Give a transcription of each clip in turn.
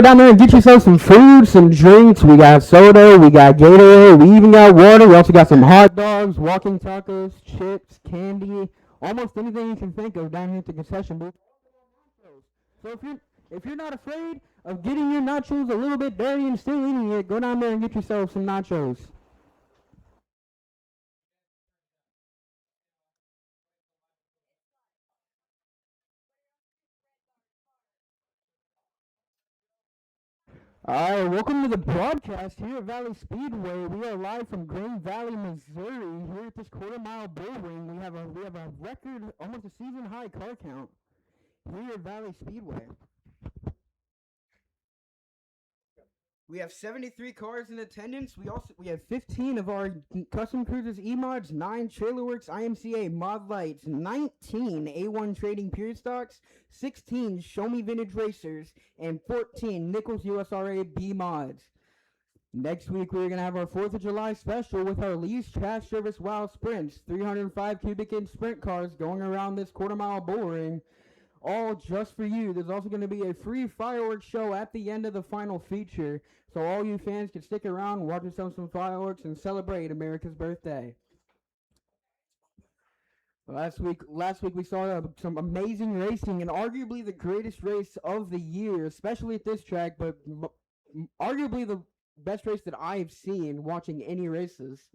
down there and get yourself some food, some drinks. We got soda, we got Gatorade, we even got water. We also got some hot dogs, walking tacos, chips, candy, almost anything you can think of down here at the concession booth. So if you're not afraid of getting your nachos a little bit dirty and still eating it, go down there and get yourself some nachos. All right, welcome to the broadcast here at Valley Speedway. We are live from Green Valley, Missouri. Here at this quarter-mile bull ring, we have a record, almost a season-high car count here at Valley Speedway. We have 73 cars in attendance. We have 15 of our Custom Cruisers E-Mods, 9 TrailerWorks IMCA Mod Lights, 19 A1 Trading Pure Stocks, 16 Show Me Vintage Racers, and 14 Nichols USRA B-Mods. Next week, we're going to have our 4th of July special with our Lee's Trash Service Wow Sprints, 305 cubic inch sprint cars going around this quarter-mile bull ring. All just for you. There's also going to be a free fireworks show at the end of the final feature, so all you fans can stick around, watch yourself some fireworks, and celebrate America's birthday. Last week we saw some amazing racing, and arguably the greatest race of the year, especially at this track, but arguably the best race that I've seen watching any races.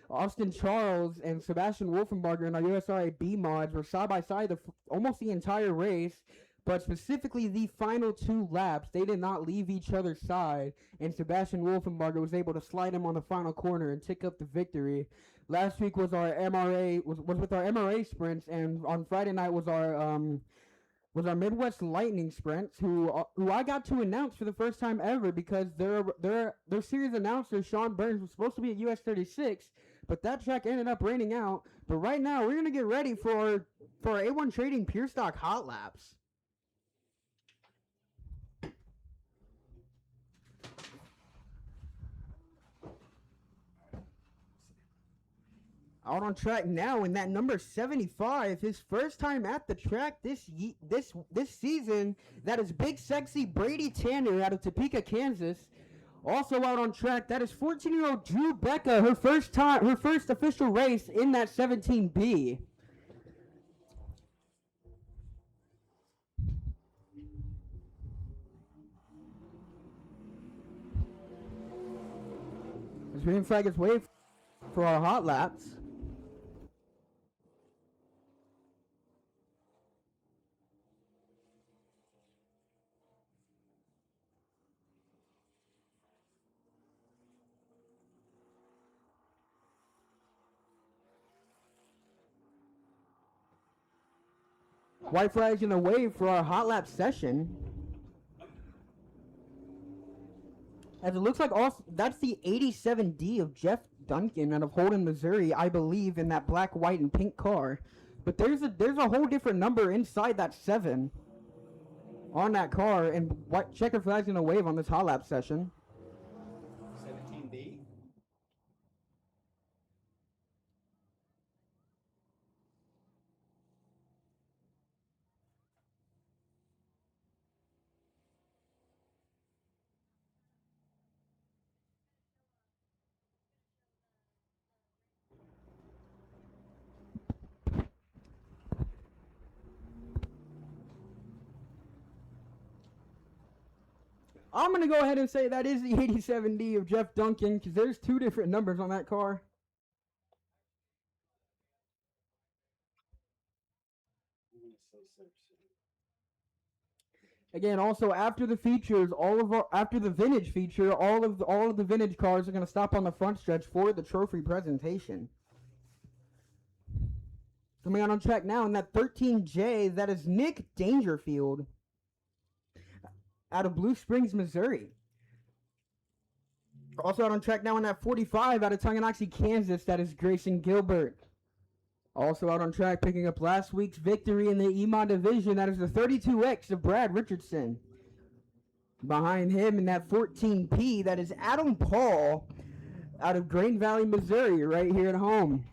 Austin Charles and Sebastian Wolfenbarger in our USRA B mods were side by side almost the entire race, but specifically the final 2 laps, they did not leave each other's side, and Sebastian Wolfenbarger was able to slide him on the final corner and tick up the victory. Last week was our MRA was with our MRA sprints, and on Friday night was our Midwest Lightning sprints, who I got to announce for the first time ever because their series announcer Sean Burns was supposed to be at US 36. But that track ended up raining out. But right now, we're going to get ready for our A1 Trading Pure Stock Hot Laps. Out on track now in that number 75, his first time at the track this season. That is Big Sexy Brady Tanner out of Topeka, Kansas. Also out on track, that is 14-year-old Drew Becca, her first official race in that 17B. As green flag is waved for our hot laps. White flag's gonna wave for our hot lap session. As it looks like that's the 87D of Jeff Duncan out of Holden, Missouri, I believe, in that black, white, and pink car. But there's a whole different number inside that 7 on that car, and white checker flag's gonna wave on this hot lap session. 17B? I'm going to go ahead and say that is the 87D of Jeff Duncan, because there's 2 different numbers on that car. Again, also after the features, after the vintage feature, all of the vintage cars are going to stop on the front stretch for the trophy presentation. Coming out on track now in that 13J, that is Nick Dangerfield out of Blue Springs, Missouri. Also out on track now in that 45 out of Tonganoxie, Kansas, that is Grayson Gilbert. Also out on track, picking up last week's victory in the E-Mod division, that is the 32X of Brad Richardson. Behind him in that 14P, that is Adam Paul out of Green Valley, Missouri, right here at home.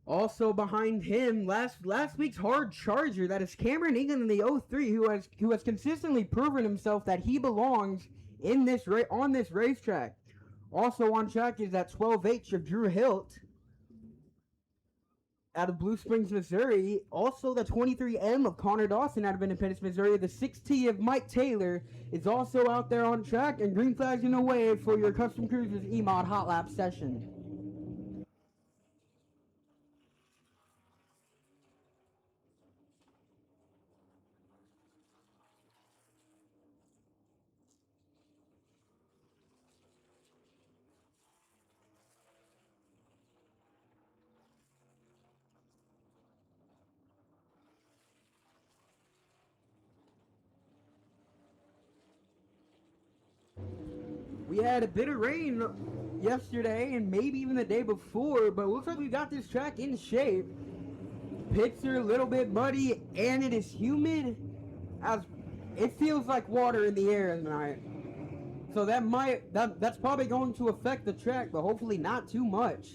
Also behind him, last week's hard charger, that is Cameron England in the 03, who has consistently proven himself that he belongs in this on this racetrack. Also on track is that 12H of Drew Hilt out of Blue Springs, Missouri. Also the 23M of Connor Dawson out of Independence, Missouri. The 6T of Mike Taylor is also out there on track, and green flags in the way for your Custom Cruisers EMOD Hot Lap session. We had a bit of rain yesterday and maybe even the day before, but it looks like we got this track in shape. Pits are a little bit muddy and it is humid, as it feels like water in the air tonight. So that's probably going to affect the track, but hopefully not too much.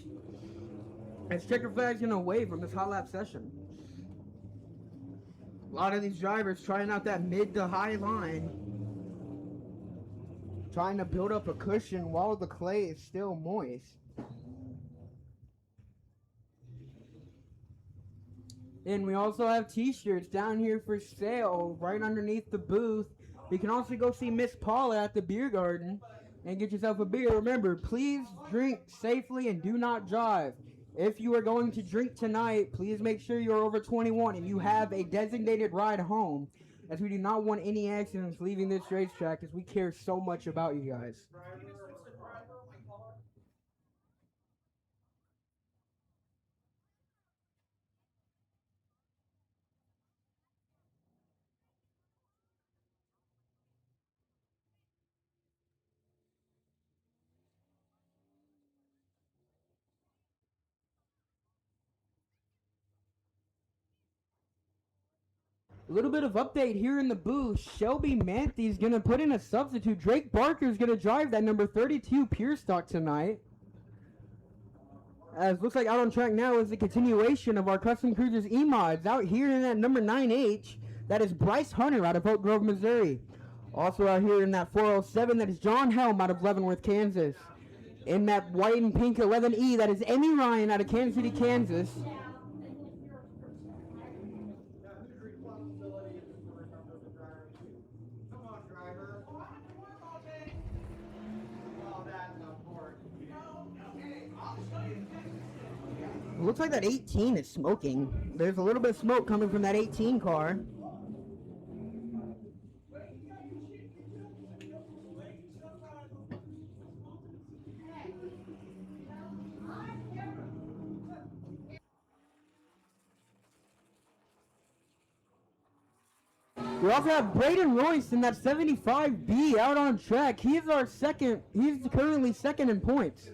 As checker flags gonna away from this hot lap session. A lot of these drivers trying out that mid to high line, trying to build up a cushion while the clay is still moist. And we also have t-shirts down here for sale right underneath the booth. You can also go see Miss Paula at the beer garden and get yourself a beer. Remember, please drink safely and do not drive. If you are going to drink tonight, please make sure you're over 21 and you have a designated ride home, as we do not want any accidents leaving this racetrack, as we care so much about you guys. A little bit of update here in the booth. Shelby Manthy's going to put in a substitute. Drake Barker's going to drive that number 32 Pure Stock tonight. As looks like out on track now is the continuation of our Custom Cruisers E-Mods. Out here in that number 9H, that is Bryce Hunter out of Oak Grove, Missouri. Also out here in that 407, that is John Helm out of Leavenworth, Kansas. In that white and pink 11E, that is Emmy Ryan out of Kansas City, Kansas. Looks like that 18 is smoking. There's a little bit of smoke coming from that 18 car. We also have Braden Royce in that 75B out on track. He's currently second in points.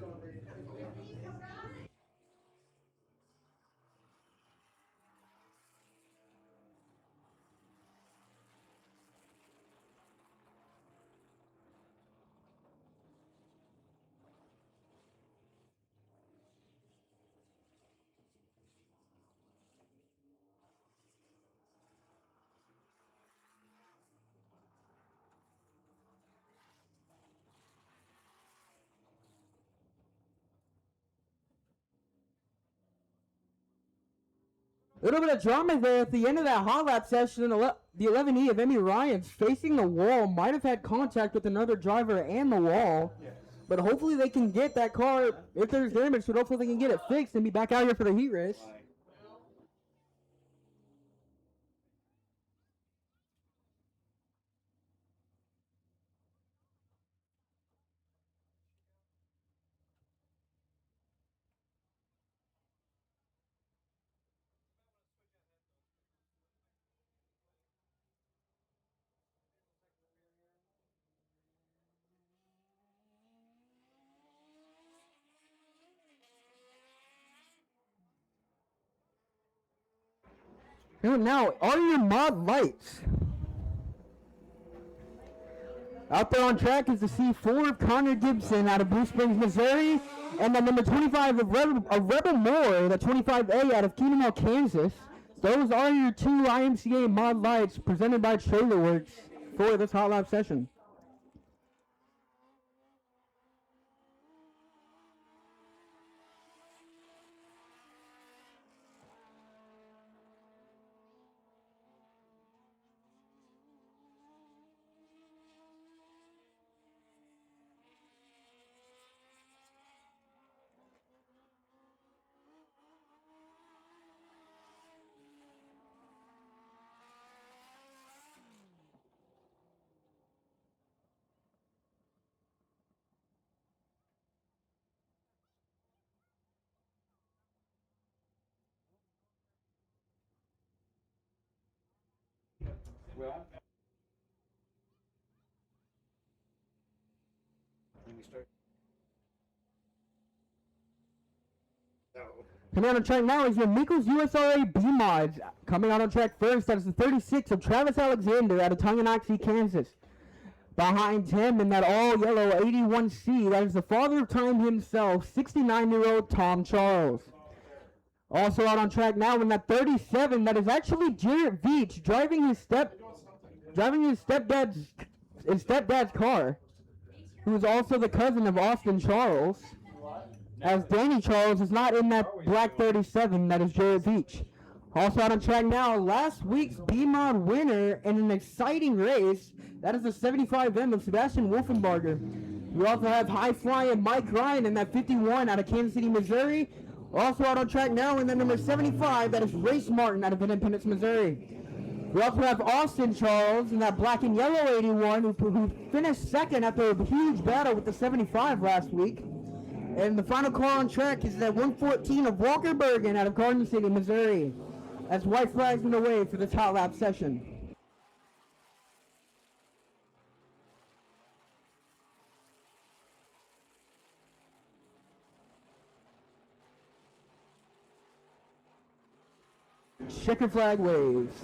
A little bit of drama there at the end of that hot lap session. The 11E of Emmy Ryan's facing the wall. Might have had contact with another driver and the wall. Yes. But hopefully they can get that car, if there's damage, so hopefully they can get it fixed and be back out here for the heat race. And now, are your mod lights? Out there on track is the C4 of Connor Gibson out of Blue Springs, Missouri, and the number 25 of Rebel Moore, the 25A out of Keenan, Kansas. Those are your two IMCA mod lights presented by TrailerWorks for this hot lap session. Well, let me start. Coming out on track now is your Mikkel's USRA B-Mods. Coming out on track first, that is the 36 of Travis Alexander out of Tonganoxie, Kansas. Behind him in that all-yellow 81C, that is the father of time himself, 69-year-old Tom Charles. Also out on track now in that 37, that is actually Jarrett Veach driving his stepdad's car, who is also the cousin of Austin Charles, as Danny Charles is not in that black 37, that is Jarrett Veach. Also out on track now, last week's B-Mod winner in an exciting race, that is the 75M of Sebastian Wolfenbarger. We also have high-flying Mike Ryan in that 51 out of Kansas City, Missouri. Also out on track now in the number 75, that is Race Martin out of Independence, Missouri. We also have Austin Charles in that black and yellow 81 who finished second after a huge battle with the 75 last week. And the final car on track is that 114 of Walker Bergen out of Garden City, Missouri. As white flags in the way for this hot lap session. Checker flag waves.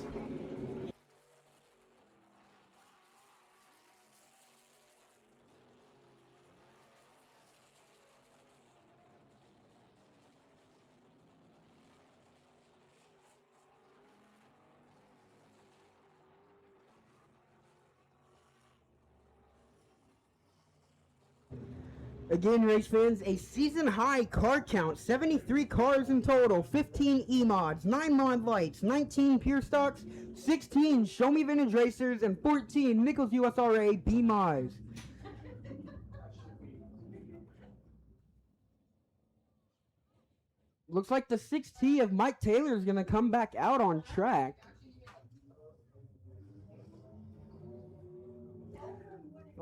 Again, race fans, a season-high car count, 73 cars in total, 15 E-Mods, 9 Mod Lights, 19 Pure Stocks, 16 Show Me Vintage Racers, and 14 Nichols USRA B-Mods. Looks like the 6T of Mike Taylor is going to come back out on track.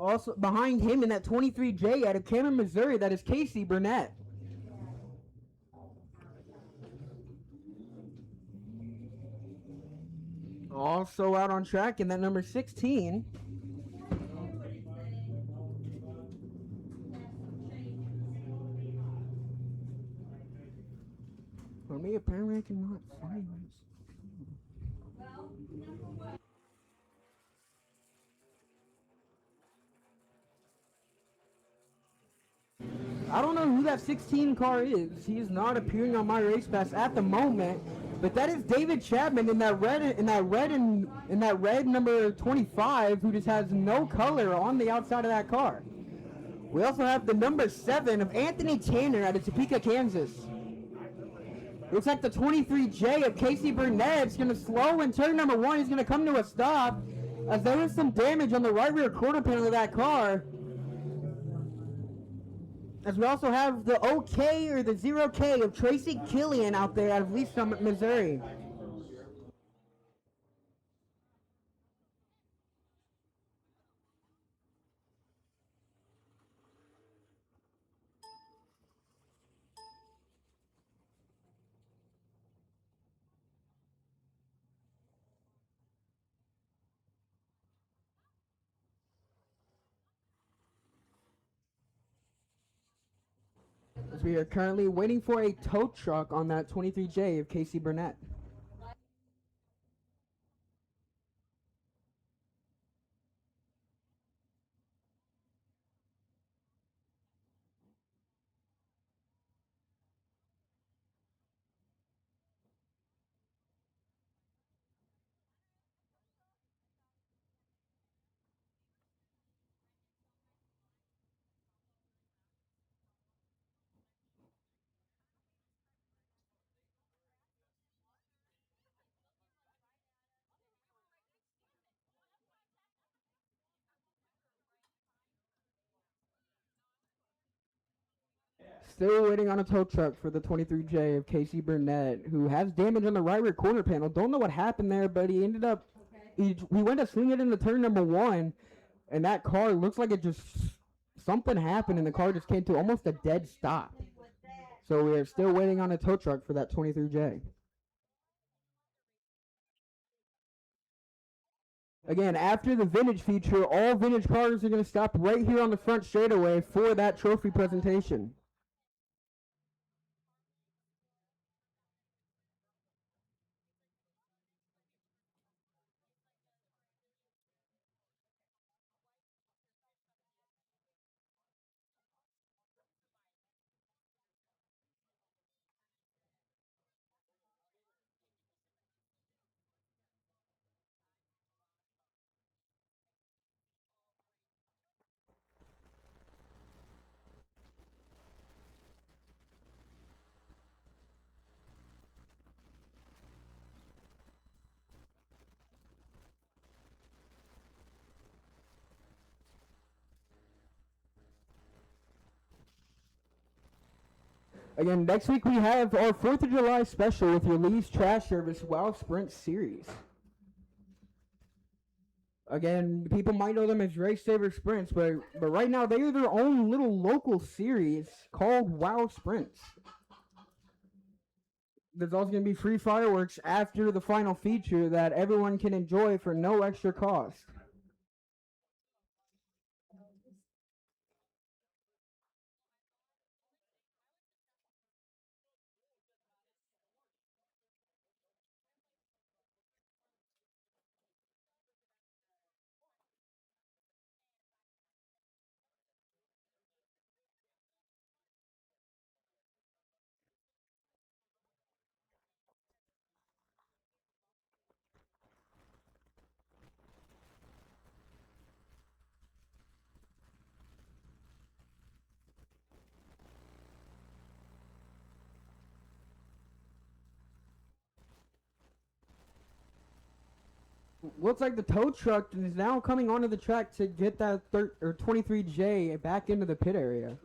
Also behind him in that 23J out of Cameron, Missouri, that is Casey Burnett. Also out on track in that number 16. For me, apparently I cannot find this. I don't know who that 16 car is. He is not appearing on my race pass at the moment, but that is David Chapman in that red number 25, who just has no color on the outside of that car. We also have the number 7 of Anthony Tanner out of Topeka, Kansas. Looks like the 23J of Casey Burnett's going to slow in turn number 1. He's going to come to a stop as there is some damage on the right rear quarter panel of that car. As we also have the OK or the 0K of Tracy Killian out there out of Lee's Summit, Missouri. As we are currently waiting for a tow truck on that 23J of Casey Burnett. Still waiting on a tow truck for the 23J of Casey Burnett, who has damage on the right rear corner panel. Don't know what happened there, but he ended up, he went to swing it into turn number one, and that car looks like it just, something happened, and the car just came to almost a dead stop. So we're still waiting on a tow truck for that 23J. Again, after the vintage feature, all vintage cars are going to stop right here on the front straightaway for that trophy presentation. Again, next week we have our 4th of July special with your Lee's Trash Service WOW Sprint Series. Again, people might know them as Race Saver Sprints, but right now they are their own little local series called WOW Sprints. There's also going to be free fireworks after the final feature that everyone can enjoy for no extra cost. Looks like the tow truck is now coming onto the track to get that 23J back into the pit area.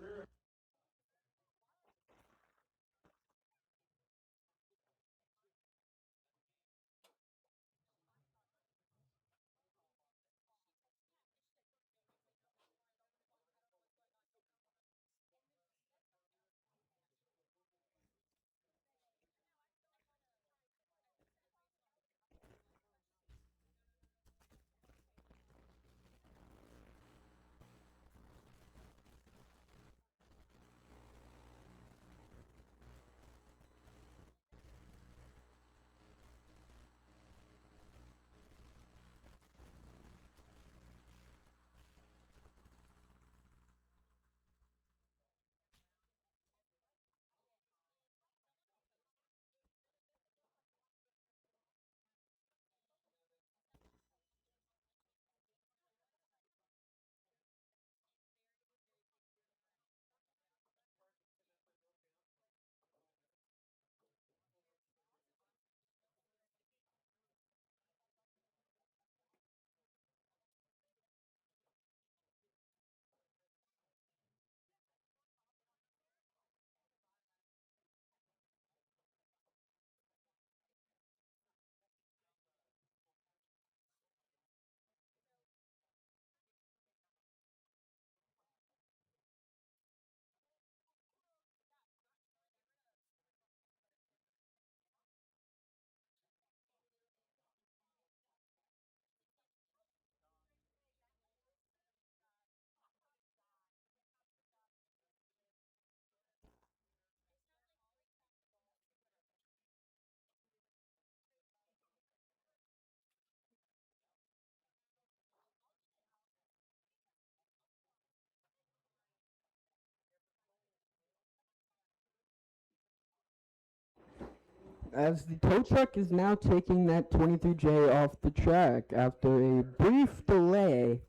As the tow truck is now taking that 23J off the track after a brief delay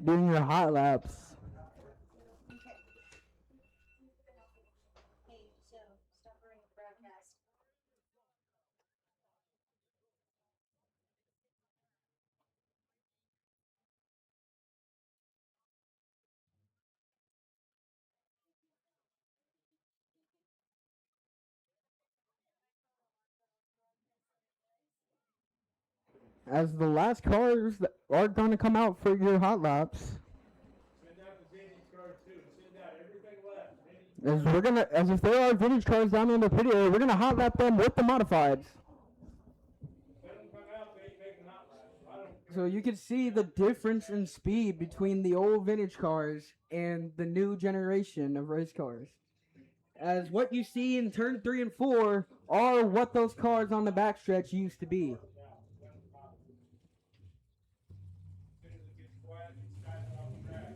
during your hot laps. as the last cars that are going to come out for your hot laps. Send out the vintage cars too. Send out everything left. As we're gonna, as if there are vintage cars down in the pit area, we're gonna hot lap them with the modifieds. Let them come out. They ain't making hot laps. I don't care. So you can see the difference in speed between the old vintage cars and the new generation of race cars. As what you see in turn 3 and 4 are what those cars on the backstretch used to be. As soon as it gets quiet, these guys are off the track.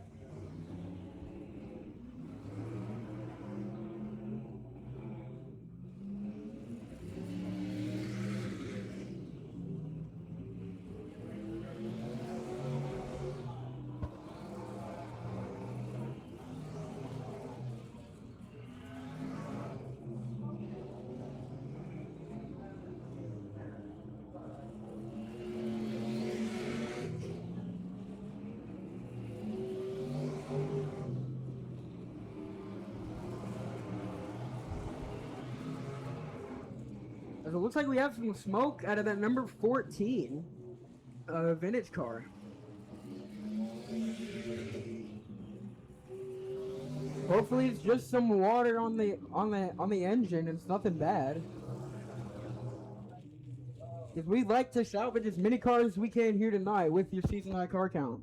As it looks like we have some smoke out of that number 14 vintage car. Hopefully it's just some water on the engine. It's nothing bad. Because we'd like to salvage as many cars as we can here tonight with your season high car count.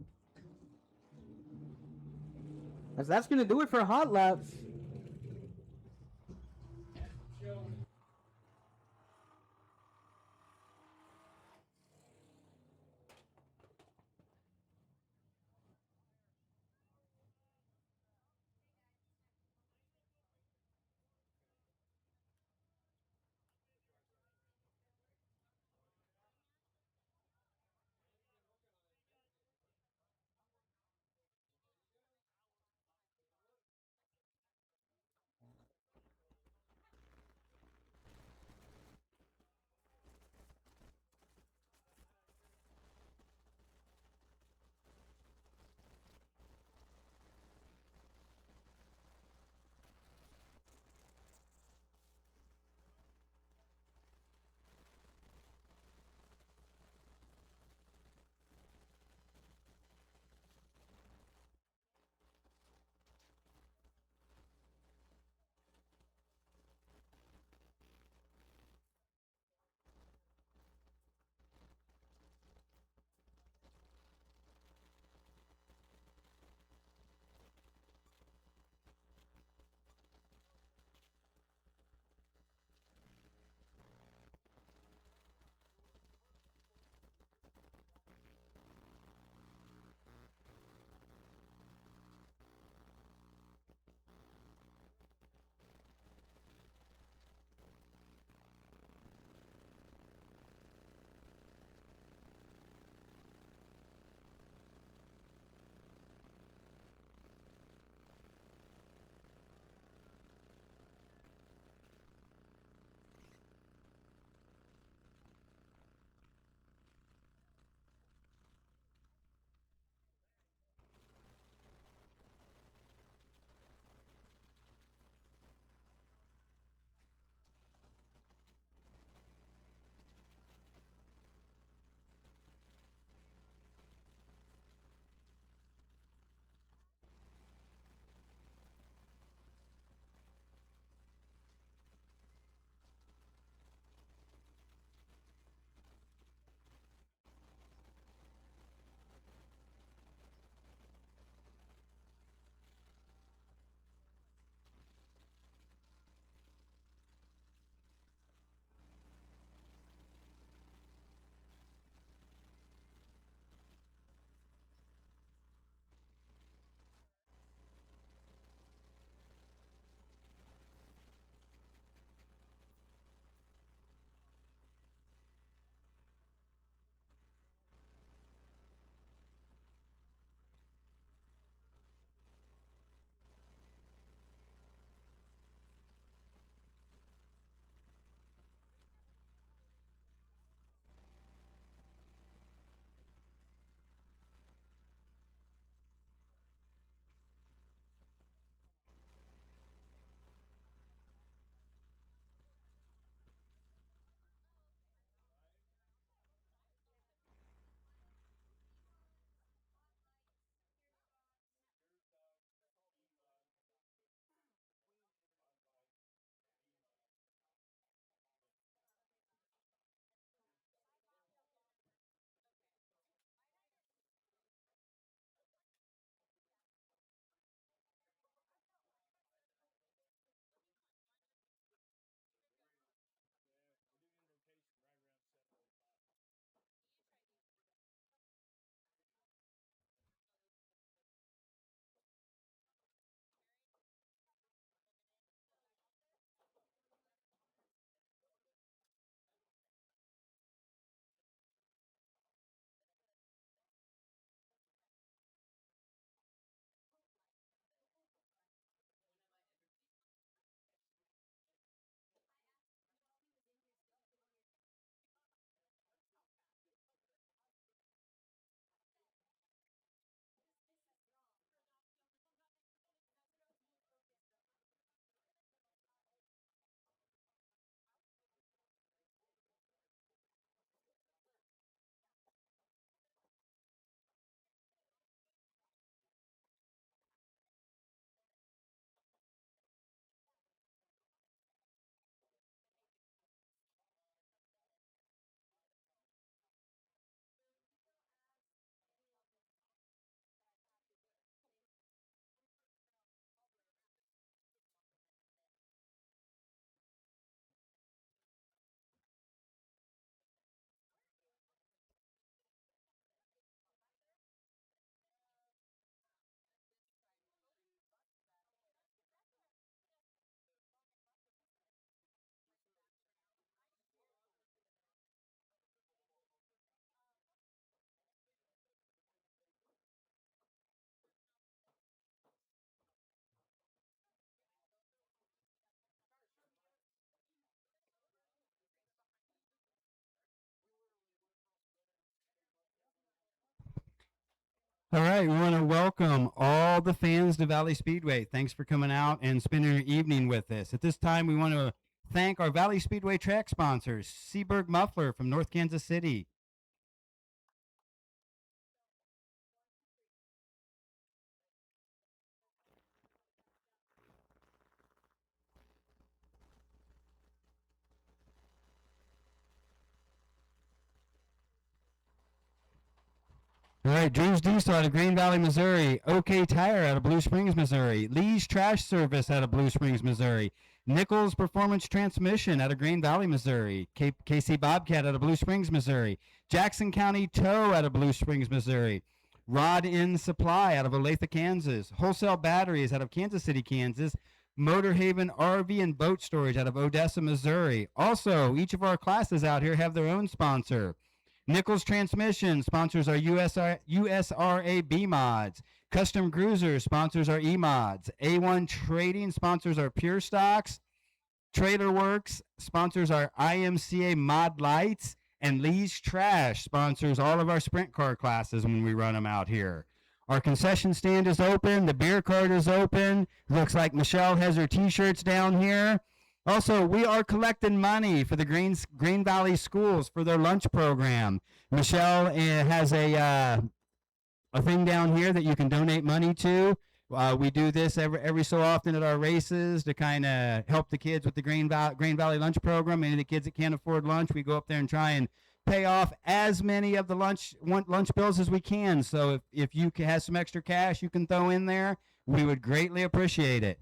As that's gonna do it for hot laps. All right, we want to welcome all the fans to Valley Speedway. Thanks for coming out and spending your evening with us. At this time, we want to thank our Valley Speedway track sponsors, Seaberg Muffler from North Kansas City, all right, Drew's Diesel out of Green Valley, Missouri. OK Tire out of Blue Springs, Missouri. Lee's Trash Service out of Blue Springs, Missouri. Nichols Performance Transmission out of Green Valley, Missouri. KC Bobcat out of Blue Springs, Missouri. Jackson County Tow out of Blue Springs, Missouri. Rod End Supply out of Olathe, Kansas. Wholesale Batteries out of Kansas City, Kansas. Motor Haven RV and Boat Storage out of Odessa, Missouri. Also, each of our classes out here have their own sponsor. Nichols Transmission sponsors our USRA B mods. Custom Cruisers sponsors our E mods. A1 Trading sponsors our Pure Stocks. Trailer Works sponsors our IMCA mod lights. And Lee's Trash sponsors all of our sprint car classes when we run them out here. Our concession stand is open. The beer cart is open. Looks like Michelle has her t-shirts down here. Also, we are collecting money for the Green Valley schools for their lunch program. Michelle has a thing down here that you can donate money to. We do this every so often at our races to kind of help the kids with the Green Valley lunch program. Any of the kids that can't afford lunch, we go up there and try and pay off as many of the lunch bills as we can. So if you have some extra cash you can throw in there, we would greatly appreciate it.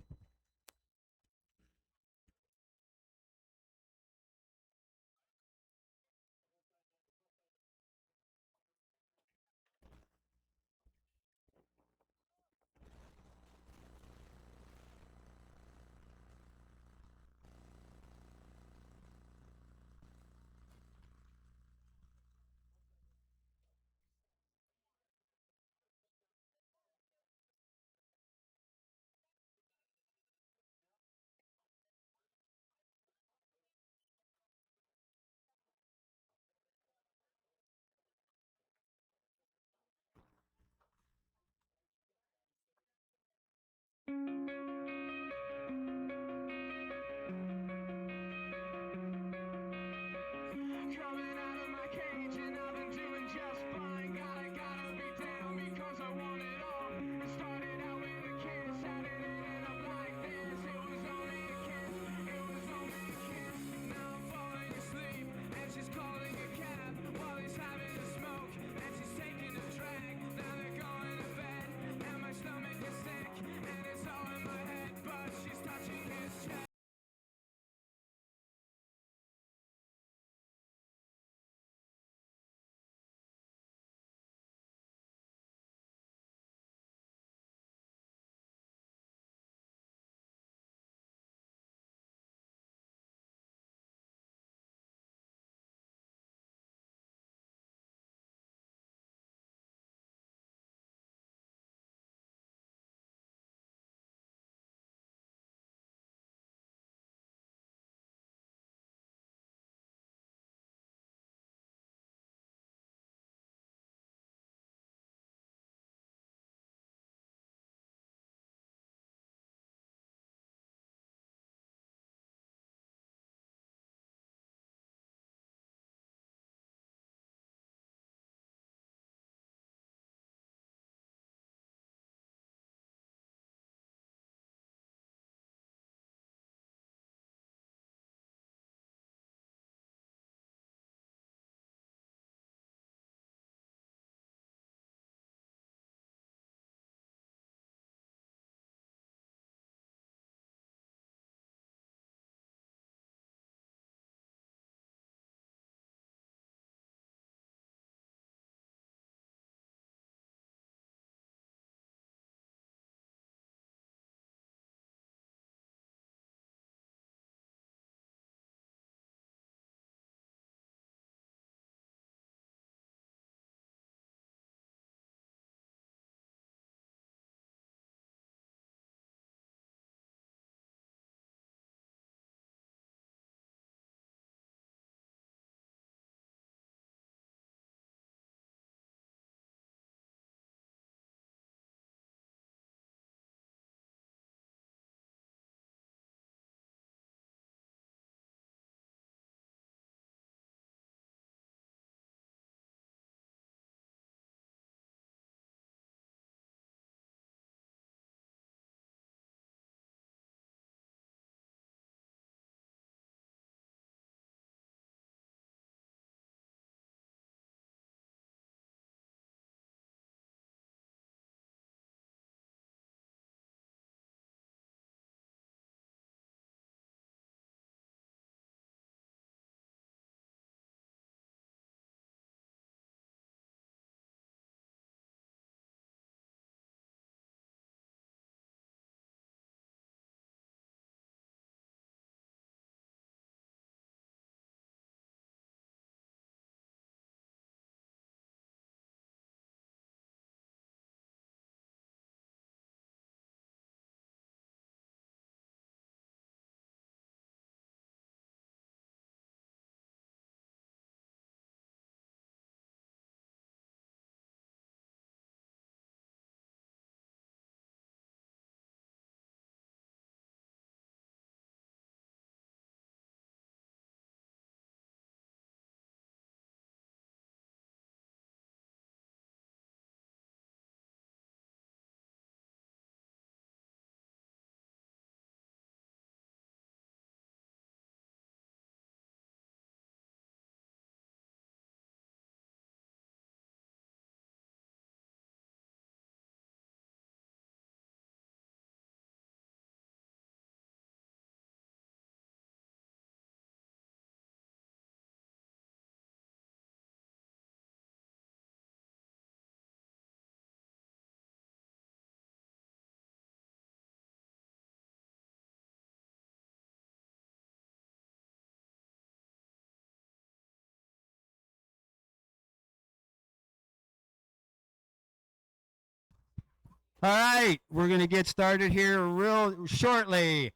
All right, we're going to get started here real shortly.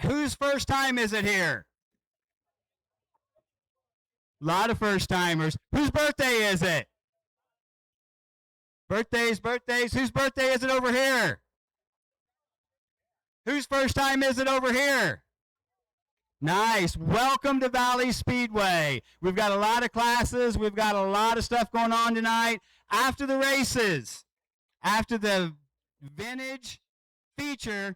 Whose first time is it here? A lot of first timers. Whose birthday is it? Birthdays. Whose birthday is it over here? Whose first time is it over here? Nice. Welcome to Valley Speedway. We've got a lot of classes. We've got a lot of stuff going on tonight. After the races, after the vintage feature,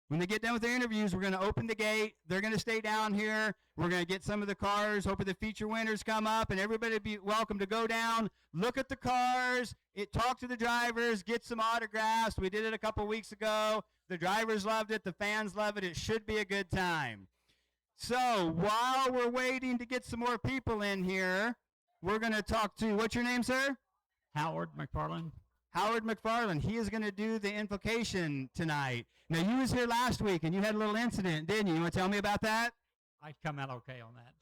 when they get done with their interviews, we're going to open the gate. They're going to stay down here. We're going to get some of the cars. Hoping the feature winners come up, and everybody be welcome to go down, look at the cars, talk to the drivers, get some autographs. We did it a couple weeks ago. The drivers loved it. The fans love it. It should be a good time. So while we're waiting to get some more people in here, we're going to talk to, what's your name, sir? Howard McFarland. Howard McFarland. He is going to do the invocation tonight. Now, you was here last week, and you had a little incident, didn't you? You want to tell me about that? I come out okay on that.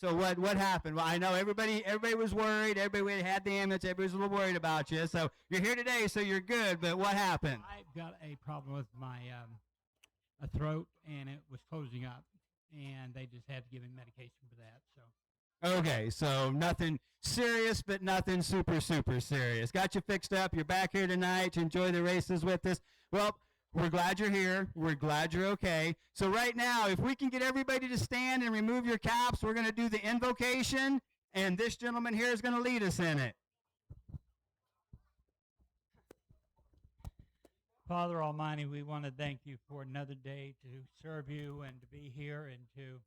So what happened? Well, I know everybody was worried. Everybody had the ambulance. Everybody was a little worried about you. So you're here today, so you're good. But what happened? I've got a problem with my a throat, and it was closing up, and they just had to give me medication for that. So Okay, so nothing serious, but nothing super serious. Got you fixed up. You're back here tonight to enjoy the races with us. Well, we're glad you're here. We're glad you're okay. So right now, if we can get everybody to stand and remove your caps, we're going to do the invocation, and this gentleman here is going to lead us in it. Father Almighty, we want to thank you for another day to serve you and to be here and to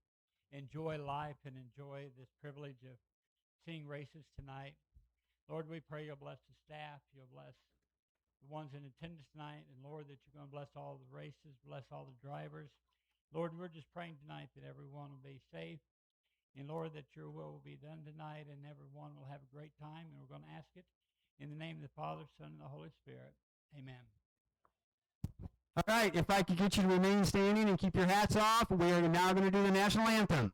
enjoy life and enjoy this privilege of seeing races tonight. Lord, we pray you'll bless the staff, you'll bless the ones in attendance tonight, and Lord, that you're going to bless all the races, bless all the drivers. Lord, we're just praying tonight that everyone will be safe, and Lord, that your will be done tonight, and everyone will have a great time, and we're going to ask it in the name of the Father, Son, and the Holy Spirit. Amen. All right, if I could get you to remain standing and keep your hats off, we are now going to do the national anthem.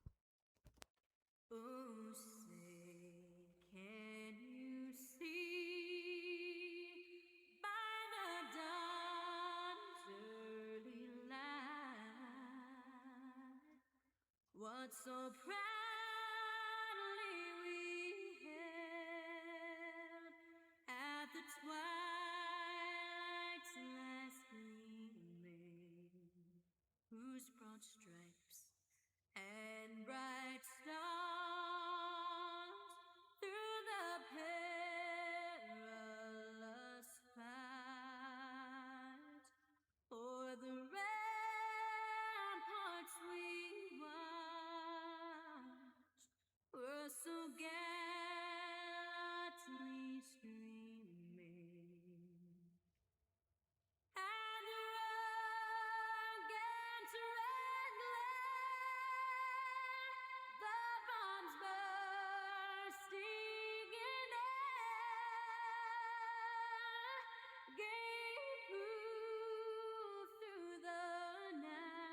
Oh, say, can you see by the dawn's early light what so proudly we hailed at the twilight's last gleaming, whose broad stripes and bright stars through the perilous fight o'er the ramparts we watched were so gallantly streaming, and the rugged red glare, the bombs bursting in air, gave proof through the night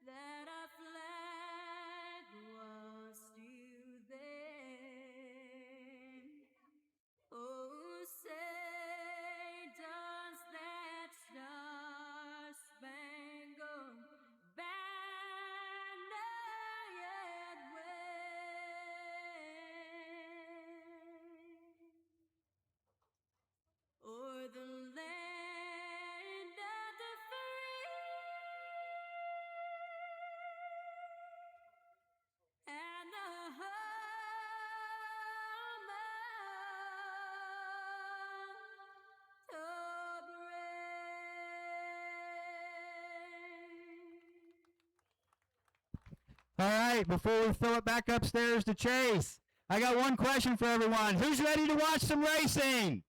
that our flag was still there. Oh, say, does that star-spangled banner yet wave o'er the land of the free and the home of the brave? All right, before we fill it back upstairs to Chase, I got one question for everyone. Who's ready to watch some racing?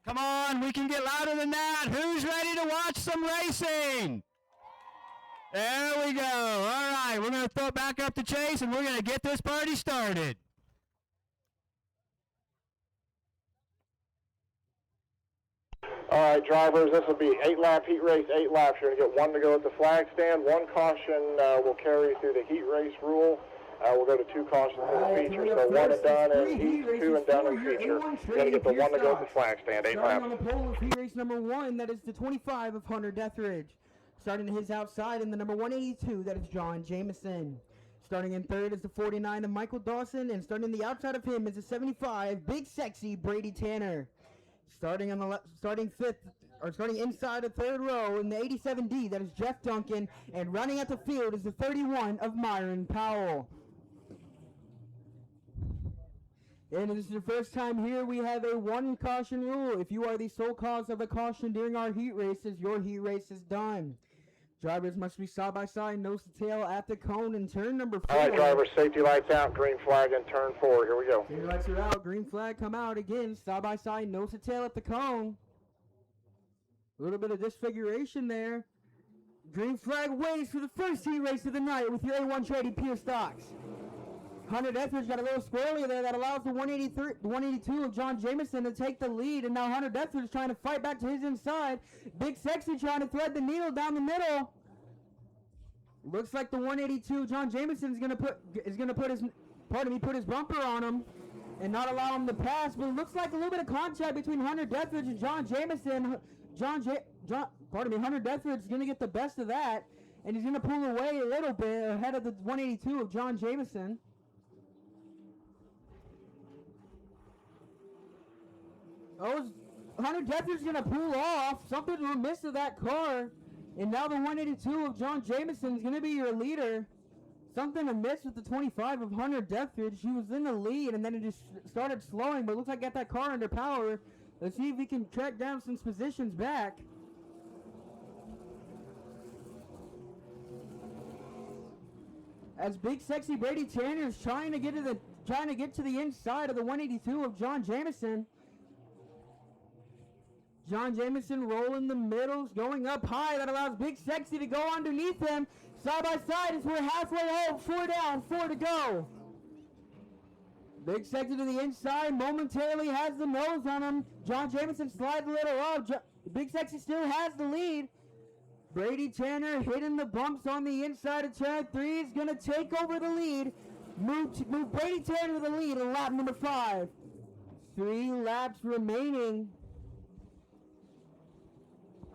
Come on, we can get louder than that. Who's ready to watch some racing? There we go. All right, we're going to throw it back up to Chase, and we're going to get this party started. All right, drivers, this will be 8-lap heat race, 8 laps. You're going to get 1 to go at the flag stand. 1 caution will carry through the heat race rule. We'll go to 2 cautions in the feature. So 1 and done in heat, 2 and done in feature. You're going to get the 1 to go at the flag stand, 8 Starting laps. on the pole of heat race number 1, that is the 25 of Hunter Deathridge. Starting his outside in the number 182, that is John Jameson. Starting in third is the 49 of Michael Dawson, and starting the outside of him is the 75, Big Sexy Brady Tanner. Starting inside the third row in the 87D, that is Jeff Duncan, and running at the field is the 31 of Myron Powell. And if this is your first time here, we have a 1 caution rule. If you are the sole cause of a caution during our heat races, your heat race is done. Drivers must be side by side, nose to tail at the cone in turn number 4. All right, drivers, safety lights out, green flag in turn 4. Here we go. Green lights are out, green flag come out again, side by side, nose to tail at the cone. A little bit of disfiguration there. Green flag waves for the first heat race of the night with your A1 Trading Pure Stocks. Hunter Deathridge got a little squirrely there that allows the 182 of John Jameson to take the lead, and now Hunter Deathridge trying to fight back to his inside. Big Sexy trying to thread the needle down the middle. Looks like the 182 of John Jameson is gonna put his bumper on him and not allow him to pass. But it looks like a little bit of contact between Hunter Deathridge and John Jameson. Hunter Deathridge is gonna get the best of that, and he's gonna pull away a little bit ahead of the 182 of John Jameson. Hunter Deathridge is going to pull off. Something remiss of that car. And now the 182 of John Jameson is going to be your leader. Something amiss with the 25 of Hunter Deathridge. He was in the lead and then it just started slowing. But it looks like he got that car under power. Let's see if he can track down some positions back. As Big Sexy Brady Tanner is trying to get to the inside of the 182 of John Jameson. John Jameson rolling the middles, going up high. That allows Big Sexy to go underneath him. Side by side as we're halfway home. 4 down, 4 to go. Big Sexy to the inside, momentarily has the nose on him. John Jameson slides a little off. Big Sexy still has the lead. Brady Tanner hitting the bumps on the inside of turn 3. Is going to take over the lead. Move Brady Tanner to the lead in lap number 5. 3 laps remaining.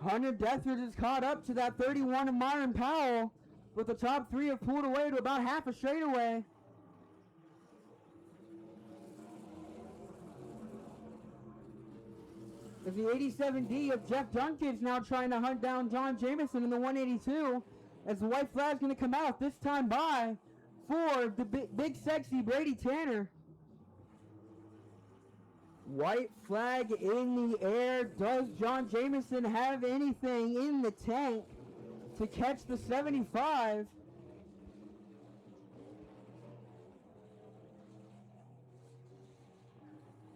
Hunter Deathridge is caught up to that 31 of Myron Powell, with the top 3 have pulled away to about half a straightaway. As the 87D of Jeff Duncan is now trying to hunt down John Jameson in the 182, as the white flag's going to come out this time by for the big Sexy Brady Tanner. White flag in the air. Does John Jameson have anything in the tank to catch the 75?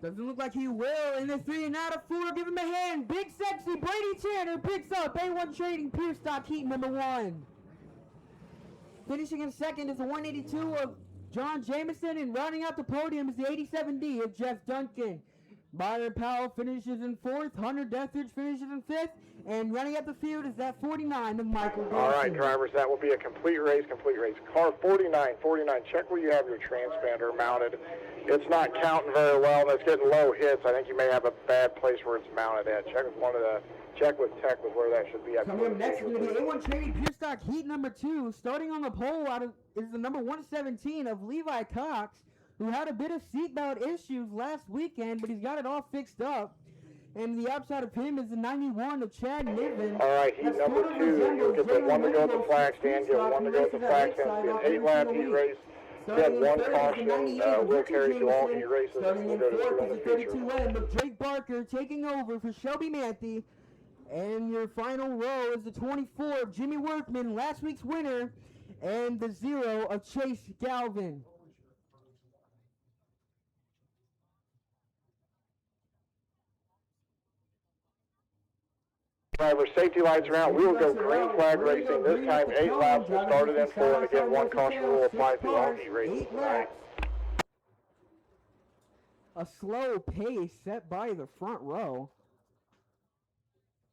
Doesn't look like he will. In the 3 and out of 4, give him a hand. Big Sexy Brady Tanner picks up A1 Trading Pure Stock Heat number 1. Finishing in second is the 182 of John Jameson, and rounding out the podium is the 87D of Jeff Duncan. Myron Powell finishes in 4th, Hunter Deathridge finishes in 5th, and running up the field is that 49 of Michael Dawson. All right, drivers, that will be a complete race. Car 49, check where you have your transponder mounted. It's not counting very well, and it's getting low hits. I think you may have a bad place where it's mounted at. Check with tech with where that should be at. Coming up next is going to be A1 Trading Pure Stock Heat number 2. Starting on the pole is the number 117 of Levi Cox, who had a bit of seatbelt issues last weekend, but he's got it all fixed up. And the outside of him is the 91 of Chad Niven. All right, heat number 2. You'll get the 1 to go at the flag stand. Get 1 to go at the flag stand. It's an 8-lap heat race. Get 1 caution. We'll carry through all heat races. We'll go to 2 in the future. 32N of Jake Barker taking over for Shelby Manthe. And your final row is the 24 of Jimmy Workman, last week's winner, and the 0 of Chase Galvin. Driver, safety lights are out. We will go green flag racing. This time 8 laps. We'll start it in 4, and again 1 caution rule applies to all heat races tonight. A slow pace set by the front row.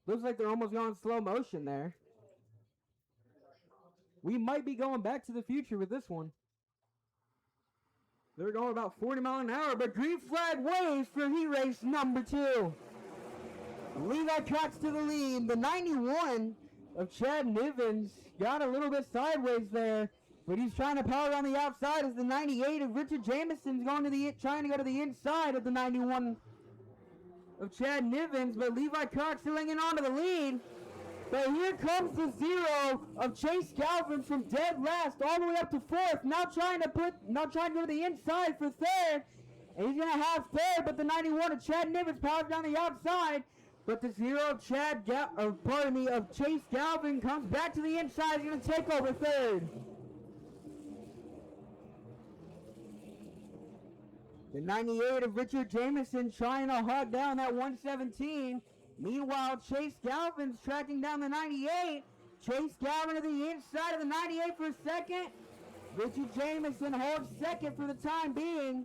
Looks like they're almost going slow motion there. We might be going back to the future with this one. They're going about 40 miles an hour, but green flag waves for heat race number 2. Levi Cox to the lead. The 91 of Chad Nivens got a little bit sideways there, but he's trying to power on the outside as the 98 of Richard Jameson's trying to go to the inside of the 91 of Chad Nivens, but Levi Cox still hanging on to the lead. But here comes the 0 of Chase Galvin from dead last all the way up to 4th. Now trying to go to the inside for 3rd. And he's gonna have 3rd, but the 91 of Chad Nivens powers down the outside. But the 0 of of Chase Galvin comes back to the inside. He's gonna take over 3rd. The 98 of Richard Jameson trying to hog down that 117. Meanwhile, Chase Galvin's tracking down the 98. Chase Galvin to the inside of the 98 for 2nd. Richard Jameson holds 2nd for the time being.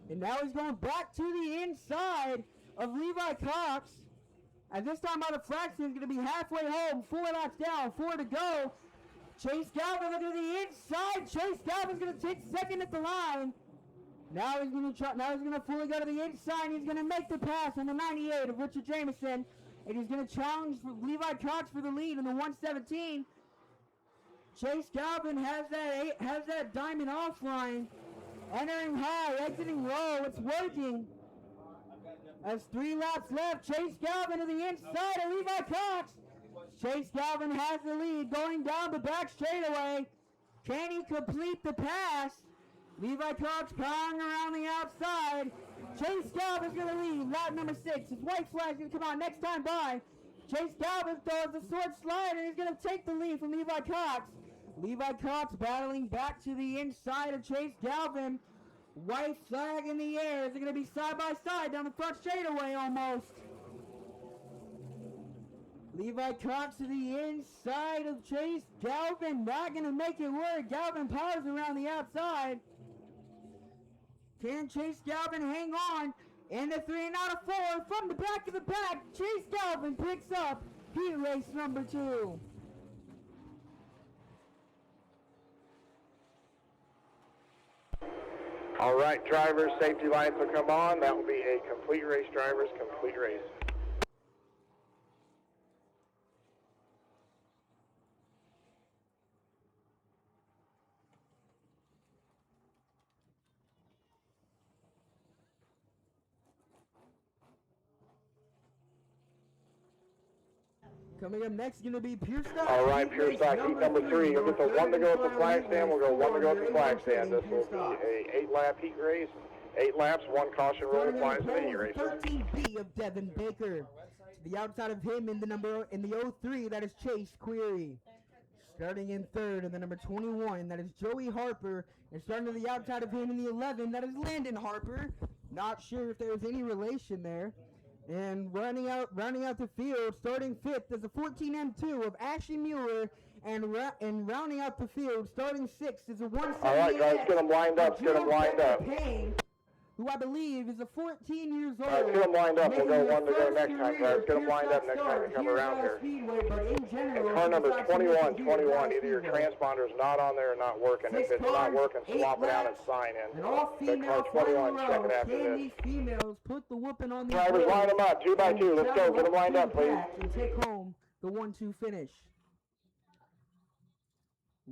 And now he's going back to the inside of Levi Cox. At this time by the flag stand, he's going to be halfway home. 4 laps down, 4 to go. Chase Galvin looking to the inside. Chase Galvin's going to take 2nd at the line. Now he's going to fully go to the inside. He's going to make the pass on the 98 of Richard Jameson. And he's going to challenge Levi Cox for the lead in the 117. Chase Galvin has that diamond offline. Entering high, exiting low. It's working. As 3 laps left, Chase Galvin to the inside of Levi Cox. Chase Galvin has the lead going down the back straightaway. Can he complete the pass? Levi Cox powering around the outside. Chase Galvin's going to lead lap number 6. His white flag's going to come out next time by. Chase Galvin throws the sword slider. He's going to take the lead from Levi Cox. Levi Cox battling back to the inside of Chase Galvin. White flag in the air. They're going to be side by side down the front straightaway almost. Levi Cox to the inside of Chase Galvin. Not going to make it work. Galvin powers around the outside. Can Chase Galvin hang on? And the 3 and out of 4 from the back of the pack. Chase Galvin picks up heat race number 2. All right, drivers, safety lights will come on. That will be a complete race, drivers, complete race. Coming up next is going to be Pure Stock. All right, Pure Stock, heat number 3. You'll get the 1 to go at the flag stand. We'll go 1 to go at the flag stand. This will be a 8-lap heat race. 8 laps, 1 caution roll applies to the heat race. 13B of Devin Baker. To the outside of him in the 03, that is Chase Query. Starting in 3rd in the number 21, that is Joey Harper. And starting to the outside of him in the 11, that is Landon Harper. Not sure if there's any relation there. And rounding out the field, starting 5th is the 14M2 of Ashley Mueller, and rounding out the field, starting 6th is a 178. All right, guys, get them lined up. Get them lined up. Payne, who I believe is a 14 years old. All right, get them lined up. We'll go making 1 to go their next first time, guys. career Get them lined up next time we come around here. Speedway, but in general, And car number it's not 21, so much 21, to either your do with transponder's not on there or not working. If 6 it's not cars, working, 8 swap it out and laps, sign in. and all But female car 21, check it after Can this. these females put the whooping on these Drivers, boys line them up, 2 by 2. Let's go. Get them lined up, please. and take home the 1-2 finish.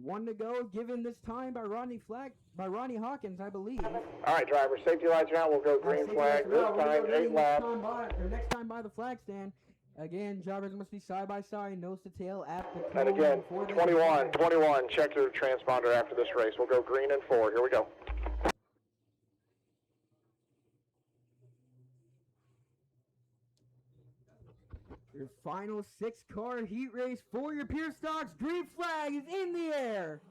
1 to go, given this time by Ronnie Hawkins, I believe. All right, drivers, safety lights are out. We'll go green flag. This time, 8 laps. Next time by the flag stand. Again, drivers must be side by side, nose to tail at the And cone again, before they 21, check your transponder after this race. We'll go green and 4. Here we go. Your final 6-car heat race for your Pure Stocks. Green flag is in the air.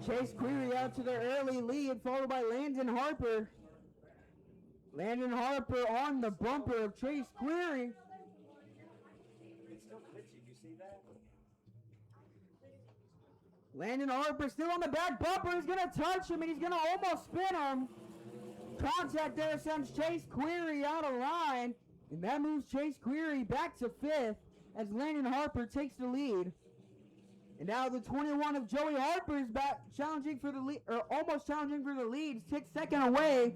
Chase Query out to the early lead, followed by Landon Harper. Landon Harper on the bumper of Chase Query. Landon Harper still on the back bumper. He's going to touch him, and he's going to almost spin him. Contact there sends Chase Query out of line. And that moves Chase Query back to 5th as Landon Harper takes the lead. And now the 21 of Joey Harper is back challenging for the lead, or almost challenging for the lead. 6 seconds away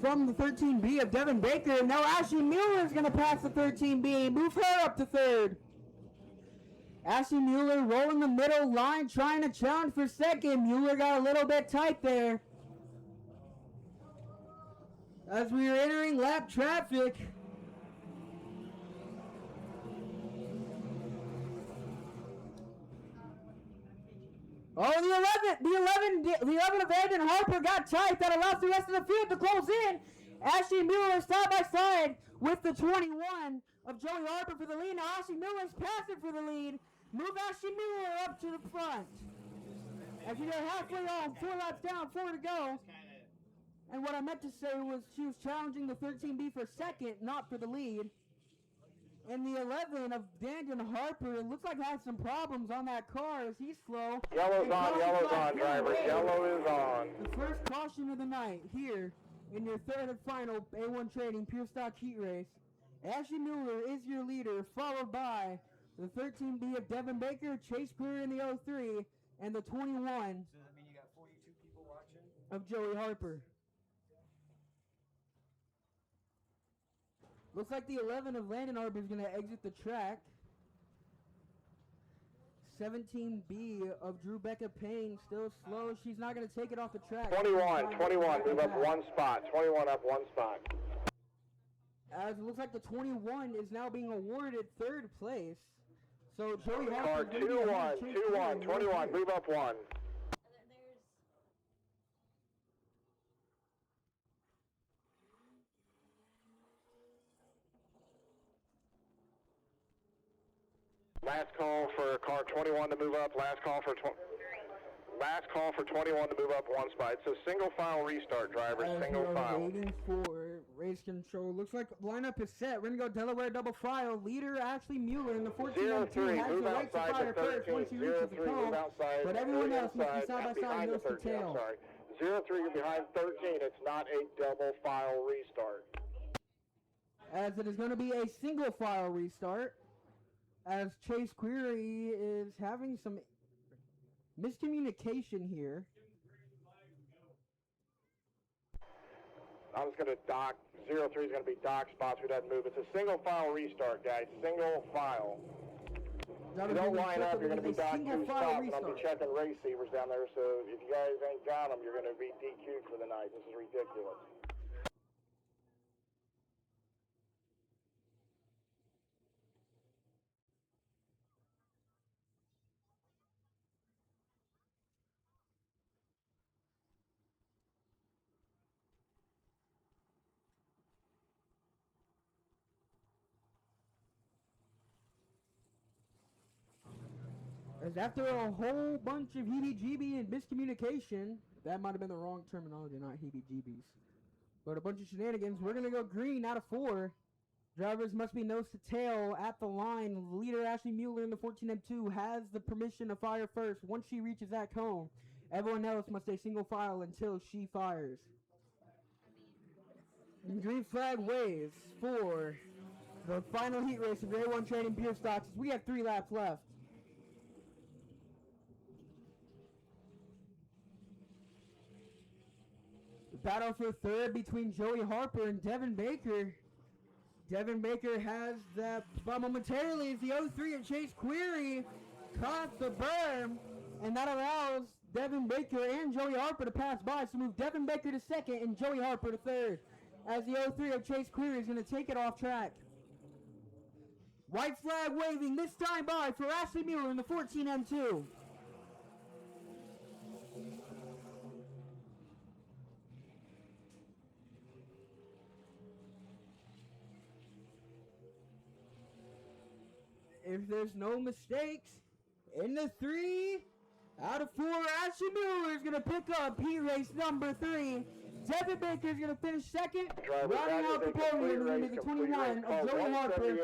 from the 13B of Devin Baker. And now Ashley Mueller is going to pass the 13B, move her up to third. Ashley Mueller rolling the middle line, trying to challenge for second. Mueller got a little bit tight there. As we are entering lap traffic. Oh, the 11 of Brandon Harper got tight. That allows the rest of the field to close in. Ashley Mueller side by side with the 21 of Joey Harper for the lead. Now Ashley Mueller's passing for the lead. Move Ashley Mueller up to the front. As you get halfway on, 4 laps down, 4 to go. And what I meant to say was she was challenging the 13B for second, not for the lead. And the 11 of Brandon Harper, it looks like had some problems on that car as he's slow. Yellow's on, drivers. Yellow is on. The first caution of the night here in your third and final A1 Trading Pure Stock Heat Race. Ashley Mueller is your leader, followed by the 13B of Devin Baker, Chase Clear in the 03, and the 21 So does that mean you got 42 people watching? of Joey Harper. Looks like the 11 of Landon Harper is going to exit the track. 17B of Drew Becca Payne still slow. She's not going to take it off the track. 21, move up 1 spot. 21 up 1 spot. As it looks like the 21 is now being awarded third place. So Joey Car Harper 2-1, 21, move up 1. Last call for car 21 to move up. Last call for 21 to move up 1 spot. It's a single file restart, drivers. Single file. Waiting for race control. Looks like lineup is set. We're gonna go Delaware double file. Leader Ashley Mueller in the 14-2 has the move right to outside fire to first 13. once she reaches the 03, cone. move outside. But everyone else must be inside, side by side behind nose the to 13. tail. I'm sorry. 03, you're behind 13. It's not a double file restart. As it is going to be a single file restart. As Chase Query is having some miscommunication here. I'm just going to dock. 03 is going to be dock spots. We doesn't move. It's a single file restart, guys. Single file. If you don't line up, you're going to be docked 2 stops, and I'll be checking race receivers down there. So if you guys ain't got them, you're going to be DQ'd for the night. This is ridiculous. As after a whole bunch of heebie-jeebie and miscommunication, that might have been the wrong terminology, not heebie-jeebies, but a bunch of shenanigans, we're going to go green out of 4. Drivers must be nose to tail at the line. Leader Ashley Mueller in the 14M2 has the permission to fire first. Once she reaches that cone, everyone else must stay single file until she fires. And green flag waves for the final heat race of Day 1 Trading Pure Stocks. We have 3 laps left. Battle for third between Joey Harper and Devin Baker. Devin Baker has that, but momentarily as the 03 of Chase Query caught the berm, and that allows Devin Baker and Joey Harper to pass by. So move Devin Baker to second and Joey Harper to third, as the 03 of Chase Query is going to take it off track. White flag waving this time by for Ashley Mueller in the 14M2. If there's no mistakes, in the 3 out of 4, Ashley Mueller is going to pick up heat race number 3. Devin Baker is going to finish second, rounding out the podium in the 21 of Joey Harper,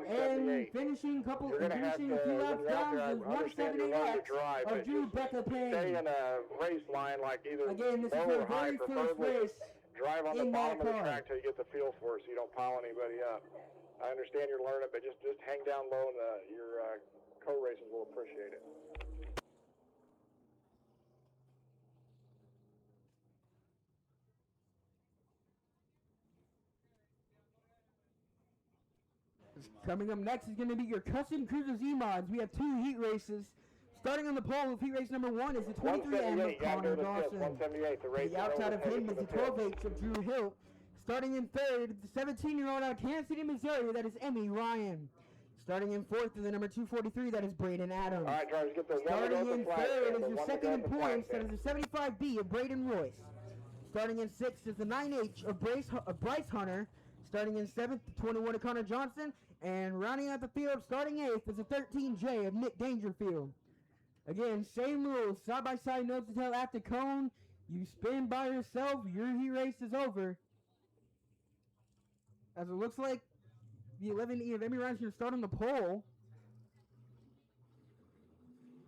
and finishing a few laps down to 178X of Drew Becca Payne. Stay in a race line like either Again, this is low their or high, very first preferably. race Drive on the in bottom that of the car. track till you get the feel for it so you don't pile anybody up. I understand you're learning, but just hang down low in your co-racers will appreciate it. Coming up next is going to be your Custom Cruisers E-Mods. We have 2 heat races. Starting on the pole with heat race number 1 is the 23M of 178, yeah, Connor go to fifth, Dawson. 178, the race The outside of him is the 12 12 H of Drew Hill. Starting in third, the 17-year-old out of Kansas City, Missouri, that is Emmy Ryan. Starting in fourth is the number 243, that is Braden Adams. All right, drivers, get there. Starting in third is your second in points, that is the 75B of Braden Royce. Starting in sixth is the 9H of Bryce Hunter. Starting in seventh, the 21 of Connor Johnson. And rounding out the field, starting eighth, is the 13J of Nick Dangerfield. Again, same rules, side-by-side nose to tail at the cone. You spin by yourself, your heat race is over. As it looks like the 11E of Emmy Ryan's going to start on the pole.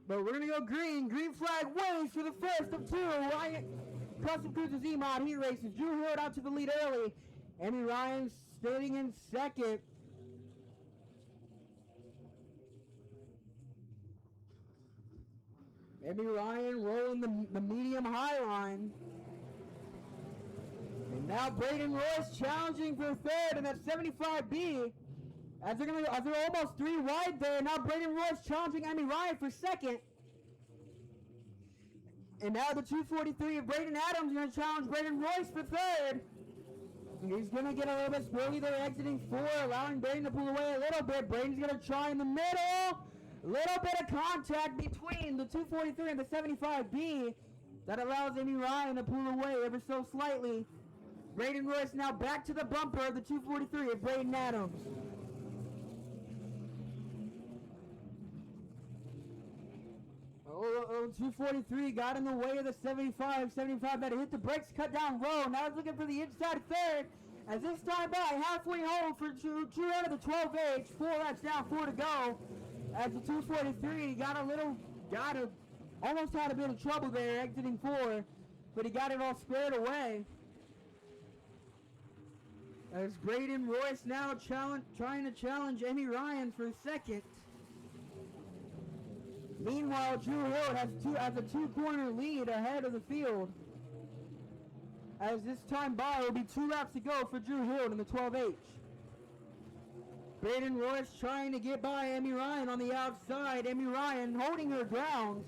But we're going to go green. Green flag waves for the first of 2 Ryan Custom Cruisers E-Mod heat races. Drew Hill out to the lead early. Emmy Ryan standing in second. Emmy Ryan rolling the medium high line. And now Braden Royce challenging for third, and that's 75B. As they're almost 3 wide there. Now Braden Royce challenging Emmy Ryan for second. And now the 243 of Braden Adams is going to challenge Braden Royce for third. He's going to get a little bit squirrely there, exiting 4, allowing Braden to pull away a little bit. Braden's going to try in the middle. Little bit of contact between the 243 and the 75B. That allows Emmy Ryan to pull away ever so slightly. Braden Royce now back to the bumper of the 243 of Braden Adams. Oh, 243 got in the way of the 75. 75 better hit the brakes, cut down low. Now he's looking for the inside third. As this time by halfway home for Drew out of the 12H. 4 laps down, 4 to go. As the 243 almost had a bit of trouble there exiting 4, but he got it all squared away. As Braden Royce now trying to challenge Emmy Ryan for second. Meanwhile, Drew Hill has a 2-corner lead ahead of the field. As this time by will be 2 laps to go for Drew Hill in the 12H. Braden Royce trying to get by Emmy Ryan on the outside. Emmy Ryan holding her ground.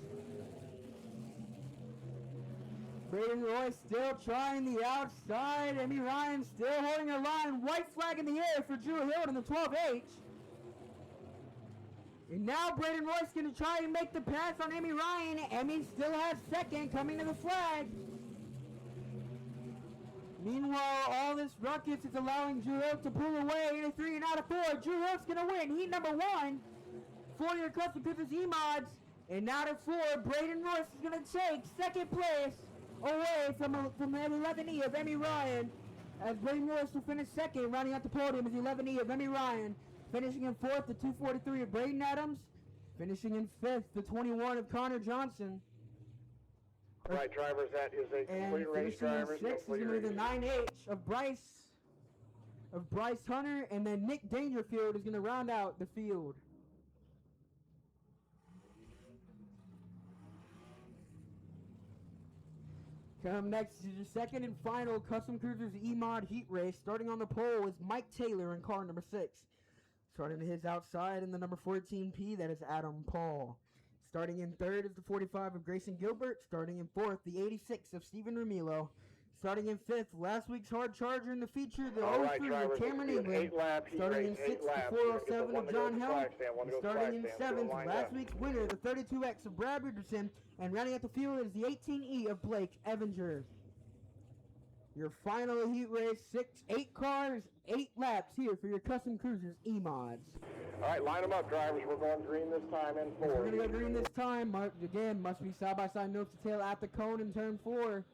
Braden Royce still trying the outside. Emmy Ryan still holding her line. White flag in the air for Drew Hill in the 12H. And now Braden Royce going to try and make the pass on Emmy Ryan. Emmy still has second, coming to the flag. Meanwhile, all this ruckus is allowing Drew Hill to pull away in a 3 and out of 4. Drew Hill's going to win heat number 1 for your Custom Cruisers E-Mods. And out of 4, Braden Royce is going to take second place away from the 11E of Emmy Ryan. As Braden Royce will finish second, rounding out the podium is the 11E of Emmy Ryan. Finishing in 4th, the 243 of Braden Adams. Finishing in 5th, the 21 of Connor Johnson. All right, drivers, that is a complete race, drivers. And 6th is going to be the 9H of Bryce Hunter, and then Nick Dangerfield is going to round out the field. Come next is your second and final Custom Cruisers E-Mod heat race. Starting on the pole is Mike Taylor in car number 6. Starting to his outside in the number 14P, that is Adam Paul. Starting in 3rd is the 45 of Grayson Gilbert. Starting in 4th, the 86 of Stephen Ramilo. Starting in 5th, last week's hard charger in the feature, the 03 of Cameron England. Starting in 6th, the 407 of John Helm. Starting in 7th, last week's winner, the 32X of Brad Richardson. And rounding out the field is the 18E of Blake Evinger. Your final heat race, 8 cars, 8 laps here for your Custom Cruisers E-Mods. All right, line them up, drivers. We're going green this time in 4. We're going to go green this time. Again, must be side-by-side nose to tail at the cone in turn 4.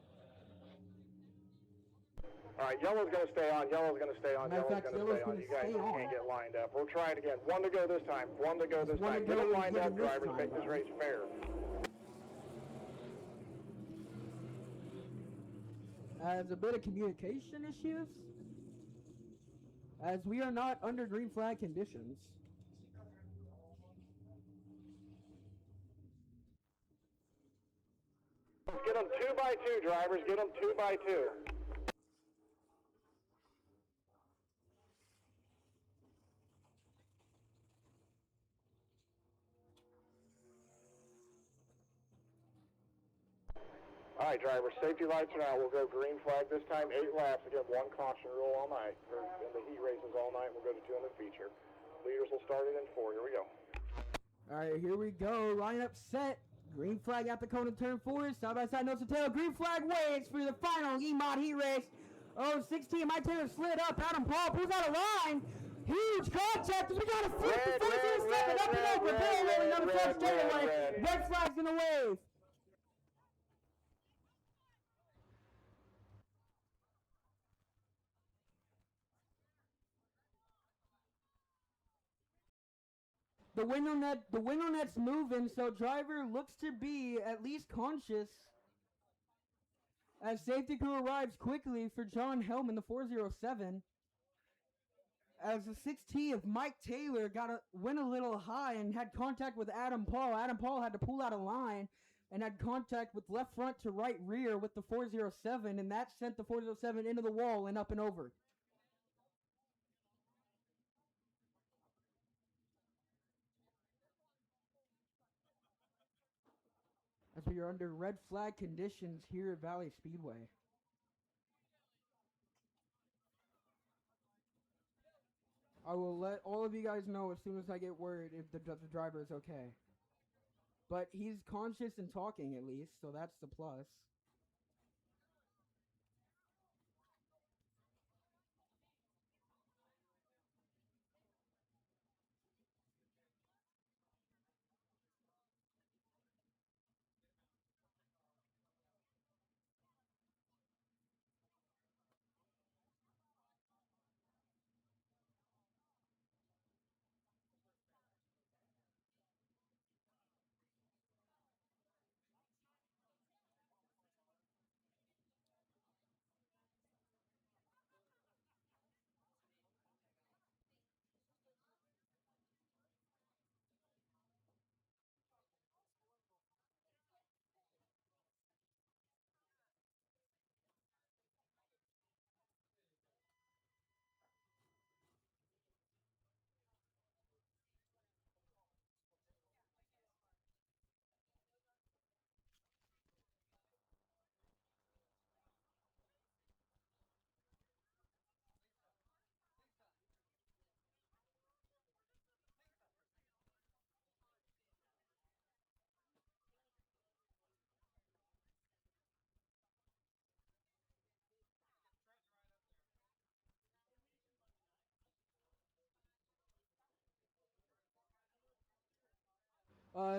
All right, yellow's going to stay on. Yellow's going to stay on. Matter of fact, Yellow's going to stay on. You guys can't get lined up. We'll try it again. 1 to go this time. 1 to go this time. Get them lined up, drivers. Make this race fair. As a bit of communication issues, as we are not under green flag conditions. them 2 by 2, drivers. Get them 2 by 2. All right, drivers, safety lights are out. We'll go green flag this time, 8 laps. Again, 1 caution rule all night, or in the heat races all night. We'll go to 2 in the feature. Leaders will start it in 4. Here we go. All right, here we go. Lineup set. Green flag at the cone of turn 4. Side by side, nose to tail. Green flag waits for the final EMOD heat race. Oh, 16. Mike Taylor slid up. Adam Paul pulls out a line. Huge contact. We got a flip. Red, The 407 red, up and red, over. red, Barrel rolling red, down the red, front straightaway. red. Red flags in the wave. The window net's moving, so driver looks to be at least conscious. As safety crew arrives quickly for John Hellman, the 407. As the 16th, Mike Taylor went a little high and had contact with Adam Paul. Adam Paul had to pull out a line and had contact with left front to right rear with the 407, and that sent the 407 into the wall and up and over. As we are under red flag conditions here at Valley Speedway. I will let all of you guys know as soon as I get word if the driver is okay. But he's conscious and talking at least, so that's the plus.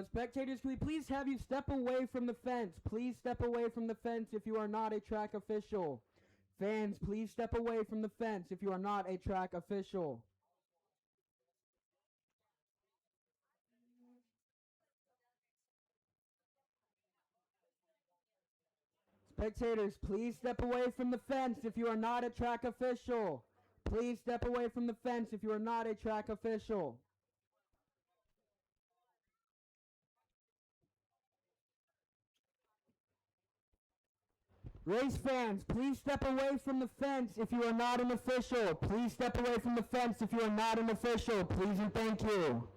Spectators, can we please have you step away from the fence? Please step away from the fence if you are not a track official. Fans, please step away from the fence if you are not a track official. Spectators, please step away from the fence if you are not a track official. Please step away from the fence if you are not a track official. Race fans, please step away from the fence if you are not an official. Please step away from the fence if you are not an official. Please and thank you.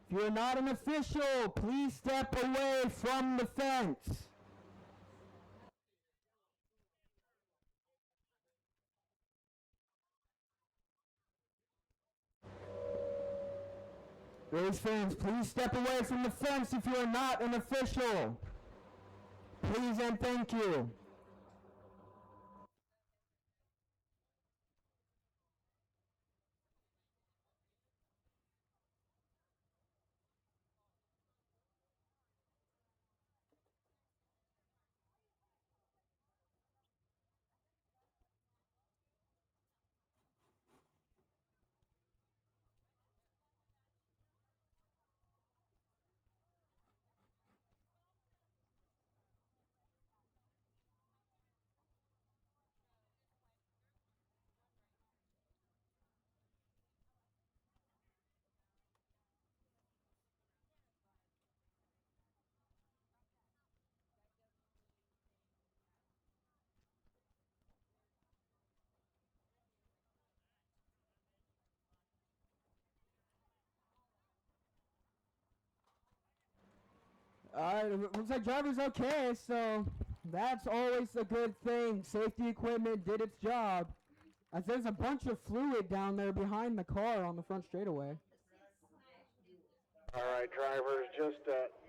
If you are not an official, please step away from the fence. Race fans, please step away from the fence if you are not an official. Please and thank you. It looks like driver's okay, so that's always a good thing. Safety equipment did its job. As there's a bunch of fluid down there behind the car on the front straightaway. All right, drivers, just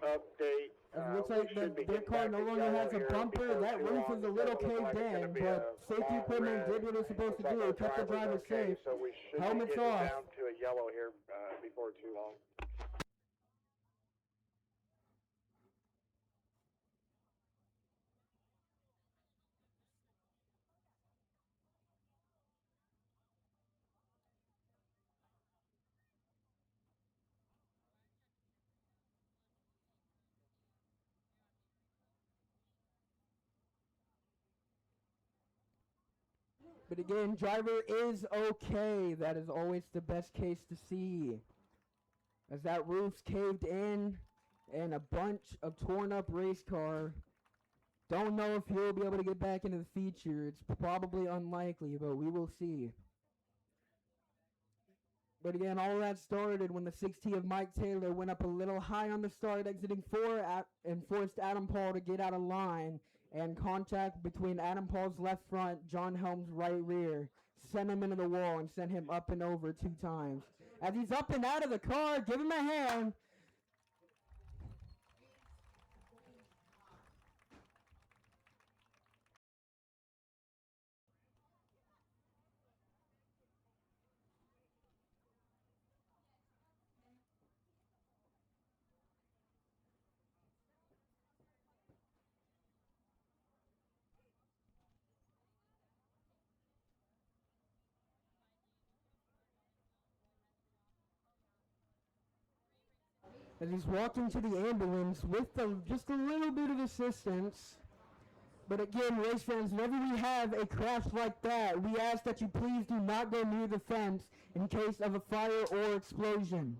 update. It looks We like should be their getting car back no to longer yellow has a here bumper. before That too roof long. is a It little doesn't look like caved it's gonna in, be but a safety long equipment red. did what it's supposed to Looks like do. our It kept the driver driver's okay, safe. so we should be Helmets getting off. down to a yellow here before too long. But again, driver is okay. That is always the best case to see. As that roof's caved in and a bunch of torn up race car. Don't know if he'll be able to get back into the feature. It's probably unlikely, but we will see. But again, all that started when the 6T of Mike Taylor went up a little high on the start, exiting 4 and forced Adam Paul to get out of line. And contact between Adam Paul's left front, John Helm's right rear, sent him into the wall and sent him up and over 2 times. As he's up and out of the car, give him a hand. As he's walking to the ambulance with just a little bit of assistance. But again, race fans, whenever we have a crash like that, we ask that you please do not go near the fence in case of a fire or explosion.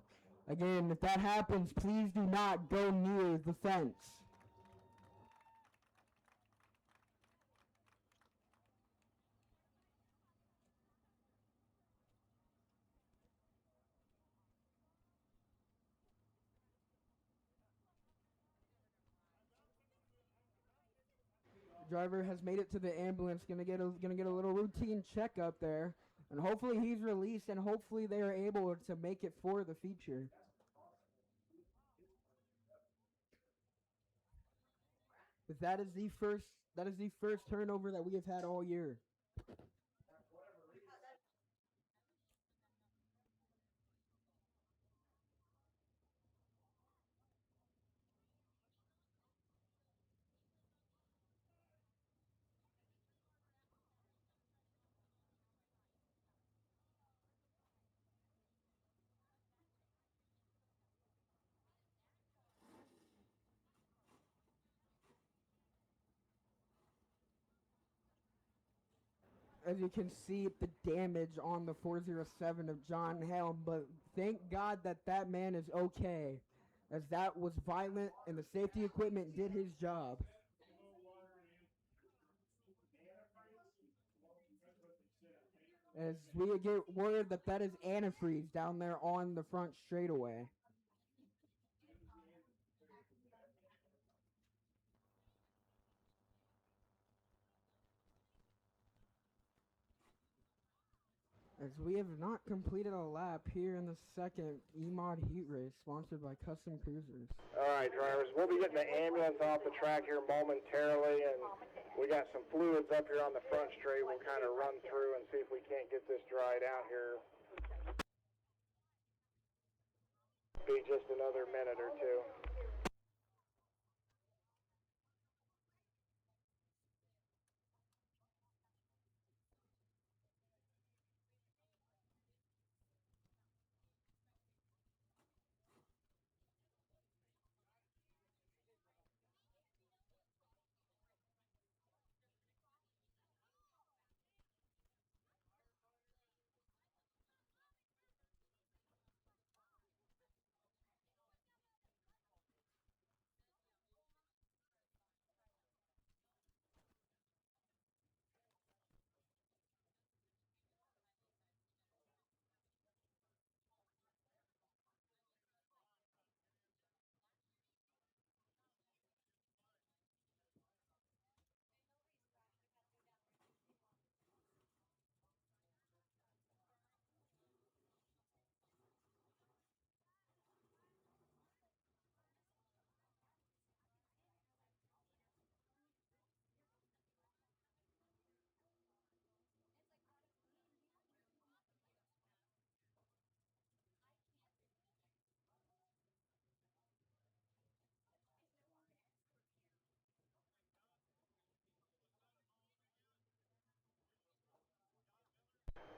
Again, if that happens, please do not go near the fence. Driver has made it to the ambulance. Gonna get a little routine checkup there, and hopefully he's released, and hopefully they are able to make it for the feature. But that is the first turnover that we have had all year. As you can see, the damage on the 407 of John Helm, but thank God that that man is okay, as that was violent and the safety equipment did his job. As we get word that that is antifreeze down there on the front straightaway. As we have not completed a lap here in the second EMOD heat race sponsored by Custom Cruisers. All right, drivers, we'll be getting the ambulance off the track here momentarily, and we got some fluids up here on the front straight. We'll kind of run through and see if we can't get this dried out here. Be just another minute or two.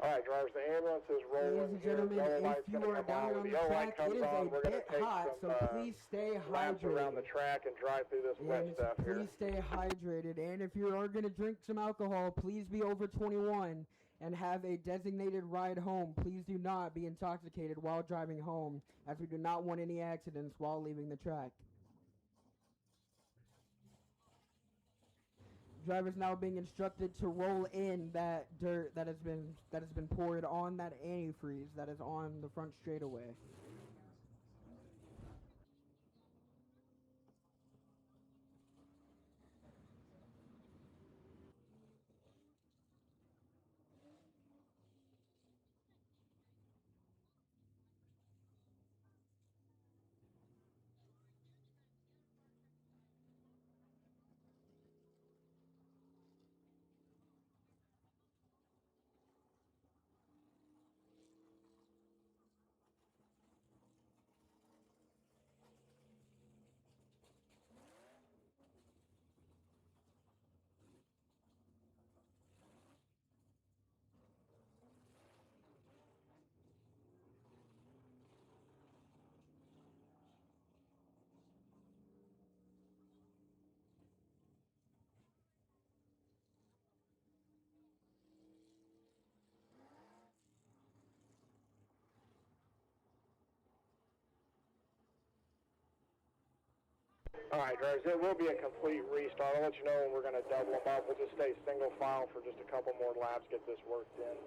All right, drivers, the ambulance is rolling Ladies and here. gentlemen, Yellow if light's you going to are come on. down When on the the yellow track, light comes it is on, a we're going to bit take hot, some so please stay laps around the hydrated. track and drive through this wet And stuff here. please stay hydrated. And if you are going to drink some alcohol, please be over 21 and have a designated ride home. Please do not be intoxicated while driving home, as we do not want any accidents while leaving the track. Drivers now being instructed to roll in that dirt that has been poured on that antifreeze that is on the front straightaway. All right, drivers, it will be a complete restart. I'll let you know when we're going to double them up. We'll just stay single file for just a couple more laps, get this worked in.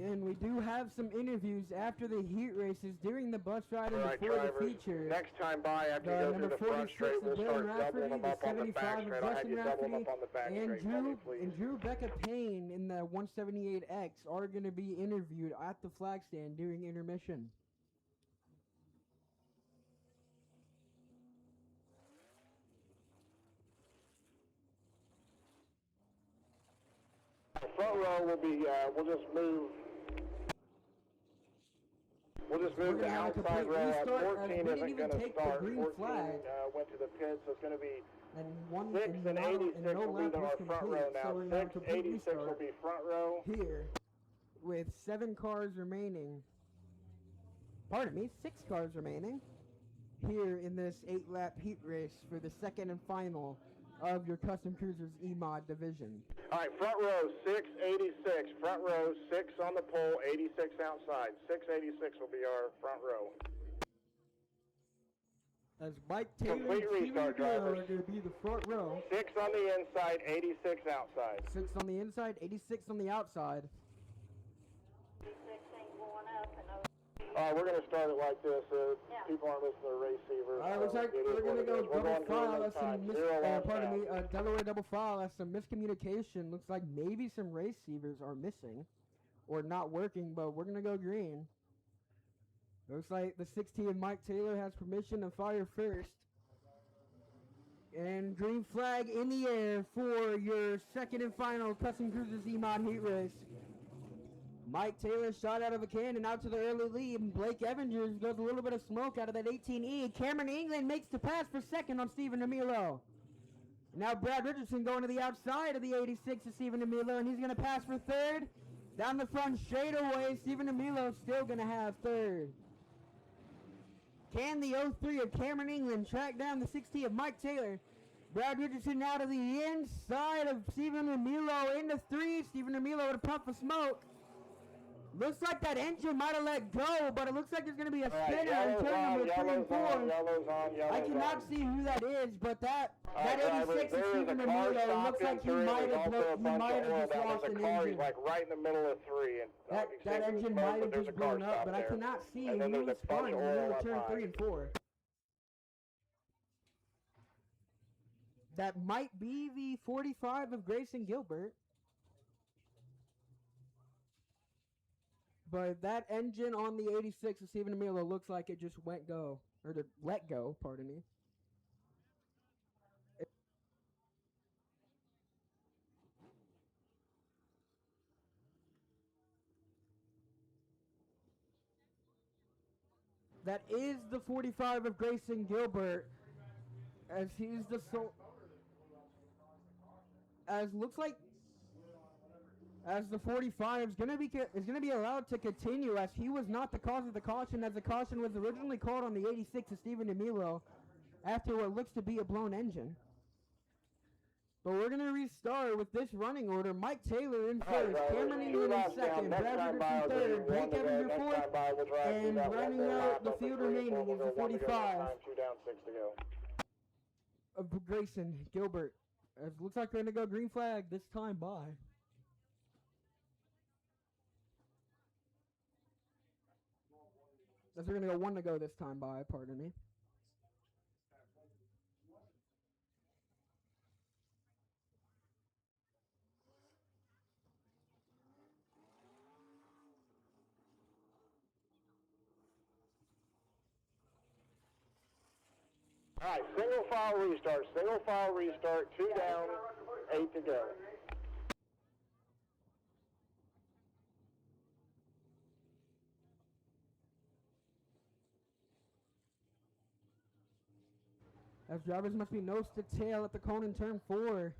And we do have some interviews after the heat races during the bus ride All and right, before the drivers, feature. next time by after you The go through number the front 46 straight, of we'll Bill start doubling Rafferty, them the up on the back 75 straight. of I'll have Justin you double them Rafferty, up on the back and straight, buddy, please. Drew Becca Payne in the 178X are going to be interviewed at the flag stand during intermission. The front row will be, we'll just move We're the gonna have a outside complete row up. restart, as 14 we didn't isn't even going to take the start. green 14 flag. went to the pit, so it's going to be And one 6 and and not, 86 and no will be lap was our front complete, row now. so we're gonna have a 6, complete 86 will restart be front row. here with 7 cars remaining. Pardon me, 6 cars remaining here in this 8-lap heat race for the second and final of your Custom Cruisers E-Mod division. All right, front row, 6, 86. Front row, 6 on the pole, 86 outside. 6, 86 will be our front row. As Mike Taylor Complete and Steven restart, McGill are drivers. going to be the front row. 6 on the inside, 86 outside. 6 on the inside, 86 on the outside. All right, we're going to start it like this. People aren't listening to the receivers. All right, looks like It is we're what going to it go is. We're double going green file. this That's some time. 0 laps out. Delaware double file. That's some miscommunication. Looks like maybe some receivers are missing or not working, but we're going to go green. Looks like the 16 Mike Taylor has permission to fire first. And green flag in the air for your second and final Custom Cruisers E-Mod heat race. Mike Taylor shot out of a cannon out to the early lead. And Blake Evangers goes a little bit of smoke out of that 18E. Cameron England makes the pass for second on Stephen Emilo. Now Brad Richardson going to the outside of the 86 of Stephen Emilo, and he's going to pass for third. Down the front straightaway, Stephen Emilo still going to have third. Can the 03 of Cameron England track down the 60 of Mike Taylor? Brad Richardson now to the inside of Stephen Emilo into 3. Stephen Emilo with a puff of smoke. Looks like that engine might have let go, but it looks like there's going to be a spinner in turn number 3 and 4. I cannot see who that is, but that 86 is Stephen Emilo. Looks like he might have just lost an engine. Like right in the middle of 3. And, That engine might have just blown up, but I cannot see who was spun in the middle of turn 3 and 4. That might be the 45 of Grayson Gilbert. But that engine on the 86 of Steven Emilio looks like it just went go. Or to let go, pardon me. That is the 45 of Grayson Gilbert, as he's the sole. As looks like, as the 45 is gonna be allowed to continue, as he was not the cause of the caution, as the caution was originally called on the 86 of Steven DeMilo after what looks to be a blown engine. But we're gonna restart with this running order. Mike Taylor in first, Cameron England in second, Brad Richardson third, Blake Evans in fourth, and rounding out the field remaining is the 45 of Grayson Gilbert. It looks like they're gonna go green flag this time by. As we're gonna go one to go this time by, pardon me. All right, single file restart, 2 down, 8 to go. As drivers must be nose to tail at the cone in turn 4.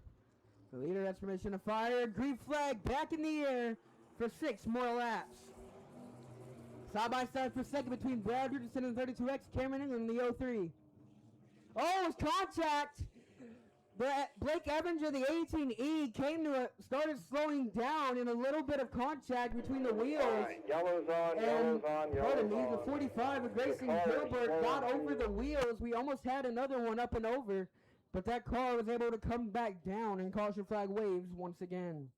The leader has permission to fire. Green flag back in the air for 6 more laps. Side by side for second between Brad Richardson and the 32X, Cameron England in the 03. Oh, it's contact! Blake Evans of the 18E started slowing down in a little bit of contact between the wheels. Right, yellow's on. Pardon me, the 45 of Grayson Gilbert got over the wheels. We almost had another one up and over, but that car was able to come back down and caution flag waves once again.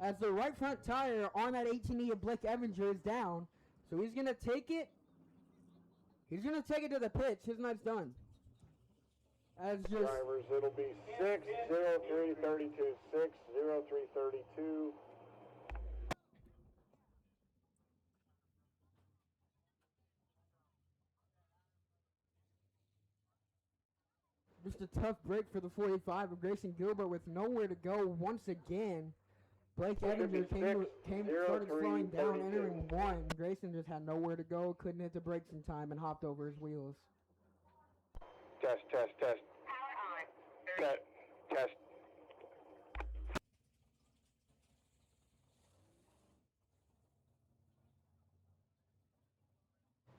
As the right front tire on that 18E of Blake Evanger is down. So he's going to take it. He's going to take it to the pitch. His night's done. As just drivers, it'll be 6:03:32. 6:03:32. just a tough break for the 45 of Grayson Gilbert with nowhere to go once again. Blake Edinger started slowing down, entering one. Grayson just had nowhere to go, couldn't hit the brakes in time, and hopped over his wheels. Test. Test.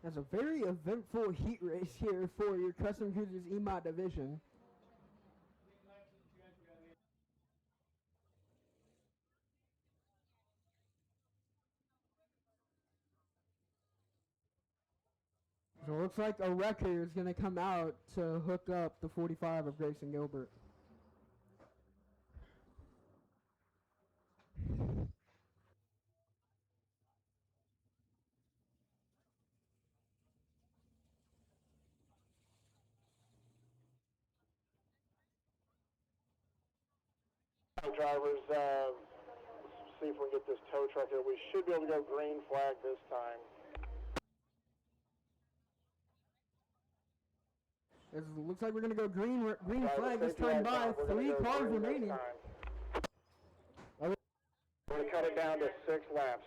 That's a very eventful heat race here for your Custom Cruisers EMOD division. So it looks like a wrecker is going to come out to hook up the 45 of Grayson Gilbert. Drivers, see if we can get this tow truck here. We should be able to go green flag this time. It looks like we're going to go green flag this time by. 3 cars remaining. We're going to cut it down to 6 laps.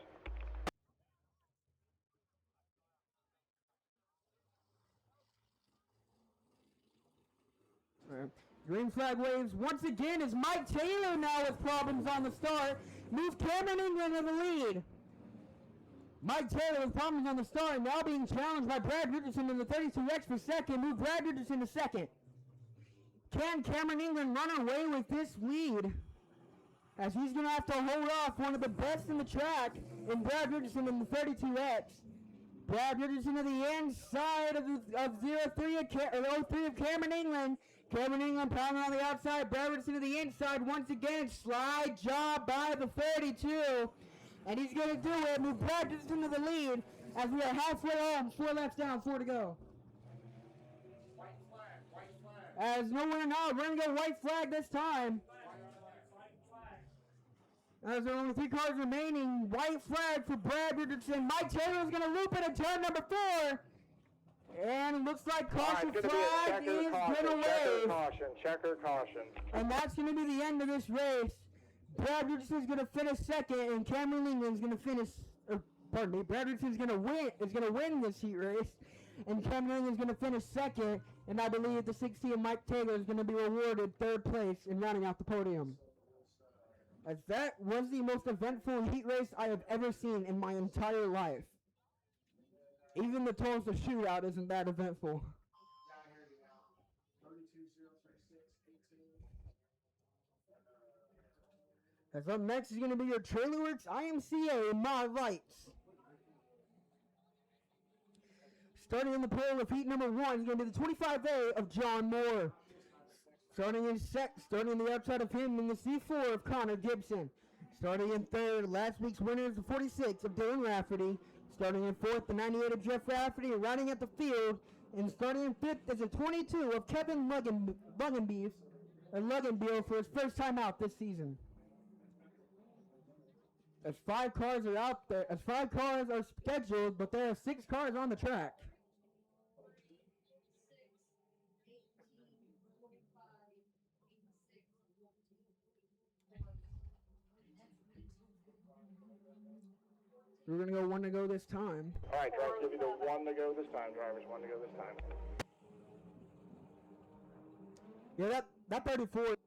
All right. Green flag waves once again is Mike Taylor now with problems on the start. Move Cameron England in the lead. Mike Taylor with problems on the start, now being challenged by Brad Richardson in the 32X for second. Move Brad Richardson to second. Can Cameron England run away with this lead? As he's going to have to hold off one of the best in the track in Brad Richardson in the 32X. Brad Richardson to the inside of 03 of Cameron England. Cameron England pounding on the outside. Brad Richardson to the inside once again. Slide job by the 32. And he's going to do it. Move Brad Richardson to the lead as we are halfway home. 4 laps down, 4 to go. White flag. As no winner now, we're going to go white flag this time. As there are only 3 cars remaining, white flag for Brad Richardson. Mike Taylor's going to loop it at turn number 4. And it looks like caution All right, flag is going to wave. Checker caution. And that's going to be the end of this race. Brad Richardson's going to finish second, and Cameron Lingman's going to finish. Pardon me. Brad Richardson's going to win this heat race, and Cameron Lingman's going to finish second. And I believe the 16 Mike Taylor is going to be rewarded 3rd place in rounding out the podium. As that was the most eventful heat race I have ever seen in my entire life. Even the Tulsa shootout isn't that eventful. As up next is going to be your TrailerWorks IMCA Mod Lights. Starting in the pole of heat number 1 is going to be the 25A of John Moore. Starting in the outside of him in the C4 of Connor Gibson. Starting in 3rd, last week's winner is the 46 of Dylan Rafferty. Starting in 4th, the 98 of Jeff Rafferty, rounding at the field. And starting in 5th is a 22 of Kevin Luganbeef for his first time out this season. As 5 cars are out there, as 5 cars are scheduled, but there are 6 cars on the track. We're going to go 1 to go this time. All right, drivers, give you the 1 to go this time. Drivers, 1 to go this time. Yeah, that 34.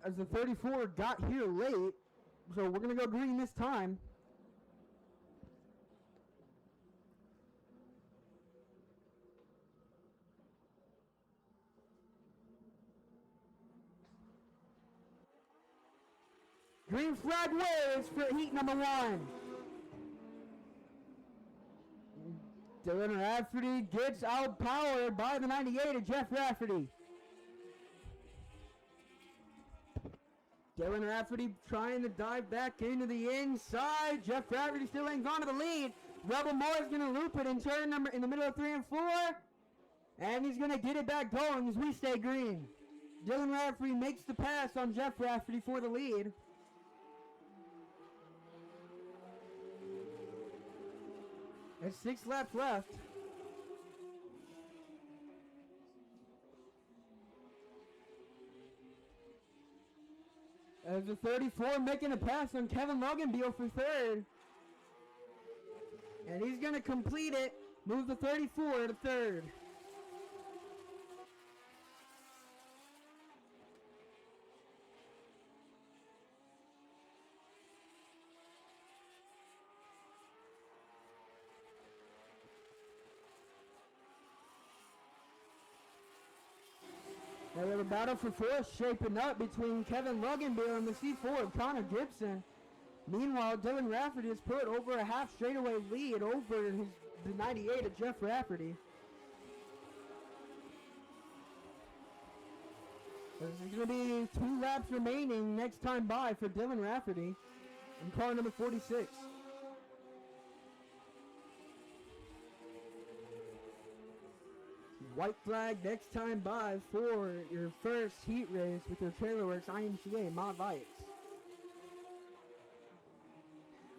As the 34 got here late, so we're going to go green this time. Green flag waves for heat number 1. Dylan Rafferty gets outpowered by the 98 of Jeff Rafferty. Dylan Rafferty trying to dive back into the inside. Jeff Rafferty still hangs on to the lead. Rebel Moore's going to loop it in the middle of 3 and 4. And he's going to get it back going as we stay green. Dylan Rafferty makes the pass on Jeff Rafferty for the lead. There's 6 laps left. As the 34 making a pass on Kevin Loganbeal for 3rd. And he's going to complete it. Move the 34 to 3rd. Now we have a battle for 4th shaping up between Kevin Luganbeal and the C4 of Connor Gibson. Meanwhile, Dylan Rafferty has put over a half straightaway lead over the 98 of Jeff Rafferty. There's going to be 2 laps remaining next time by for Dylan Rafferty in car number 46. White flag next time by for your first heat race with your TrailerWorks IMCA Mod Lights.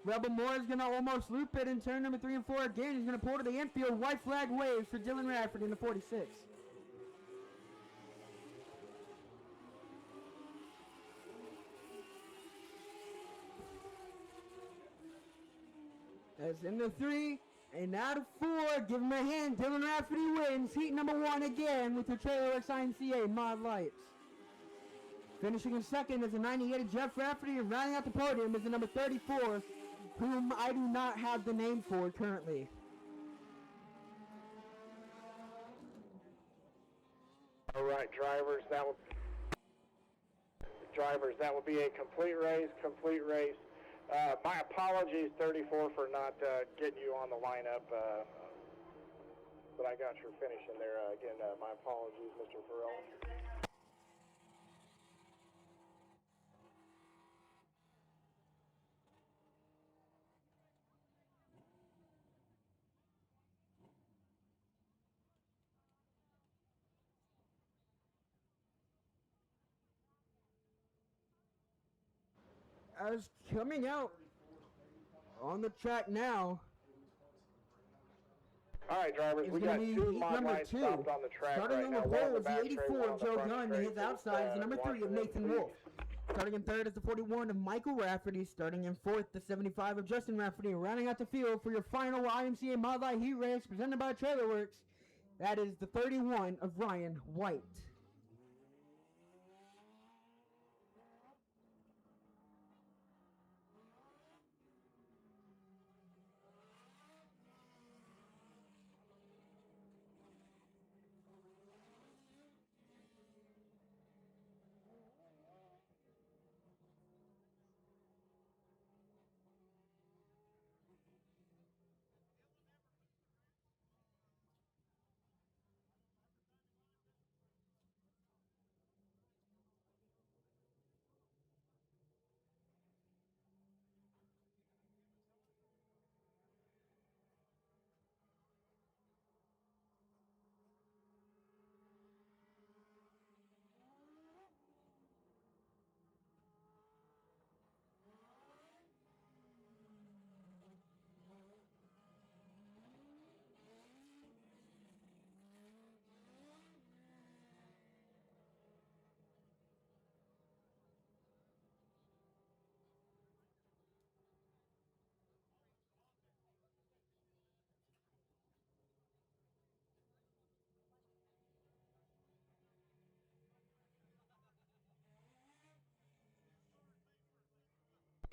Rebel Moore is going to almost loop it in turn number 3 and 4 again. He's going to pull to the infield. White flag waves for Dylan Rafferty in the 46. As in the 3 and out of 4, give him a hand. Dylan Rafferty wins heat number 1 again with the TrailerWorks IMCA Mod Lights. Finishing in second is the 98 of Jeff Rafferty, and rounding out the podium is the number 34, whom I do not have the name for currently. All right, drivers, that will be a complete race. My apologies, 34, for not getting you on the lineup, but I got your finish in there. Again, my apologies, Mr. Farrell. As coming out on the track now All right, drivers, is we going got to be two heat mod number lines 2. stopped on the track Starting right on now. the One on pole the is the back straight, 84 one on of the Joe front Gunn, and straight. his outside is the number 3 of Nathan please. Wolf. Starting in third is the 41 of Michael Rafferty. Starting in fourth, the 75 of Justin Rafferty. Rounding out the field for your final IMCA Mod Light Heat Race presented by Trailer Works. That is the 31 of Ryan White.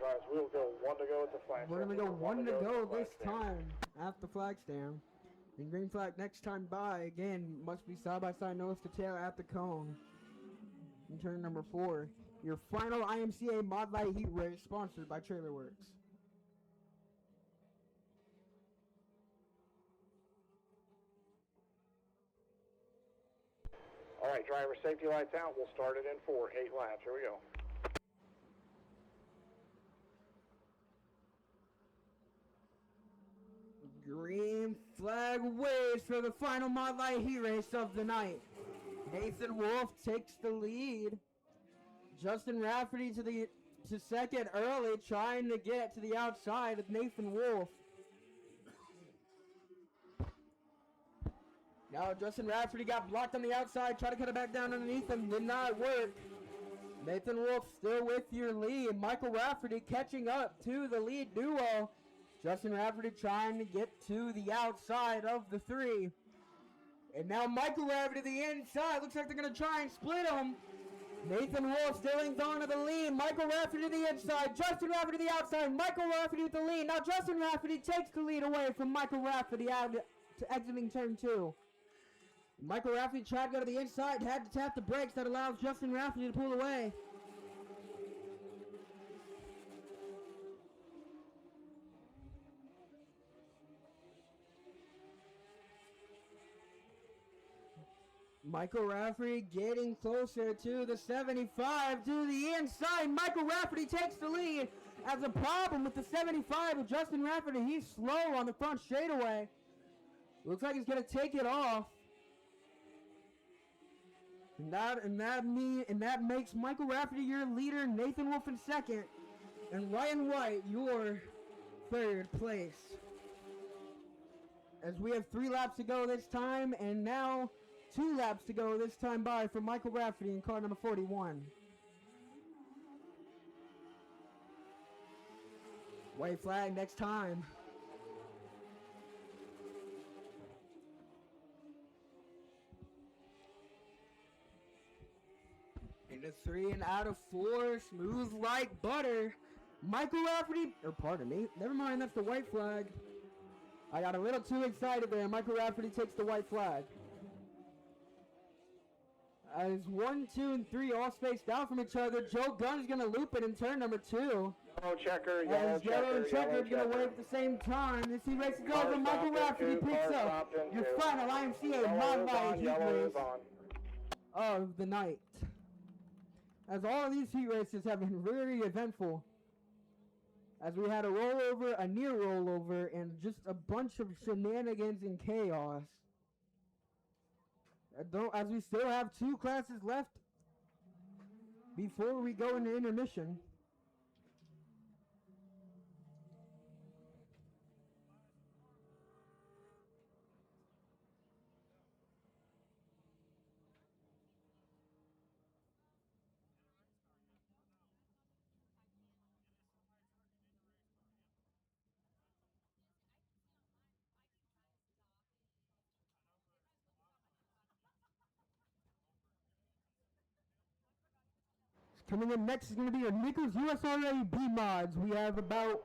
Guys, we'll go 1 to go at the flag. We're going to stand. go 1 to at the go flag this stand. time at the flag stand. And green flag next time by, again, must be side by side, nose to tail at the cone. In turn number 4, your final IMCA Mod Light Heat Race sponsored by Trailer Works. All right, driver, safety lights out. We'll start it in 4, 8 laps. Here we go. Green flag waves for the final Mod Light Heat Race of the night. Nathan Wolf takes the lead. Justin Rafferty to second early, trying to get to the outside of Nathan Wolf. Now Justin Rafferty got blocked on the outside, tried to cut it back down underneath him, did not work. Nathan Wolf still with your lead. Michael Rafferty catching up to the lead duo. Justin Rafferty trying to get to the outside of the 3. And now Michael Rafferty to the inside. Looks like they're going to try and split him. Nathan Wolf still hangs on to the lead. Michael Rafferty to the inside. Justin Rafferty to the outside. Michael Rafferty with the lead. Now Justin Rafferty takes the lead away from Michael Rafferty out to exiting turn 2. Michael Rafferty tried to go to the inside, had to tap the brakes. That allows Justin Rafferty to pull away. Michael Rafferty getting closer to the 75 to the inside. Michael Rafferty takes the lead. As a problem with the 75 of Justin Rafferty, he's slow on the front straightaway. Looks like he's gonna take it off. And that makes Michael Rafferty your leader, Nathan Wolf in second, and Ryan White your third place. As we have 3 laps to go this time, and now 2 laps to go this time by for Michael Rafferty in car number 41. White flag next time. Into 3 and out of 4, smooth like butter. Michael Rafferty, or pardon me, never mind, that's the white flag. I got a little too excited there. Michael Rafferty takes the white flag. As 1, 2, and 3 all spaced out from each other, Joe Gunn is going to loop it in turn number 2. Yellow checker, yellow As Yellow and Checker yellow is going to wave at the same time. This heat race is over. Michael Rafferty picks up your final IMCA Mod Light Heat Race of the night. As all of these heat races have been very eventful. As we had a rollover, a near rollover, and just a bunch of shenanigans and chaos. As we still have 2 classes left before we go into intermission. Coming in next is going to be your Nichols USRA B mods. We have about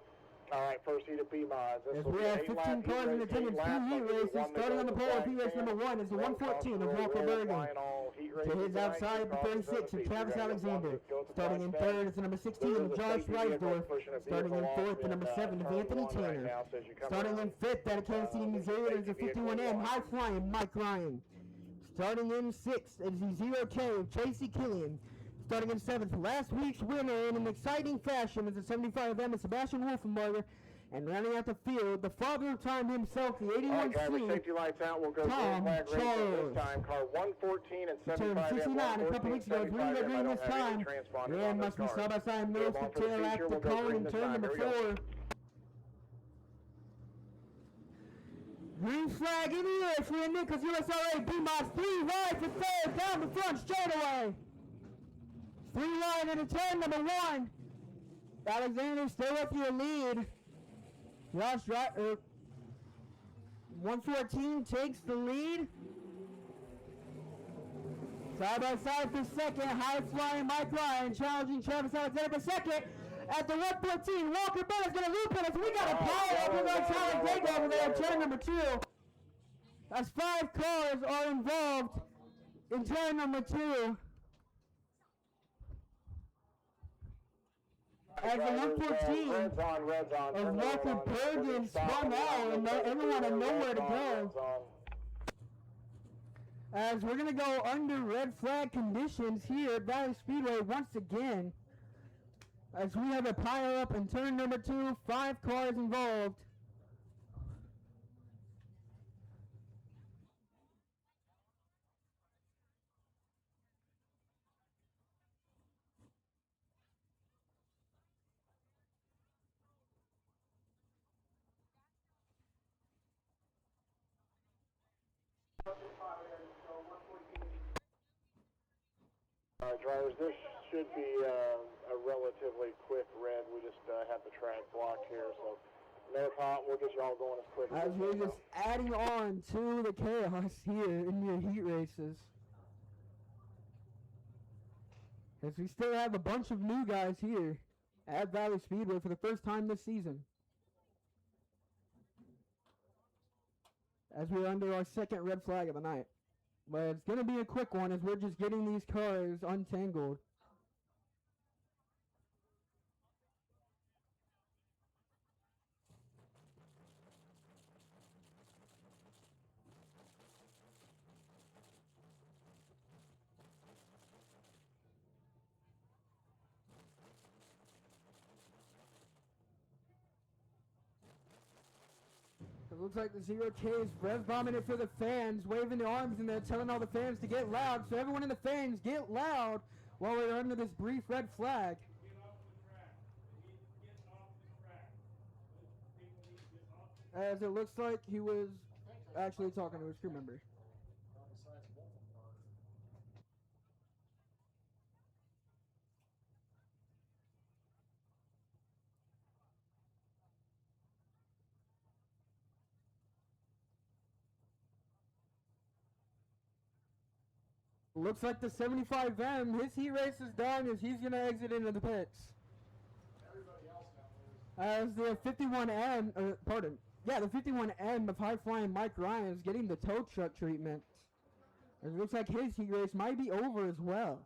All right, first heat of B mods. This As will we be have an 15 eight-lap cars heat in race, attendance, eight laps. two heat I'll give you races. one Starting on the to pole go of heat race flag number 1 is the stand. 114 of Red Walker Cross Bergen. flying all heat To races his tonight. outside, the Crosses 36 on of the Travis feet. Alexander. Let's go to the Starting in flag third stand. is the number There 16 is of a Josh safety vehicle Reisdorf. pushing a Starting vehicle in off fourth, the number in, 7 of turn Anthony one right Tanner. now, so as you come Starting in around, fifth, out of Kansas City, Missouri, is the safety vehicle 51M one. high flying Mike Ryan. Starting in sixth is the 0K of Tracy Killian. Starting in seventh, last week's winner in an exciting fashion is the 75M of Sebastian Wolfenbarger. And rounding out the field, the father of time himself, the All right, driver, 81C, safety lights out. We'll go Tom green flag racing Charles. this time. Car 114 and turned 75 69 a couple weeks ago, green red green this time. Yeah, must be side by side middle for tail after calling in turn number 4. Green flag in the air for the Nichols USRA B-Mods, 3 wide for third, down the front straightaway. 3 wide into turn number 1. Alexander still with your lead. Josh 114 takes the lead. Side by side for second, high flying Mike Ryan challenging Travis Alexander for second. At the 114, Walker Bennett's gonna loop it. We got a power up with our Talladega over there, turn number 2. As 5 cars are involved in turn number 2. As the 114 Red's on. of Turn the red Walker on. Bergen Stop. spun out and everyone had nowhere to go. Red's on. As we're gonna go under red flag conditions here at Valley Speedway once again. As we have a pile up in turn number 2, 5 cars involved. Drivers, this should be a relatively quick red. We just have the track blocked here, so no problem. We'll get you all going as quick As as we're we can. just adding on to the chaos here in your heat races. As we still have a bunch of new guys here at Valley Speedway for the first time this season. As we're under our second red flag of the night. But it's going to be a quick one as we're just getting these cars untangled. It looks like the 0K is breath bombing it for the fans, waving the arms and they're telling all the fans to get loud. So everyone in the fans, get loud while we're under this brief red flag. Get off the track. They need to get off the track. Those people need to get off the As it looks like he was actually talking to his crew member. Looks like the 75M, his heat race is done as he's going to exit into the pits. As the 51M, the 51M of high flying Mike Ryan is getting the tow truck treatment. It looks like his heat race might be over as well.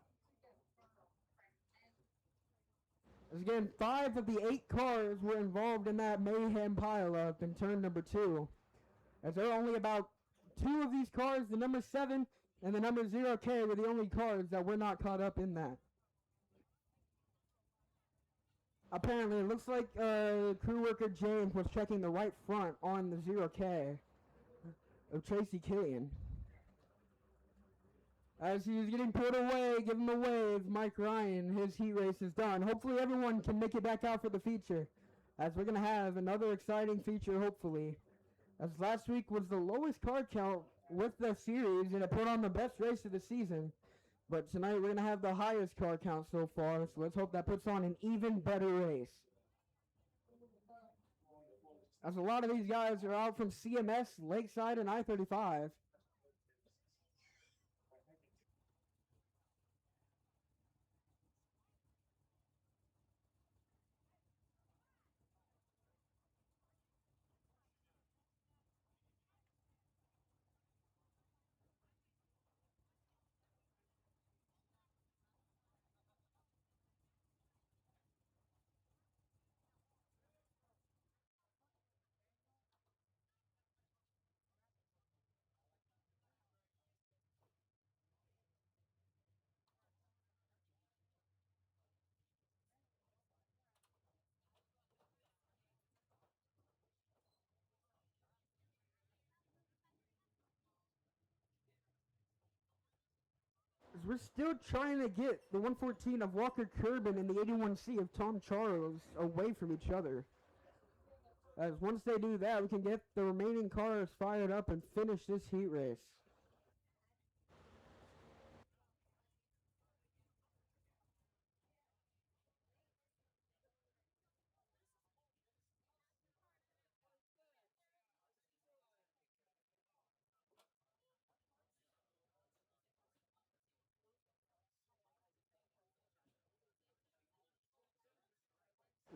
As again, 5 of the 8 cars were involved in that mayhem pileup in turn number 2. As there are only about 2 of these cars, the number 7 and the number 0K were the only cars that were not caught up in that. Apparently, it looks like crew worker James was checking the right front on the 0K of Tracy Killian. As he's getting pulled away, give him a wave, Mike Ryan, his heat race is done. Hopefully everyone can make it back out for the feature, as we're going to have another exciting feature, hopefully. As last week was the lowest car count with the series, and it put on the best race of the season. But tonight we're going to have the highest car count so far, so let's hope that puts on an even better race. As a lot of these guys are out from CMS, Lakeside, and I-35. we're still trying to get the 114 of Walker Kerbin and the 81C of Tom Charles away from each other. As once they do that, we can get the remaining cars fired up and finish this heat race.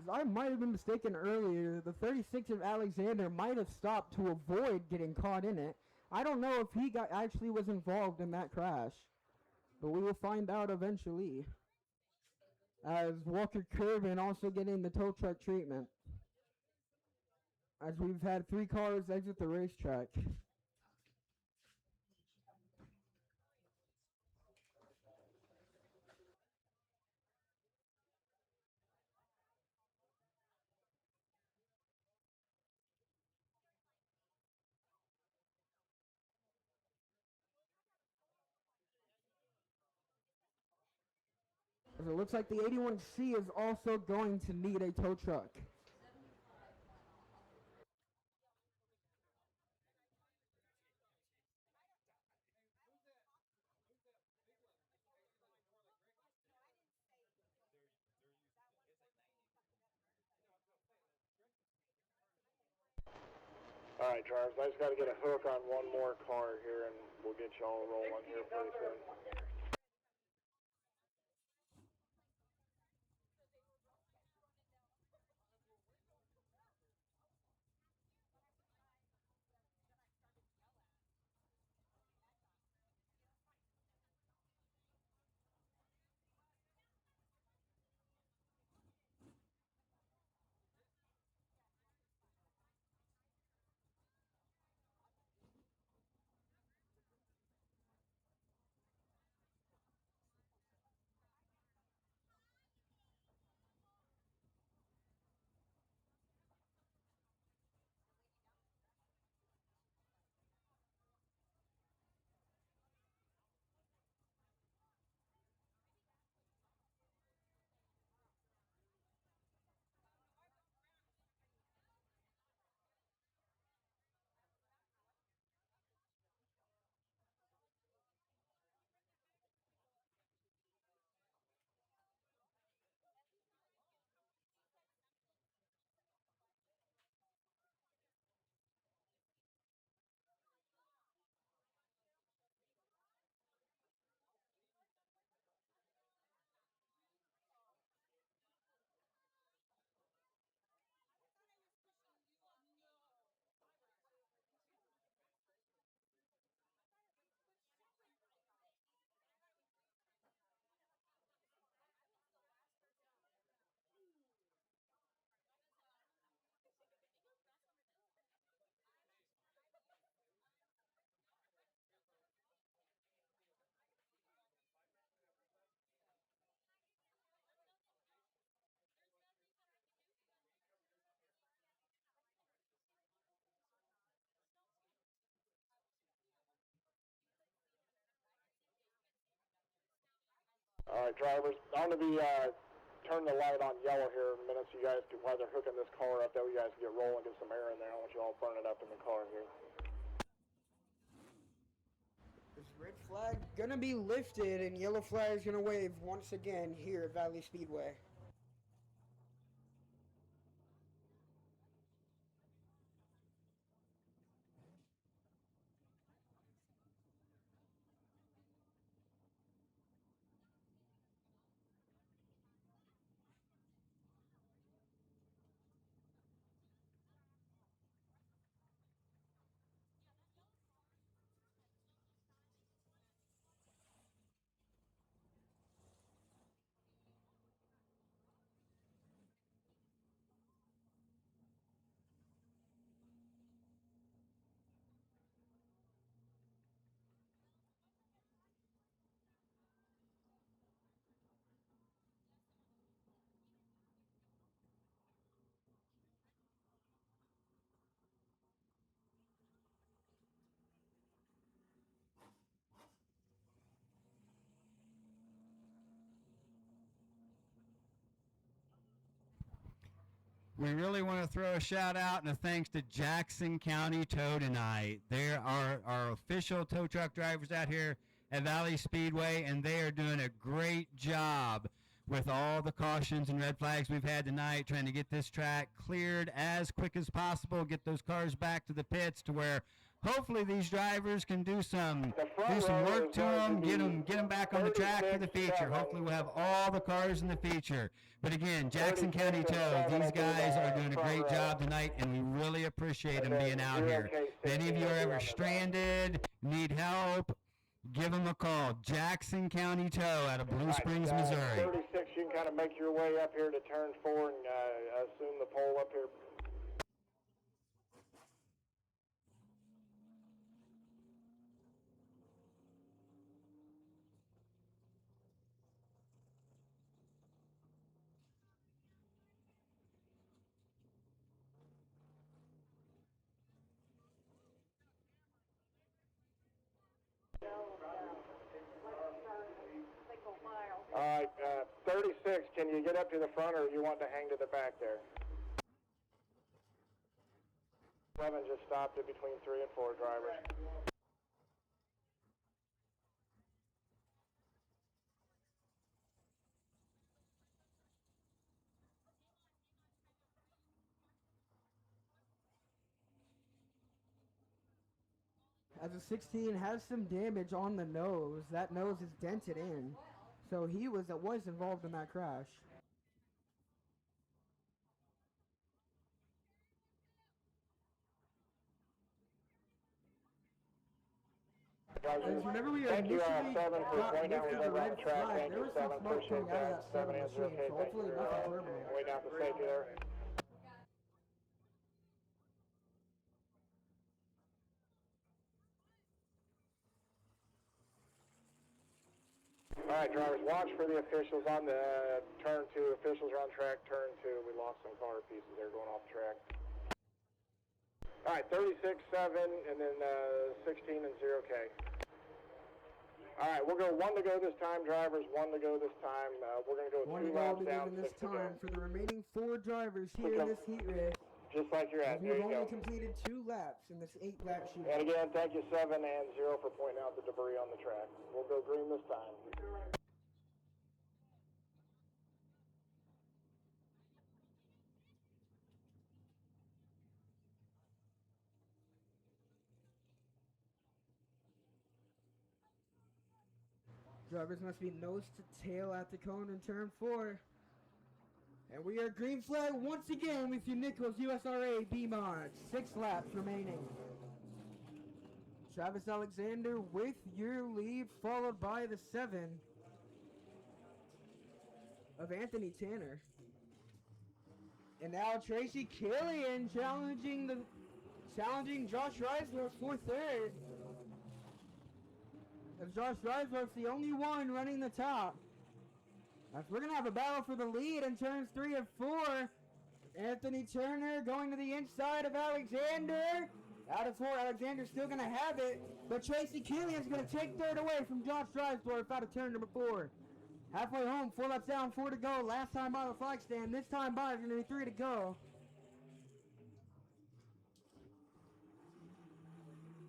I might have been mistaken earlier. The 36 of Alexander might have stopped to avoid getting caught in it. I don't know if he actually was involved in that crash, but we will find out eventually. As Walker Kerbin also getting the tow truck treatment. As we've had 3 cars exit the racetrack. As it looks like the 81C is also going to need a tow truck. All right, drivers, I just got to get a hook on one more car here, and we'll get y'all rolling here pretty soon. All right, drivers, I'm going to be turn the light on yellow here in a minute so you guys can, while they're hooking this car up, that you guys can get rolling, get some air in there. I want you all burning up in the car here. This red flag gonna be lifted and yellow flag is gonna wave once again here at Valley Speedway. We really want to throw a shout out and a thanks to Jackson County Tow tonight. They are our official tow truck drivers out here at Valley Speedway, and they are doing a great job with all the cautions and red flags we've had tonight, trying to get this track cleared as quick as possible, get those cars back to the pits to where hopefully these drivers can do some work to them, get them back on the track for the feature. Hopefully we'll have all the cars in the feature. But again, Jackson County Tow, these guys are doing a great job tonight, and we really appreciate them being out here. If any of you are ever stranded, need help, give them a call. Jackson County Tow out of Blue Springs, Missouri. 36, you can kind of make your way up here to turn 4 and assume the pole up here. All right, 36, can you get up to the front or you want to hang to the back there? 11 just stopped it between 3 and 4 drivers. As a 16 has some damage on the nose. That nose is dented in. So he was involved in that crash. Guys, remember we Thank you, initially 7 for got pointing out lifted we the got on red the track. flag. Thank There you, was some 7. smoke Appreciate coming out of that. that 7 7 answer machine, okay. so Thank hopefully you. nothing permanent. Way down for safety there. All right, drivers, watch for the officials on the turn 2. Officials are on track, turn 2. We lost some car pieces there going off track. All right, 36, 7, and then 16 and 0K. All right, we'll go 1 to go this time, drivers. 1 to go this time. We're going to go One 2 to go laps to down, give in 6 this to go. time for the remaining 4 drivers here in this heat race. Just like you're As at. There we've you only go. completed 2 laps in this 8-lap And shootout. again, thank you 7 and 0 for pointing out the debris on the track. We'll go green this time. Drivers must be nose to tail at the cone in turn 4. And we are green flag once again with your Nichols USRA B-Mod. 6 laps remaining. Travis Alexander with your lead, followed by the 7 of Anthony Tanner. And now Tracy Killian challenging Josh Reisler for 3rd. As Josh Reisler's the only one running the top. As we're going to have a battle for the lead in turns 3 and 4. Anthony Turner going to the inside of Alexander. Out of 4, Alexander's still going to have it. But Tracy Killian's going to take 3rd away from Josh Reisler out of turn number 4. Halfway home, 4 laps down, 4 to go. Last time by the flag stand. This time by is going to be 3 to go.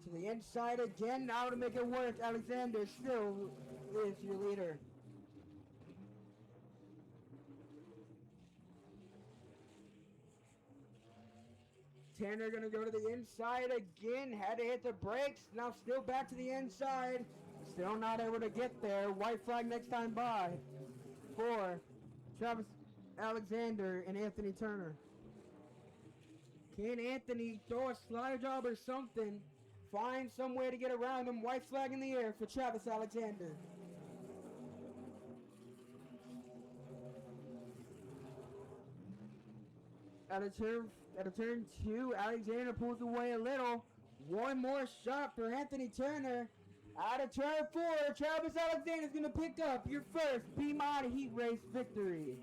To the inside again, now to make it work. Alexander still is your leader. Tanner gonna go to the inside again. Had to hit the brakes. Now still back to the inside. Still not able to get there. White flag next time by. For Travis Alexander and Anthony Turner. Can Anthony throw a slide job or something? Find some way to get around him. White flag in the air for Travis Alexander. Out of turn 2, Alexander pulls away a little. One more shot for Anthony Turner. Out of turn 4, Travis Alexander is going to pick up your first B-Mod Heat Race victory.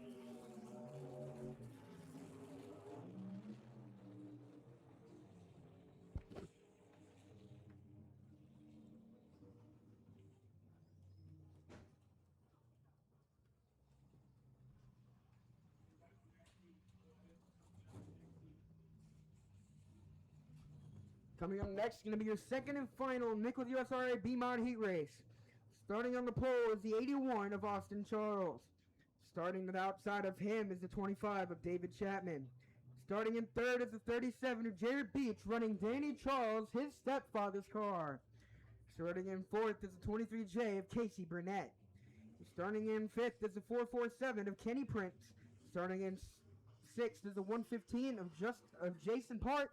Coming up next is going to be your second and final Nichols USRA B-Mod Heat Race. Starting on the pole is the 81 of Austin Charles. Starting to the outside of him is the 25 of David Chapman. Starting in third is the 37 of Jared Beach, running Danny Charles, his stepfather's car. Starting in fourth is the 23J of Casey Burnett. Starting in fifth is the 447 of Kenny Prince. Starting in sixth is the 115 of Jason Park.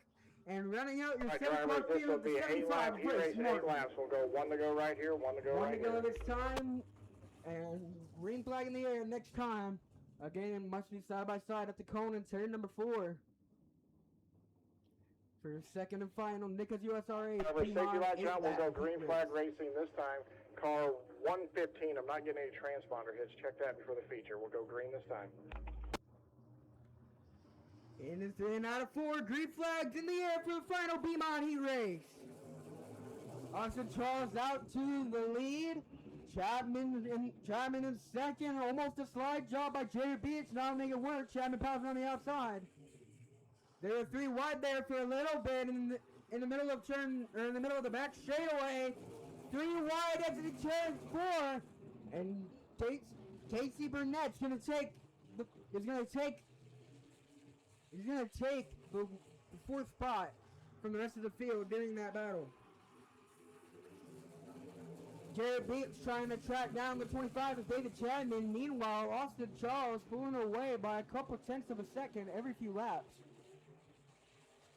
And running out your All right, 7 drivers, o'clock this will field, be the an 75 8-lap of heat Grace race and 8 Martin. laps. We'll go 1 to go right here, 1 to go One right to go here. this time, and green flag in the air next time. Again, it must be side by side at the cone in turn number 4. For your second and final Nichols USRA. Driver, safety B-Mod lights out. We'll 8-lap go heat green race. flag racing this time. Car 115. I'm not getting any transponder hits. Check that before the feature. We'll go green this time. In is 3 out of 4. Green flags in the air for the final B-Mod heat race. Austin Charles out to the lead. Chapman in second. Almost a slide job by Jared Beach. Now make it work. Chapman powers on the outside. There are 3 wide there for a little bit in the middle of the back straightaway. 3 wide exiting turn 4, and Casey Burnett's gonna take the 4th spot from the rest of the field during that battle. Jared Beach trying to track down the 25 of David Chapman. Meanwhile, Austin Charles pulling away by a couple tenths of a second every few laps.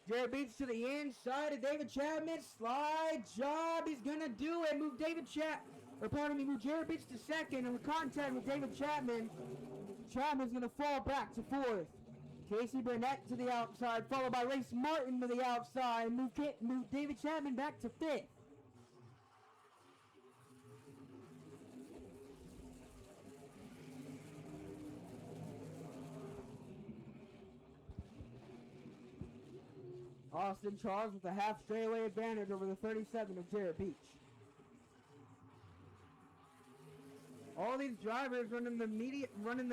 Jared Beach to the inside of David Chapman. Slide job. He's gonna do it. Move move Jared Beach to second. And contact with David Chapman. Chapman's gonna fall back to 4th. Casey Burnett to the outside, followed by Race Martin to the outside. Move David Chapman back to 5th. Austin Charles with a half straightaway advantage over the 37 of Jared Beach. All these drivers running the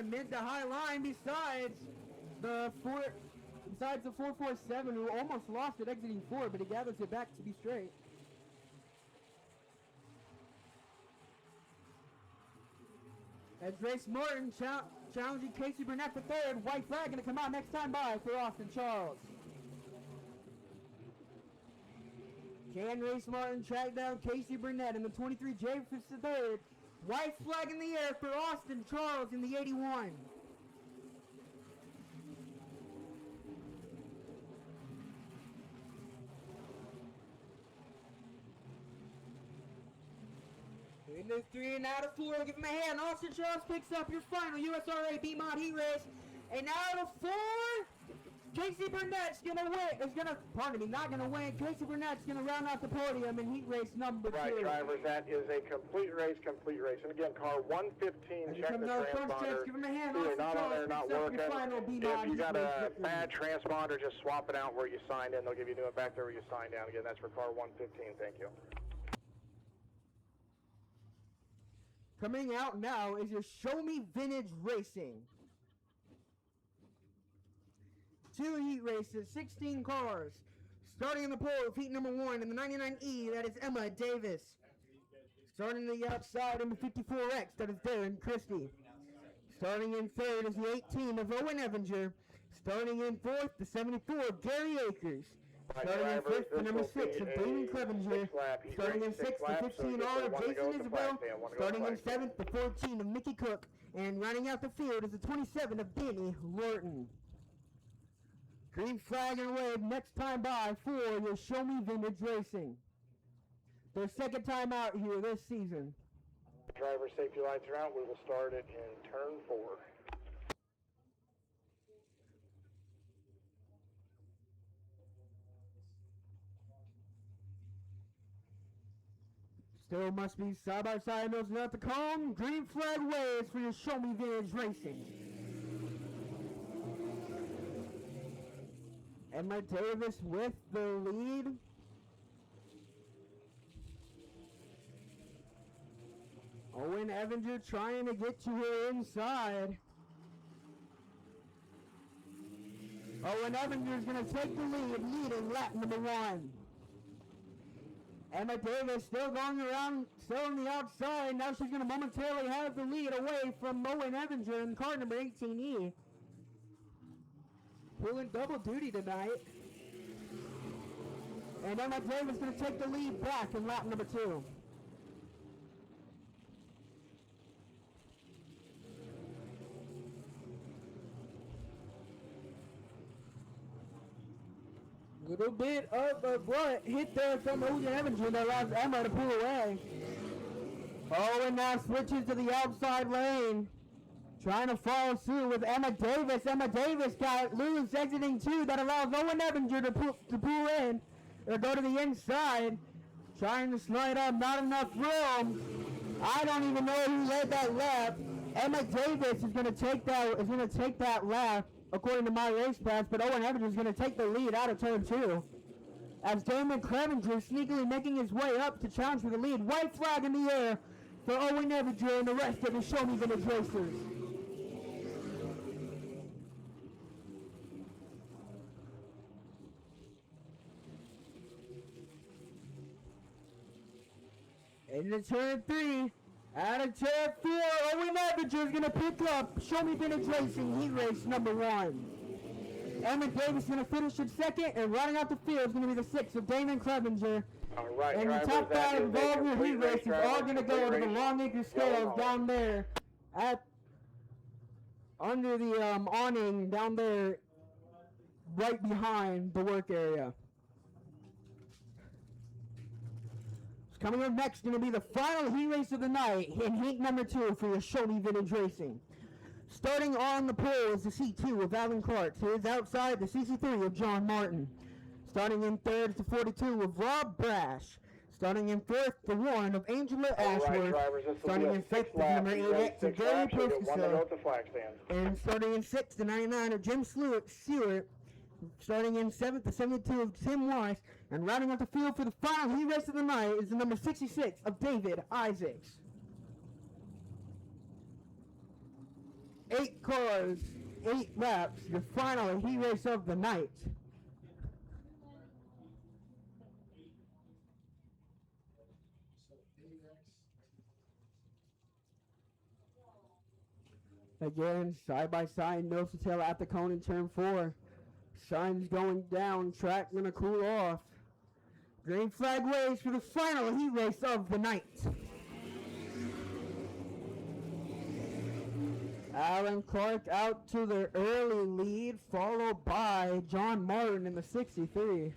mid to high line besides the 447 who almost lost it exiting 4, but he gathers it back to be straight. As Race Martin challenging Casey Burnett for 3rd. White flag going to come out next time by for Austin Charles. Can Race Martin track down Casey Burnett in the 23J for 3rd? White flag in the air for Austin Charles in the 81. In the 3 and out of 4, give him a hand. Austin Charles picks up your final USRA B-Mod heat race. And out of 4, Casey Burnett's not gonna win. Casey Burnett's gonna round out the podium in heat race number 2. Right, drivers, that is a complete race. And again, car 115, check the transponder. Give him a hand. Either Austin not on Charles there, not picks up working. your final B-Mod If you heat got race a victory. bad transponder, just swap it out where you signed in. They'll give you a new one back there where you signed down. Again, that's for car 115. Thank you. Coming out now is your Show Me Vintage Racing. 2 heat races, 16 cars. Starting in the pole of heat number 1 in the 99E, that is Emma Davis. Starting to the outside in the 54X, that is Darren Christie. Starting in 3rd is the 18 of Owen Evinger. Starting in 4th, the 74 of Gary Akers. Starting in 5th, the number 6 of Damon Clevenger. Starting in 6th, the 15R of Jason Isabel. Starting in 7th, the 14 of Mickey Cook. And rounding out the field is the 27 of Danny Lorton. Green flag and wave next time by for your Show Me Vintage Racing. Their second time out here this season. Driver safety lights are out. We will start it in turn 4. Still must be side by side mills at the cone. Green flag waves for your Show Me Vintage Racing. Emma Davis with the lead. Owen Evinger trying to get to her inside. Owen Evinger is going to take the lead, leading lap number 1. Emma Davis still going around, still on the outside. Now she's going to momentarily have the lead away from Owen Evinger in car number 18E. Pulling double duty tonight. And Emma Davis going to take the lead back in lap number 2. Little bit of a butt hit there from Owen Evinger that allows Emma to pull away. Owen now switches to the outside lane. Trying to follow suit with Emma Davis. Emma Davis got loose exiting 2. That allows Owen Evinger to pull in. Or go to the inside. Trying to slide up. Not enough room. I don't even know who led that lap. Emma Davis is going to take that lap according to my race pass. But Owen Evinger is going to take the lead out of turn 2. As Damon Clevenger sneakily making his way up to challenge for the lead. White flag in the air for Owen Evinger and the rest of the Show Me Vintage racers. Into turn 3, out of turn 4, Owen Evinger is going to pick up Show Me Vintage Racing Heat Race number 1. Emma Davis is going to finish in second, and running out the field is going to be the 6 of Damon Clevenger. All right, And the top 5 of all your heat races are going to go to the Longacre Scales down there at under the awning down there right behind the work area. Coming up next, going to be the final heat race of the night in heat number 2 for your Show Me Vintage Racing. Starting on the pole is the C2 of Alan Clark. To his outside, the CC3 of John Martin. Starting in third is the 42 of Rob Brash. Starting in fourth, the 1 of Angela Ashworth. Starting in fifth, the number 8 to Gary Piscoso. And starting in sixth, the 99 of Jim Stewart. Starting in 7th, the 72 of Tim Weiss, and rounding out the field for the final heat race of the night is the number 66 of David Isaacs. 8 cars, 8 laps, your final heat race of the night. Again, side by side, nose to tail at the cone in turn 4. Sun's going down, track gonna cool off. Green flag waves for the final heat race of the night. Alan Clark out to the early lead, followed by John Martin in the 63.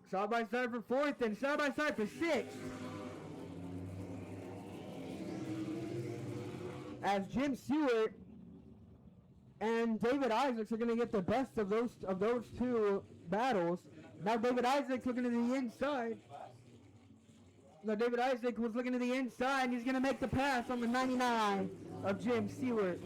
Side by side for 4th and side by side for 6th. As Jim Stewart and David Isaacs are going to get the best of those two battles. Now David Isaacs looking to the inside. Now David Isaac was looking to the inside, and he's going to make the pass on the 99 of Jim Stewart.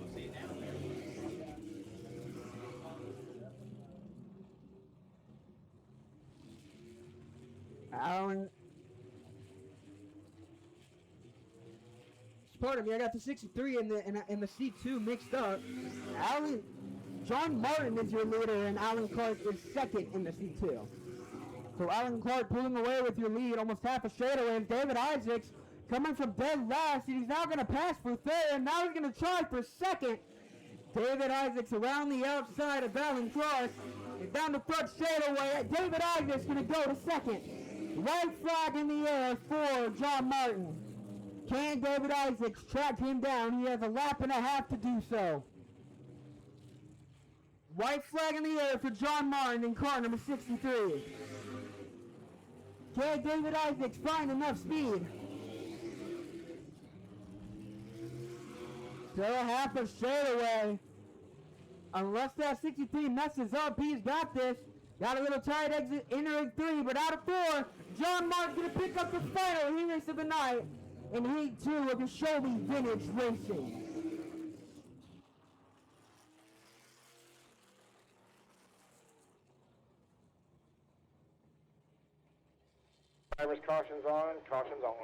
Alan. Pardon me, I got the 63 and the C2 mixed up. John Martin is your leader, and Alan Clark is second in the C2. So Alan Clark pulling away with your lead, almost half a straightaway. And David Isaacs coming from dead last, and he's now going to pass for third, and now he's going to try for second. David Isaacs around the outside of Alan Clark, and down the front straightaway. David Isaacs going to go to second. White flag in the air for John Martin. Can David Isaacs track him down? He has a lap and a half to do so. White flag in the air for John Martin in car number 63. Can David Isaacs find enough speed? Still a half a straightaway. Unless that 63 messes up, he's got this. Got a little tight exit, entering 3, but out of 4, John Martin's going to pick up the final heat race of the night in Heat 2 of the Show Me Vintage Racing. Drivers, cautions on, cautions on.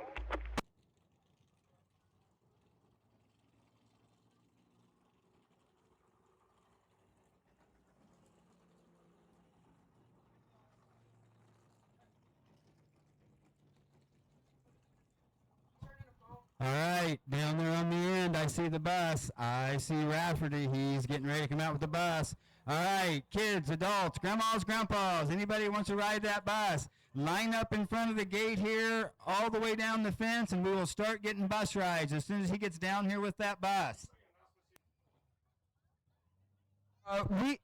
All right, down there on the end, I see the bus. I see Rafferty. He's getting ready to come out with the bus. All right, kids, adults, grandmas, grandpas, anybody who wants to ride that bus, line up in front of the gate here, all the way down the fence, and we will start getting bus rides as soon as he gets down here with that bus.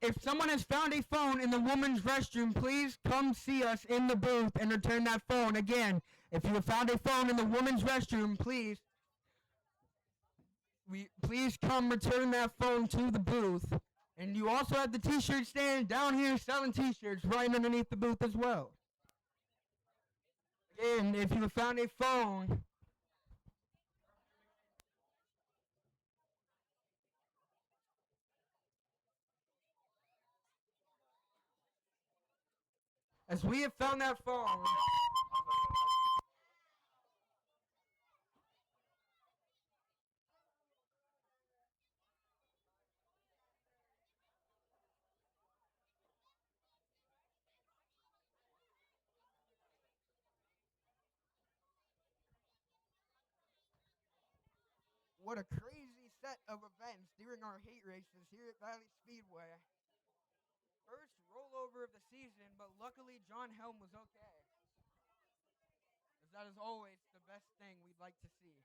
If someone has found a phone in the woman's restroom, please come see us in the booth and return that phone. Again, if you have found a phone in the woman's restroom, please come return that phone to the booth. And you also have the t-shirt stand down here selling t-shirts right underneath the booth as well. Again, if you have found a phone, as we have found that phone, what a crazy set of events during our hate races here at Valley Speedway. First rollover of the season, but luckily John Helm was okay. As that is always the best thing we'd like to see.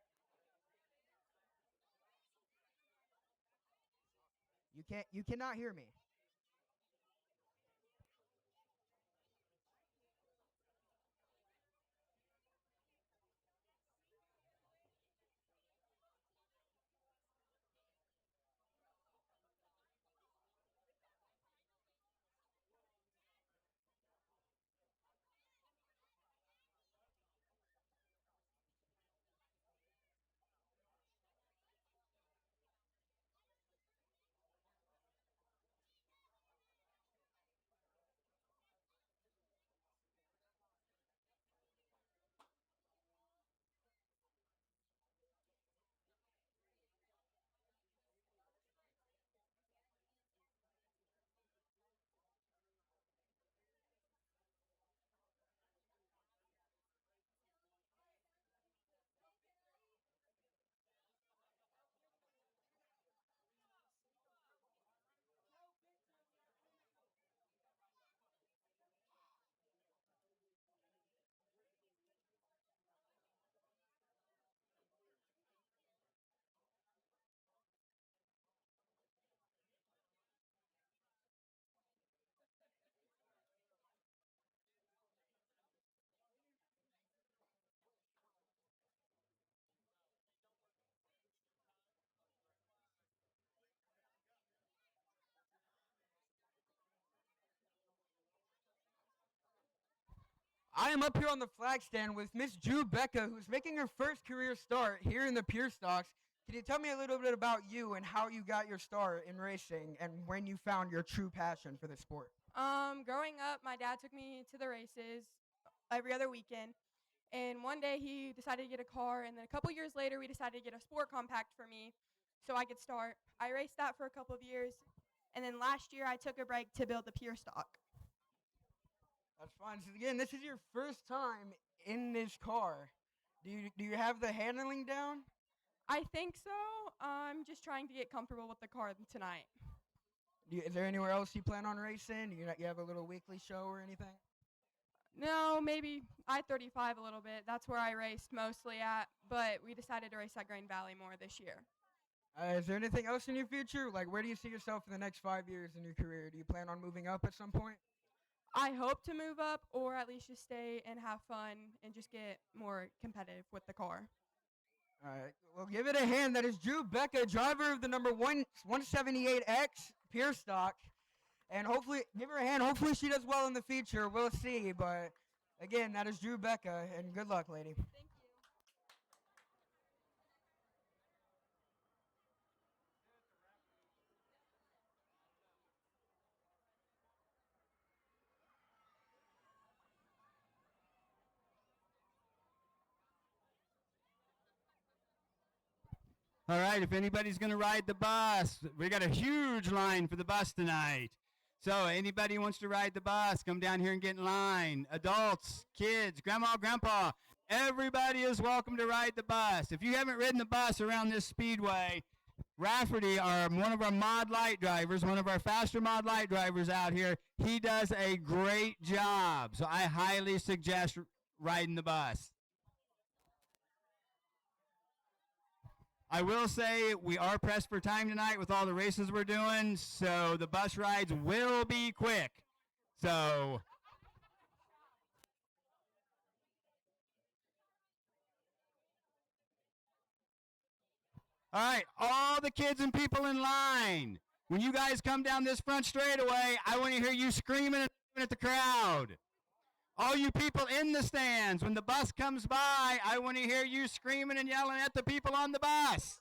You cannot hear me. I am up here on the flag stand with Miss Drew Becca, who's making her first career start here in the Pure Stocks. Can you tell me a little bit about you and how you got your start in racing and when you found your true passion for the sport? Growing up, my dad took me to the races every other weekend. And one day he decided to get a car, and then a couple years later we decided to get a sport compact for me so I could start. I raced that for a couple of years, and then last year I took a break to build the Pure Stock. That's fine. So again, this is your first time in this car. Do you have the handling down? I think so. I'm just trying to get comfortable with the car tonight. Is there anywhere else you plan on racing? You have a little weekly show or anything? No, maybe I-35 a little bit. That's where I raced mostly at, but we decided to race at Green Valley more this year. Is there anything else in your future? Like, where do you see yourself in the next 5 years in your career? Do you plan on moving up at some point? I hope to move up, or at least just stay and have fun and just get more competitive with the car. All right. Well, give it a hand. That is Drew Becca, driver of the number 178X Pure Stock. And hopefully, give her a hand. Hopefully she does well in the future. We'll see. But, again, that is Drew Becca. And good luck, lady. Thank you. All right, if anybody's going to ride the bus, we got a huge line for the bus tonight. So anybody who wants to ride the bus, come down here and get in line. Adults, kids, grandma, grandpa, Everybody is welcome to ride the bus. If you haven't ridden the bus around this speedway, Rafferty, one of our mod light drivers, one of our faster mod light drivers out here, he does a great job. So I highly suggest riding the bus. I will say we are pressed for time tonight with all the races we're doing, so the bus rides will be quick. So all right, all the kids and people in line, when you guys come down this front straightaway, I want to hear you screaming at the crowd. All you people in the stands, when the bus comes by, I want to hear you screaming and yelling at the people on the bus.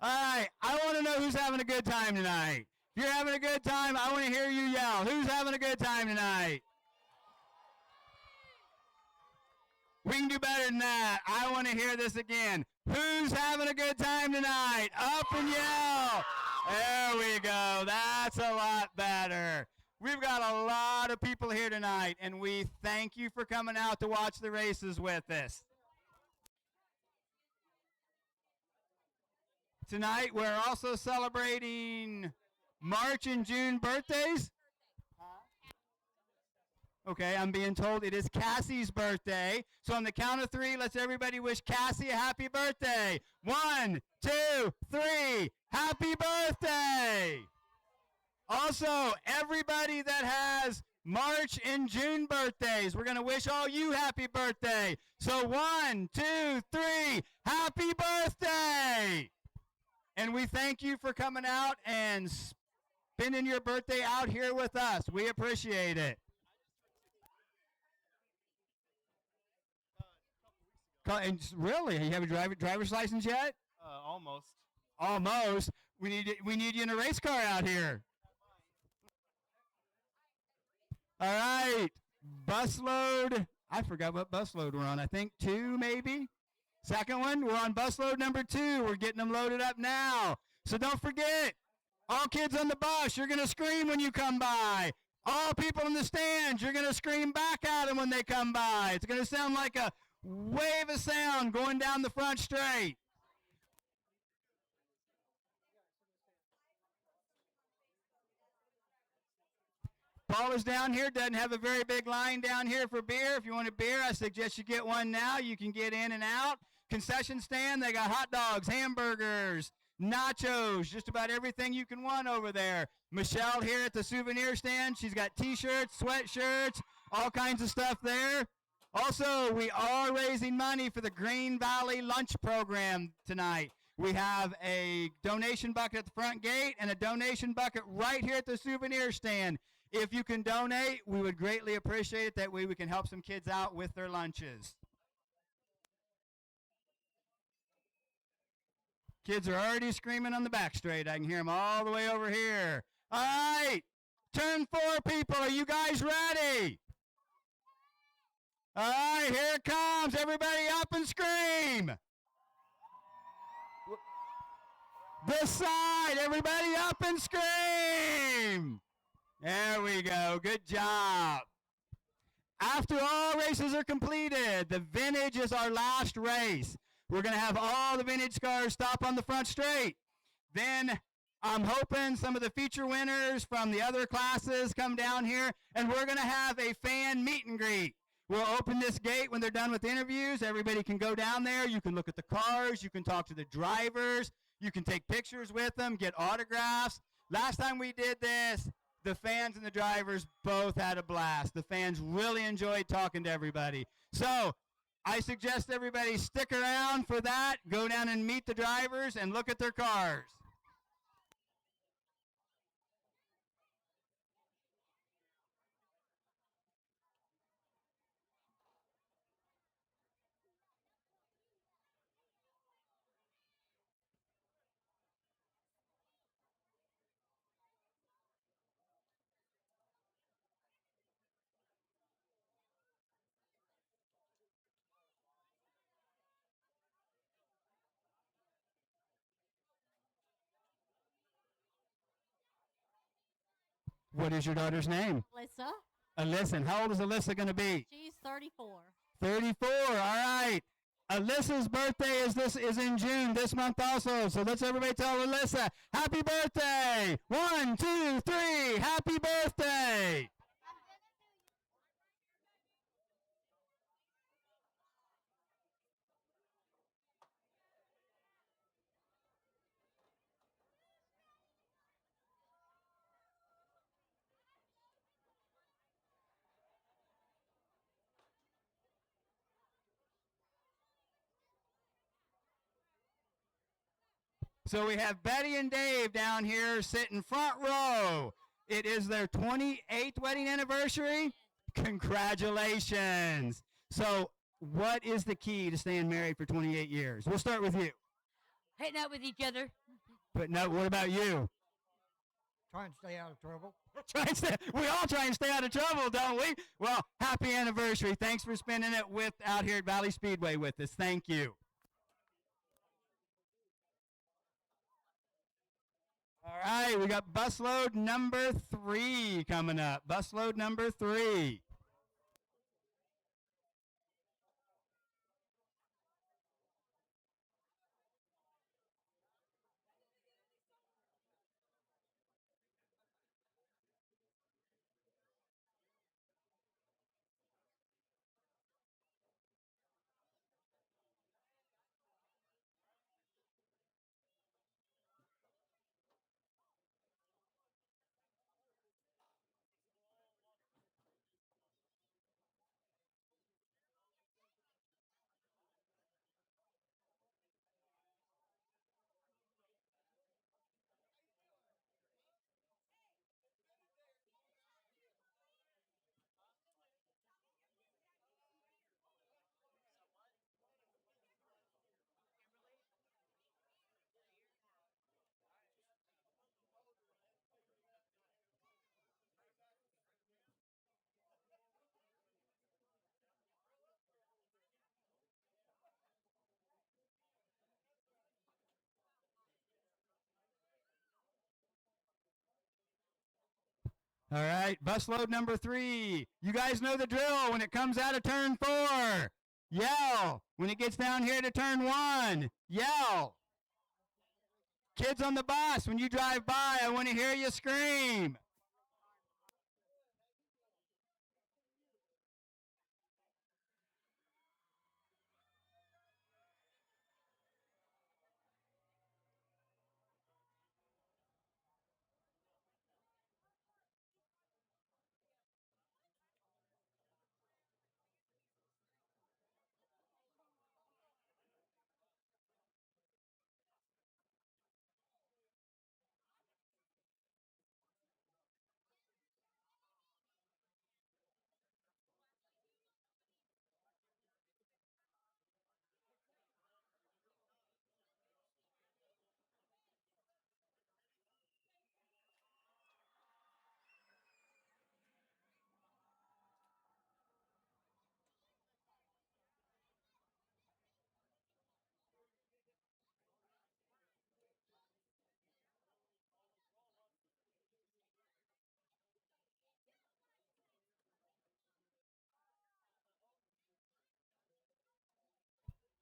All right, I want to know who's having a good time tonight. If you're having a good time, I want to hear you yell. Who's having a good time tonight? We can do better than that. I want to hear this again. Who's having a good time tonight? Up and yell. There we go. That's a lot better. We've got a lot of people here tonight, and we thank you for coming out to watch the races with us. Tonight, we're also celebrating March and June birthdays. Okay, I'm being told it is Cassie's birthday. So on the count of three, let's everybody wish Cassie a happy birthday. 1, 2, 3. Happy birthday! Also, everybody that has March and June birthdays, we're going to wish all you happy birthday. So 1, 2, 3. Happy birthday! And we thank you for coming out and spending your birthday out here with us. We appreciate it. And really, you have a driver's license yet? Almost. Almost. We need you in a race car out here. All right. Busload. I forgot what busload we're on. I think 2 maybe. Second one, we're on busload number 2. We're getting them loaded up now. So don't forget, all kids on the bus, you're going to scream when you come by. All people in the stands, you're going to scream back at them when they come by. It's going to sound like a wave of sound going down the front straight. Paula's down here, doesn't have a very big line down here for beer. If you want a beer, I suggest you get one now. You can get in and out. Concession stand, they got hot dogs, hamburgers, nachos, just about everything you can want over there. Michelle here at the souvenir stand, she's got t-shirts, sweatshirts, all kinds of stuff there. Also, we are raising money for the Green Valley Lunch Program tonight. We have a donation bucket at the front gate and a donation bucket right here at the souvenir stand. If you can donate, we would greatly appreciate it. That way we can help some kids out with their lunches. Kids are already screaming on the back straight. I can hear them all the way over here. All right, turn 4 people. Are you guys ready? All right, here it comes. Everybody up and scream. This side, everybody up and scream. There we go. Good job. After all races are completed, the vintage is our last race. We're going to have all the vintage cars stop on the front straight. Then I'm hoping some of the feature winners from the other classes come down here, and we're going to have a fan meet and greet. We'll open this gate when they're done with interviews. Everybody can go down there. You can look at the cars. You can talk to the drivers. You can take pictures with them, get autographs. Last time we did this, the fans and the drivers both had a blast. The fans really enjoyed talking to everybody. So I suggest everybody stick around for that. Go down and meet the drivers and look at their cars. What is your daughter's name? Alyssa. Alyssa. And how old is Alyssa going to be? She's 34. 34. All right. Alyssa's birthday is in June this month also. So let's everybody tell Alyssa, happy birthday. 1, 2, 3. Happy birthday. So we have Betty and Dave down here sitting front row. It is their 28th wedding anniversary. Congratulations. So what is the key to staying married for 28 years? We'll start with you. Hitting out with each other. But no, what about you? Try and stay out of trouble. We all try and stay out of trouble, don't we? Well, happy anniversary. Thanks for spending it out here at Valley Speedway with us. Thank you. All right, we got busload number 3 coming up. Busload number 3. All right, busload number 3. You guys know the drill. When it comes out of turn 4, yell. When it gets down here to turn 1, yell. Kids on the bus, when you drive by, I want to hear you scream.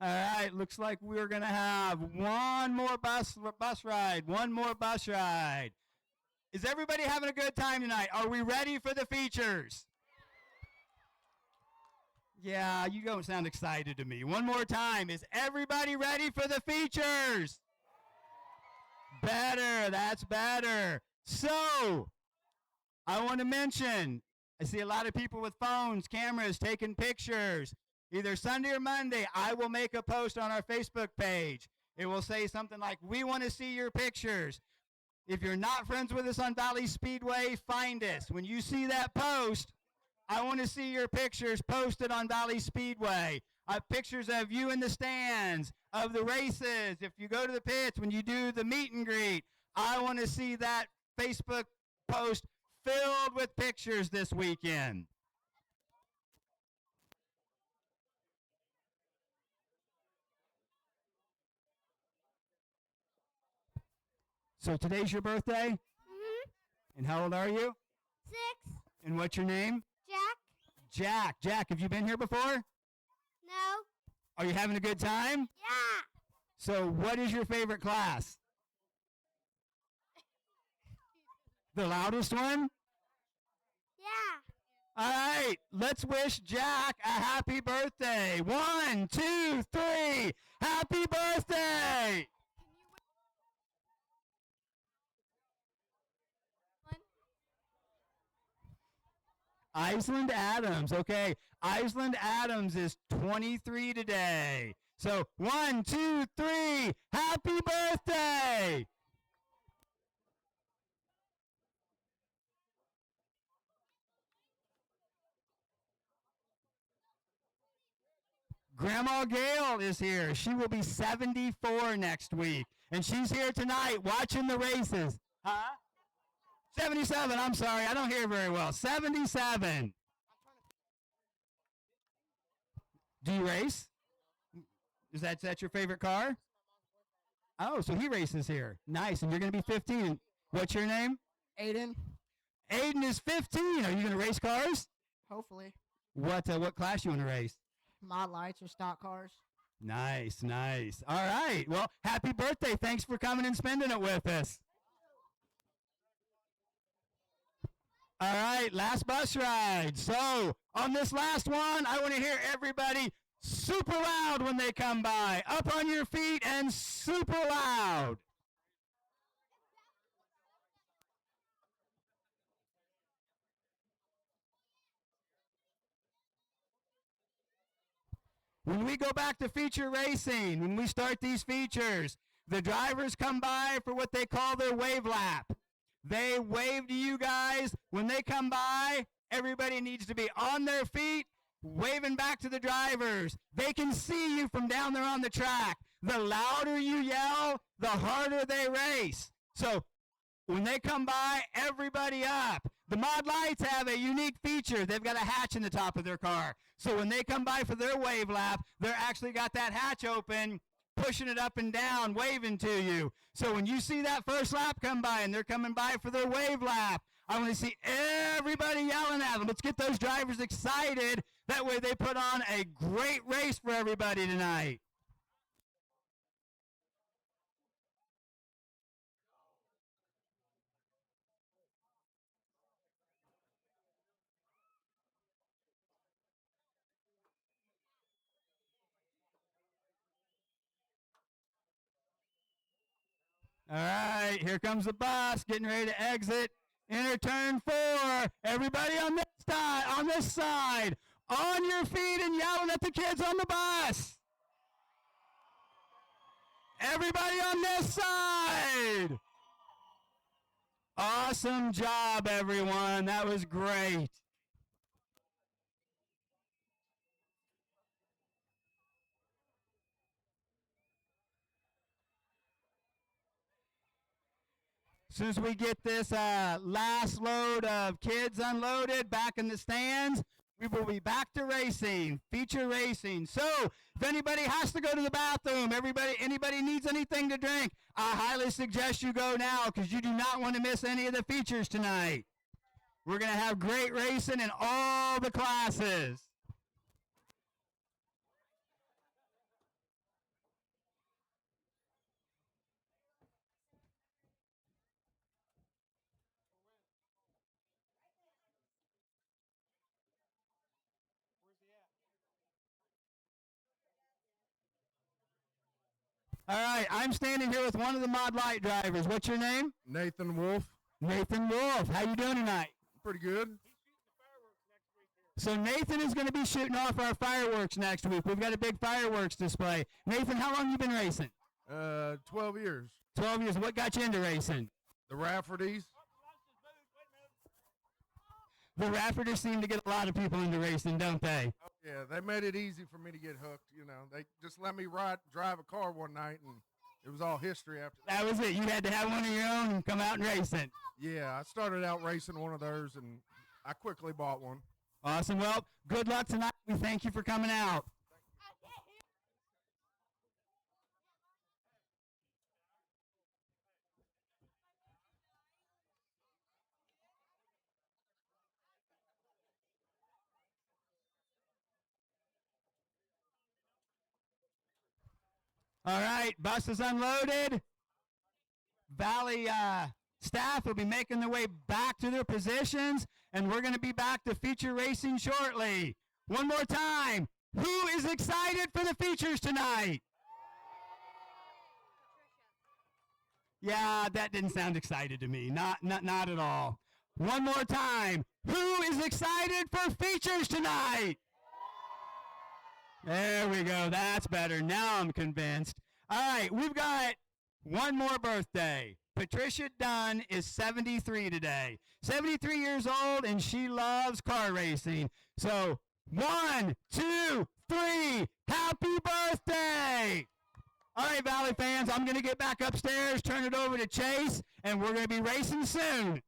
All right, looks like we're going to have one more bus ride. One more bus ride. Is everybody having a good time tonight? Are we ready for the features? Yeah, you don't sound excited to me. One more time. Is everybody ready for the features? Better. That's better. So, I want to mention, I see a lot of people with phones, cameras, taking pictures. Either Sunday or Monday, I will make a post on our Facebook page. It will say something like, we want to see your pictures. If you're not friends with us on Valley Speedway, find us. When you see that post, I want to see your pictures posted on Valley Speedway. Pictures of you in the stands, of the races. If you go to the pits, when you do the meet and greet, I want to see that Facebook post filled with pictures this weekend. So today's your birthday? Mm-hmm. And how old are you? 6. And what's your name? Jack. Jack. Jack, have you been here before? No. Are you having a good time? Yeah. So what is your favorite class? The loudest one? Yeah. All right, let's wish Jack a happy birthday. 1, 2, 3. Happy birthday! Iceland Adams. Okay, Iceland Adams is 23 today. So 1, 2, 3. Happy birthday! Grandma Gail is here. She will be 74 next week. And she's here tonight watching the races. Huh? 77. I'm sorry. I don't hear very well. 77. Do you race? Is that your favorite car? Oh, so he races here. Nice. And you're going to be 15. What's your name? Aiden, Aiden is 15. Are you going to race cars? hopefully. What class you want to race? Mod lights or stock cars. Nice, nice. All right. Well, happy birthday. Thanks for coming and spending it with us. All right, last bus ride. So, on this last one, I want to hear everybody super loud when they come by. Up on your feet and super loud. When we go back to feature racing, when we start these features, the drivers come by for what they call their wave lap. They wave to you guys. When they come by, everybody needs to be on their feet, waving back to the drivers. They can see you from down there on the track. The louder you yell, the harder they race. So when they come by, everybody up. The Mod Lights have a unique feature. They've got a hatch in the top of their car. So when they come by for their wave lap, they're actually got that hatch open, pushing it up and down, waving to you. So when you see that first lap come by and they're coming by for their wave lap, I want to see everybody yelling at them. Let's get those drivers excited. That way they put on a great race for everybody tonight. All right, here comes the bus, getting ready to exit. Enter turn 4. Everybody on this side, on your feet and yelling at the kids on the bus. Everybody on this side. Awesome job, everyone. That was great. As soon as we get this last load of kids unloaded back in the stands, we will be back to racing, feature racing. So if anybody has to go to the bathroom, anybody needs anything to drink, I highly suggest you go now because you do not want to miss any of the features tonight. We're going to have great racing in all the classes. All right, I'm standing here with one of the Mod Light drivers. What's your name? Nathan Wolf. Nathan Wolf. How you doing tonight? pretty good. So Nathan is going to be shooting off our fireworks next week. We've got a big fireworks display. Nathan, how long you been racing? 12 years. 12 years. What got you into racing? The Raffertys. The Raffertys seem to get a lot of people into racing, don't they? Oh, yeah, they made it easy for me to get hooked. You know, they just let me drive a car one night, and it was all history after that. That was it. You had to have one of your own and come out and race it. Yeah, I started out racing one of theirs, and I quickly bought one. Awesome. Well, good luck tonight. We thank you for coming out. All right, bus is unloaded. Valley staff will be making their way back to their positions, and we're going to be back to feature racing shortly. One more time. Who is excited for the features tonight? Yeah, that didn't sound excited to me. Not at all. One more time. Who is excited for features tonight? There we go. That's better. Now I'm convinced. All right, we've got one more birthday. Patricia Dunn is 73 today. 73 years old, and she loves car racing. So 1, 2, 3, happy birthday! All right, Valley fans, I'm going to get back upstairs, turn it over to Chase, and we're going to be racing soon.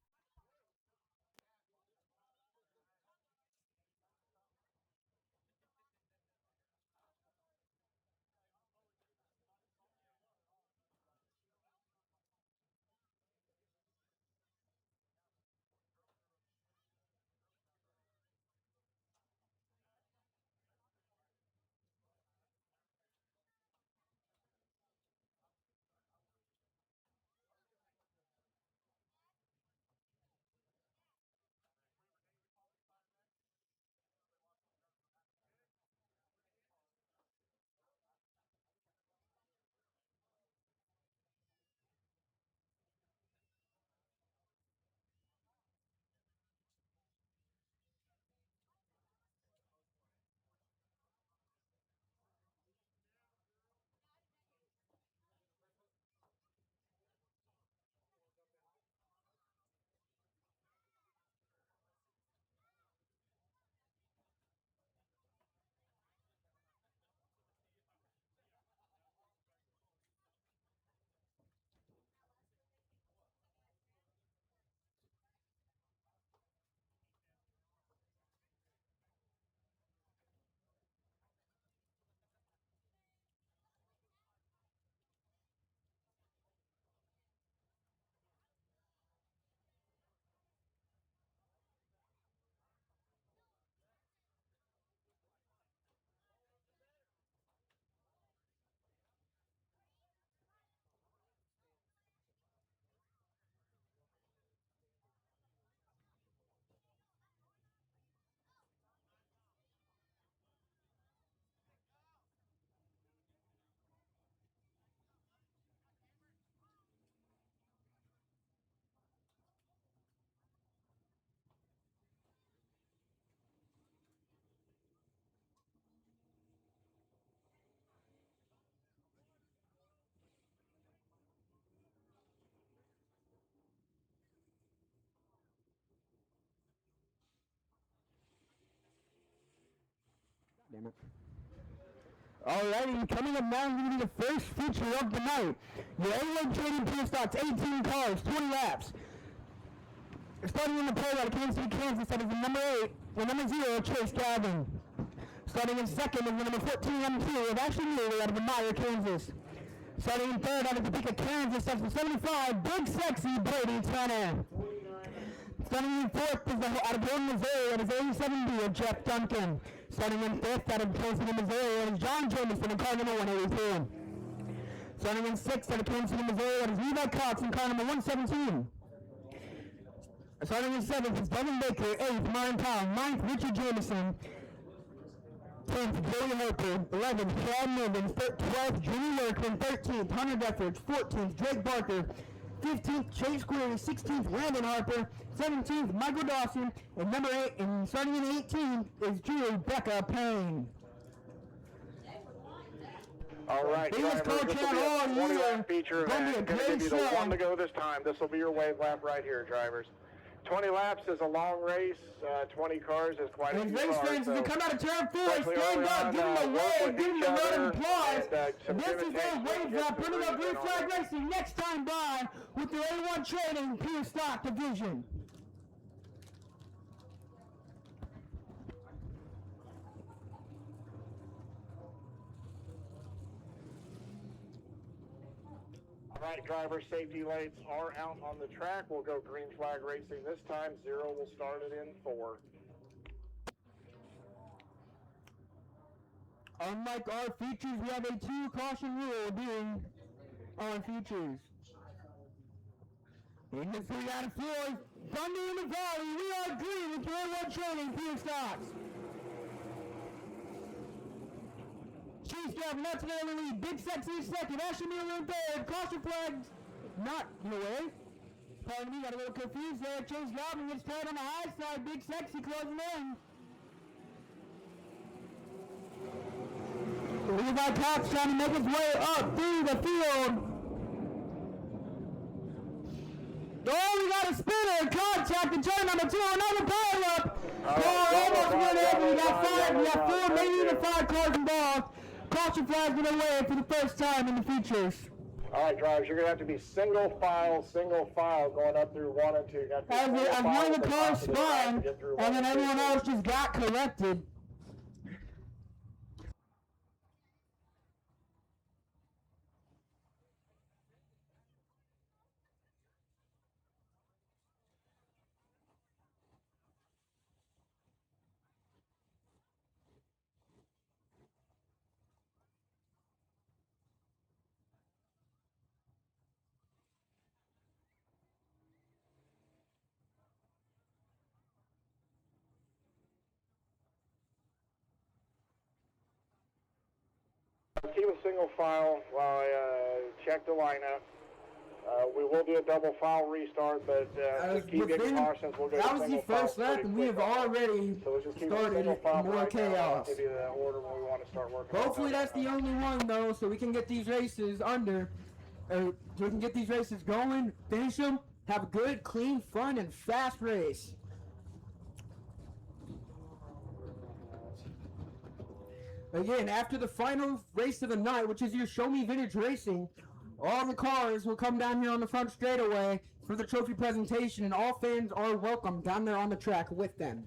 Damn it. Alrighty, coming up now, going to be the first feature of the night. Your A-Road Trading Pool starts 18 cars, 20 laps. Starting in the pole out of Kansas City, Kansas, that is the number 8, the number 0, Chase Calvin. Starting in second is the number 14, M2, of Ashley Mueller out of Meyer, Kansas. Starting in third out of Topeka, Kansas, that's the 75, Big Sexy Brady Turner. Starting in fourth is out of Gordon, Missouri, that is 87B of Jeff Duncan. Starting in fifth out of Kansas City, Missouri, that is John Jameson in car number 182. Starting in sixth out of Kansas City, Missouri, that is Levi Cox in car number 117. Starting in seventh is Devin Baker, 8th, Martin Powell, 9th, Richard Jameson, 10th, Joey Harper, 11th, Chad Morgan, 12th, Jimmy Lurkman, 13th, Hunter Deffridge, 14th, Drake Barker, 15th, Chase Query. 16th, Landon Harper. 17th, Michael Dawson. And number 8, and starting in 18th, is Drew Becca Payne. All right, Biggest drivers, car this will count be a all 20 year. lap feature Gonna be event. a Going to great give you the show. one to go this time. This will be your wave lap right here, drivers. 20 laps is a long race. 20 cars is quite a And few race cars. fans, So as they come out of turn 4, especially stand early up, on, give them a work wave, with give them each a round other of applause. and, some This is imitation their to wave get lap, to putting where up you've Green been Flag already. Racing next time by with their A1 Trading Pure Stock Division. All right, driver safety lights are out on the track. We'll go green flag racing this time. 0 will start it in 4. Unlike our features, we have a 2 caution rule being on features. In the 3 out of 4, Thunder in the Valley, we are green with your A1 Trading Pure Stocks. Chief Gav Nuts in the lead, Big Sexy second, Ashley Miller in third, caution flags not in the way. Pardon me, got a little confused there. Chase Galvin gets tied on the high side, Big Sexy closing in. Levi Cox trying to make his way up through the field. Oh, we got a spinner, contact in turn number 2, another pile up. Almost went over, we got 4, maybe even 5 cars involved. Caution flags in the way for the first time in the features. All right, drivers, you're going to have to be single file going up through 1 and 2. You got to be As single file one of at the top cars of the track to spun, get through and 1 then and 2. everyone else just got corrected. Keep a single file while I check the lineup. We will do a double file restart, but just keep getting cautions. We'll go That to was the single file first lap, pretty and we have quick on that. already So we'll just keep a started single file more right now. I'll chaos. give you the order when we want to start working. Hopefully that's the only one though, so we can get these races so we can get these races going, finish them, have a good, clean, fun, and fast race. Again, after the final race of the night, which is your Show Me Vintage Racing, all the cars will come down here on the front straightaway for the trophy presentation, and all fans are welcome down there on the track with them.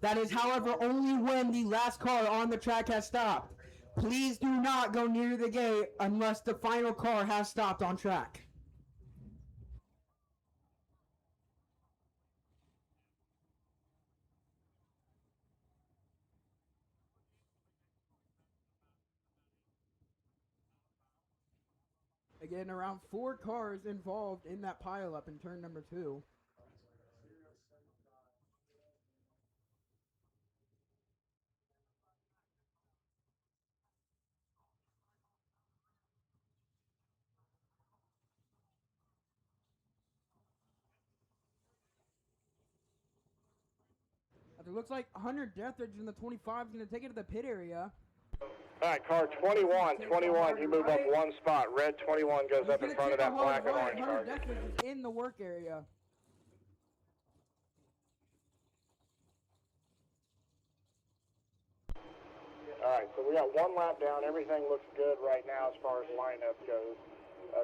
That is, however, only when the last car on the track has stopped. Please do not go near the gate unless the final car has stopped on track. Again, around 4 cars involved in that pileup in turn number 2. It looks like Hunter Deathridge in the 25 is going to take it to the pit area. All right, car 21, you move up 1 spot. Red 21 goes up in front of that black and orange car. Hunter Deathridge is in the work area. All right, so we got 1 lap down. Everything looks good right now as far as lineup goes.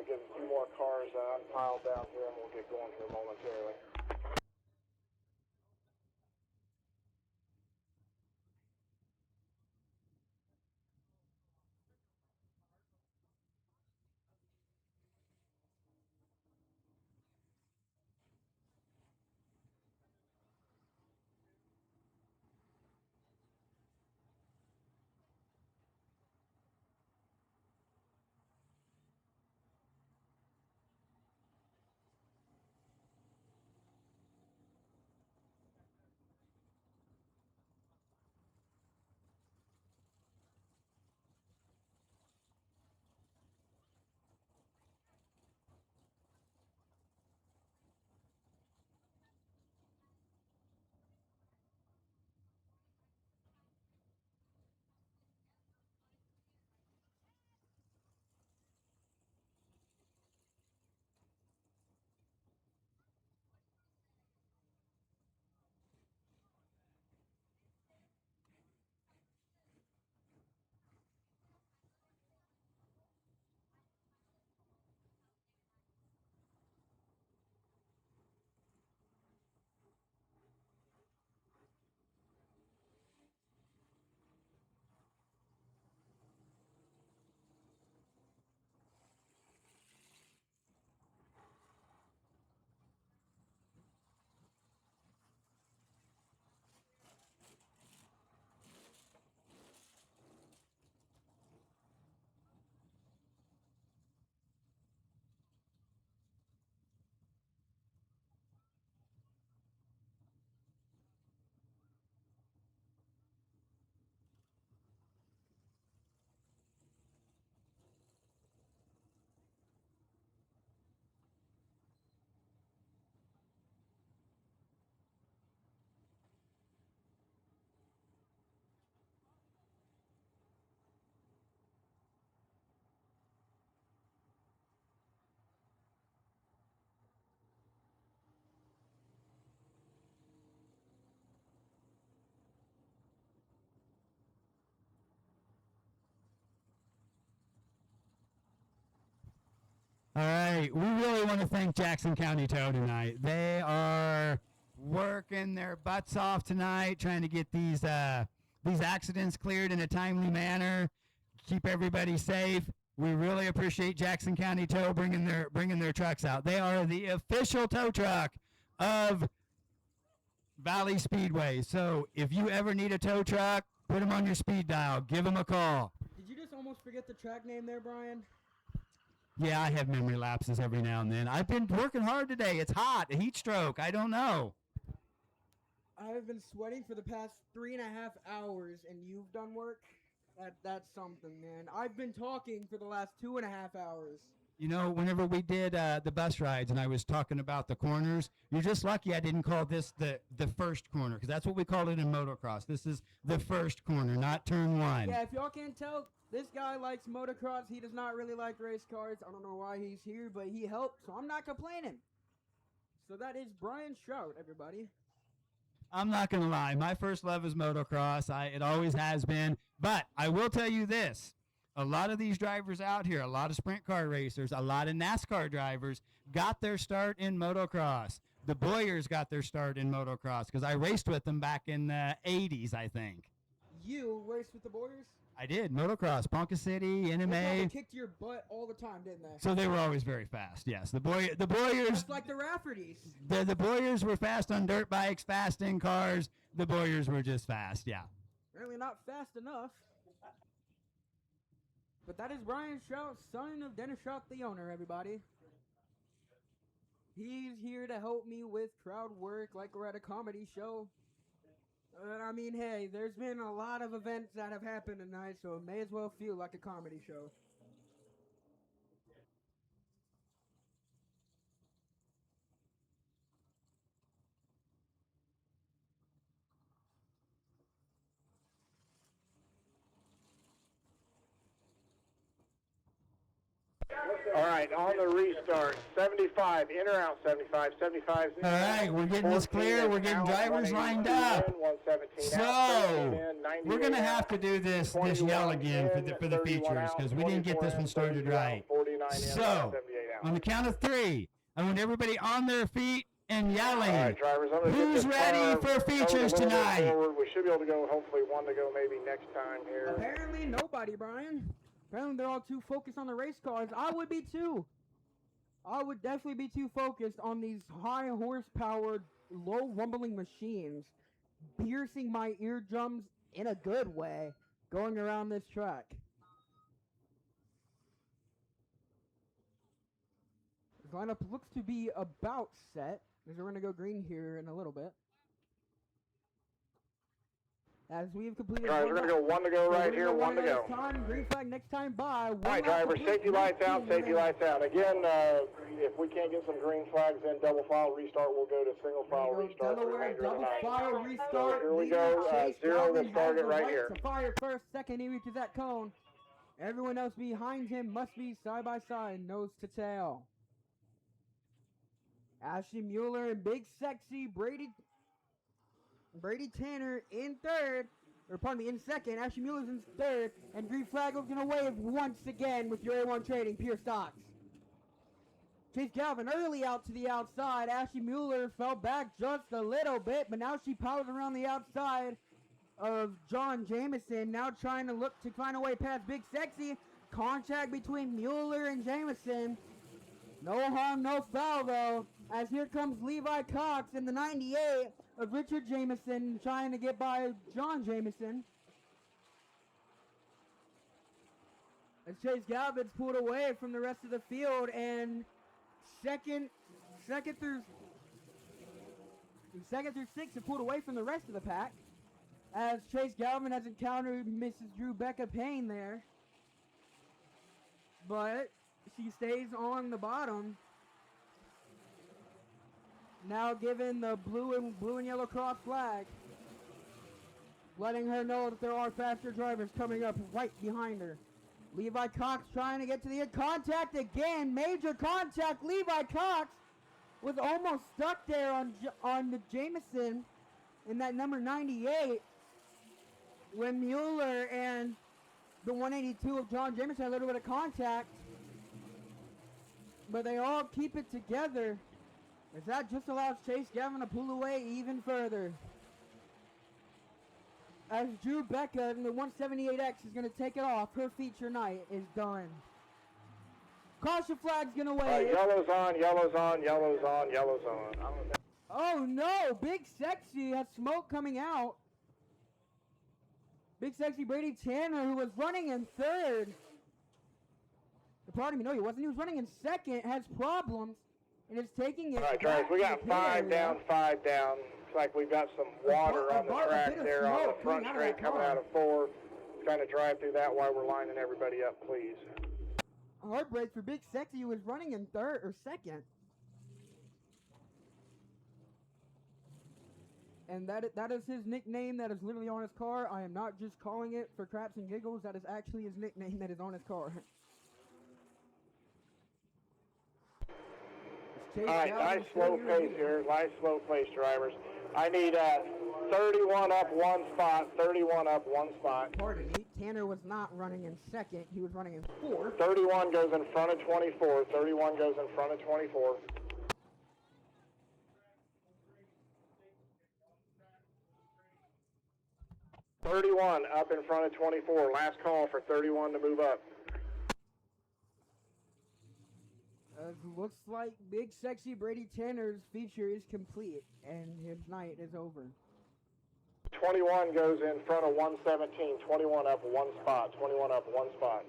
Give a few more cars unpiled down here, and we'll get going here momentarily. All right, we really want to thank Jackson County Tow tonight. They are working their butts off tonight, trying to get these accidents cleared in a timely manner, keep everybody safe. We really appreciate Jackson County Tow bringing their trucks out. They are the official tow truck of Valley Speedway. So if you ever need a tow truck, put them on your speed dial. Give them a call. Did you just almost forget the track name there, Brian? Yeah, I have memory lapses every now and then. I've been working hard today. It's hot, a heat stroke. I don't know. I've been sweating for the past 3.5 hours, and you've done work? That's something, man. I've been talking for the last 2.5 hours. You know, whenever we did the bus rides and I was talking about the corners, you're just lucky I didn't call this the first corner, because that's what we call it in motocross. This is the first corner, not turn one. Yeah, if y'all can't tell, this guy likes motocross. He does not really like race cars. I don't know why he's here, but he helped, so I'm not complaining. So that is Brian Strout, everybody. I'm not going to lie. My first love is motocross. It always has been. But I will tell you this. A lot of these drivers out here, a lot of sprint car racers, a lot of NASCAR drivers got their start in motocross. The Boyers got their start in motocross because I raced with them back in the 80s, I think. You raced with the Boyers? I did. Motocross, Ponca City, They NMA. kicked your butt all the time, didn't they? So they were always very fast, yes. The Boyers, Just like the Raffertys. the Boyers were fast on dirt bikes, fast in cars. The Boyers were just fast, yeah. Really not fast enough. But that is Brian Strout, son of Dennis Strout, the owner, everybody. He's here to help me with crowd work like we're at a comedy show. I mean, hey, there's been a lot of events that have happened tonight, so it may as well feel like a comedy show. All right, on the restart, 75, in or out 75, 75. All right, we're getting this clear. We're getting drivers lined up. So we're gonna have to do this yell again for the features because we didn't get this one started right. So on the count of 3, I want everybody on their feet and yelling. All right, drivers, I'm gonna get Who's this ready car for features a little bit tonight? forward. We should be able to go, hopefully, one to go maybe next time here. Apparently nobody, Brian. Apparently they're all too focused on the race cars. I would be too. I would definitely be too focused on these high horsepower, low rumbling machines piercing my eardrums in a good way going around this track. The lineup looks to be about set, because we're going to go green here in a little bit. As we've completed. All right, we're going to go one to go right here, one to go. Time, green flag next time by. All right, drivers, safety lights out, safety lights out. Again, if we can't get some green flags in, double file restart, we'll go to single file restart. for the Delaware remainder of the double night. fire restart. Here we leader go, Chase 0, Galvin we'll start has it the right right here. To fire first, second, he reaches that cone. Everyone else behind him must be side by side, nose to tail. Ashley Mueller and Big Sexy Brady Tanner in third. Or pardon me, in second. Ashley Mueller's in third. And green flag is going to wave once again with your A1 Trading Pure Stocks. Chase Galvin early out to the outside. Ashley Mueller fell back just a little bit, but now she powers around the outside of John Jameson. Now trying to look to find a way past Big Sexy. Contact between Mueller and Jameson. No harm, no foul though. As here comes Levi Cox in the 98 of Richard Jameson trying to get by John Jameson. As Chase Galvin's pulled away from the rest of the field, and second through 6 have pulled away from the rest of the pack. As Chase Galvin has encountered Mrs. Drew Becca Payne there. But she stays on the bottom. Now given the blue and yellow cross flag, letting her know that there are faster drivers coming up right behind her. Levi Cox trying to get to the end. Contact again, major contact. Levi Cox was almost stuck there on the Jameson in that number 98 when Mueller and the 182 of John Jameson had a little bit of contact. but they all keep it together, as that just allows Chase Gavin to pull away even further. As Drew Becca in the 178X is going to take it off, her feature night is done. Caution flag's going to wave. Yellow's on, yellow's on, yellow's on, yellow's on. Oh no, Big Sexy has smoke coming out. Big Sexy Brady Tanner, who was running in third. Pardon me, no, he wasn't. He was running in second, has problems, and is taking it. All right, drivers, we got back to the pit five area. down, 5 down. Looks like we've got some water on the track there on the front straight coming out of 4. Kind of drive through that while we're lining everybody up, please. Heartbreak for Big Sexy, who was running in third or second. And that is his nickname that is literally on his car. I am not just calling it for craps and giggles. That is actually his nickname that is on his car. All right, nice slow pace here. Nice slow pace, drivers. I need 31 up 1 spot. 31 up 1 spot. Pardon me, Tanner was not running in second. He was running in fourth. 31 goes in front of 24. 31 goes in front of 24. "31 up in front of 24. Last call for 31 to move up." Looks like Big Sexy Brady Tanner's feature is complete, and his night is over. 21 goes in front of 117. 21 up 1 spot. 21 up 1 spot.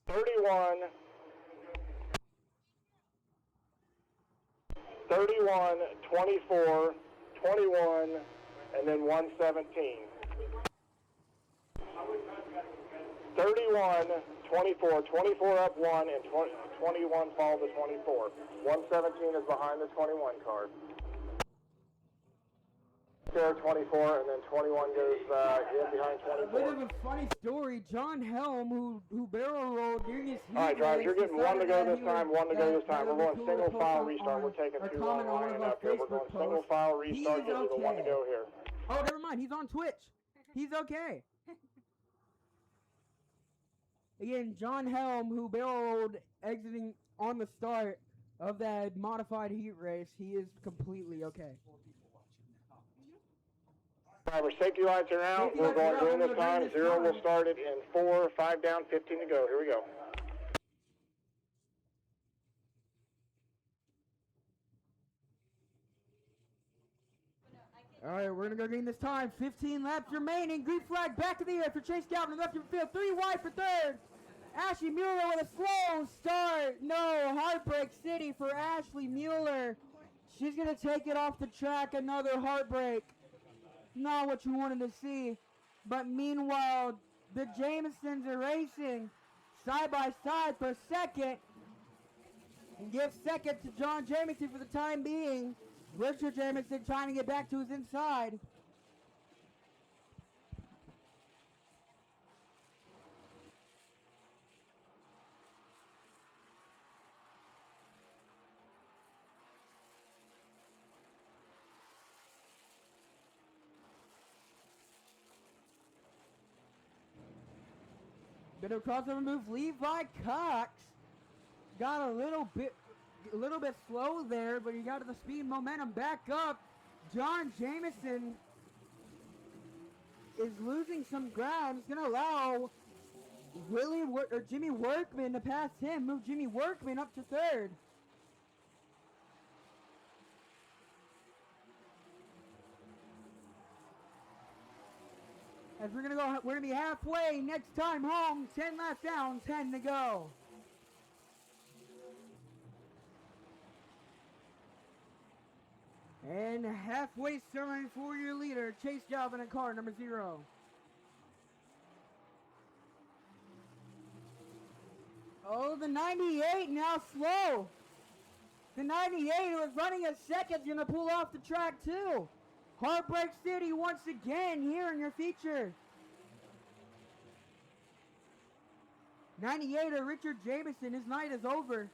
"31, 31, 24, 21, and then 117. 31, 24, 24 up 1, and 21 fall to 24. 117 is behind the 21 car. There 24, and then 21 goes in behind A bit 24. of a funny story. John Helm, who barrel rolled during his heat All right, drivers, you're race, getting 1 to go decided this that he time, would- 1 to go this time. that We're would going be cool to single file post restart. We're taking or too comment long on one lining of our up here. We're going Facebook single posts. file restart. He's Gives you the 1 to okay. go here. Oh, never mind. He's on Twitch. He's okay. Again, John Helm, who barrel rolled exiting on the start of that modified heat race, he is completely okay. Driver, safety lights are out. Safety We're lights are going out. green We're this gonna time. green this 0 will time. start it in 4, 5 down, 15 to go. Here we go. All right, we're going to go green this time. 15 laps remaining. Green flag back to the air for Chase Galvin. Left in field. 3 wide for third. Ashley Mueller with a slow start. No, Heartbreak City for Ashley Mueller. She's going to take it off the track. Another heartbreak. Not what you wanted to see. But meanwhile, the Jamesons are racing side by side for second. And give second to John Jameson for the time being. Richard Jameson trying to get back to his inside. Bit of crossover move. Levi Cox got a little bit slow there, but he got the speed and momentum back up. John Jameson is losing some ground. He's going to allow Jimmy Workman to pass him. Move Jimmy Workman up to third. As we're gonna be halfway next time home. 10 laps down, 10 to go. And halfway starting for your leader, Chase Galvin in car number 0. Oh, the 98 now slow. The 98 who was running a second is going to pull off the track too. Heartbreak City once again here in your feature. 98er Richard Jameson, his night is over.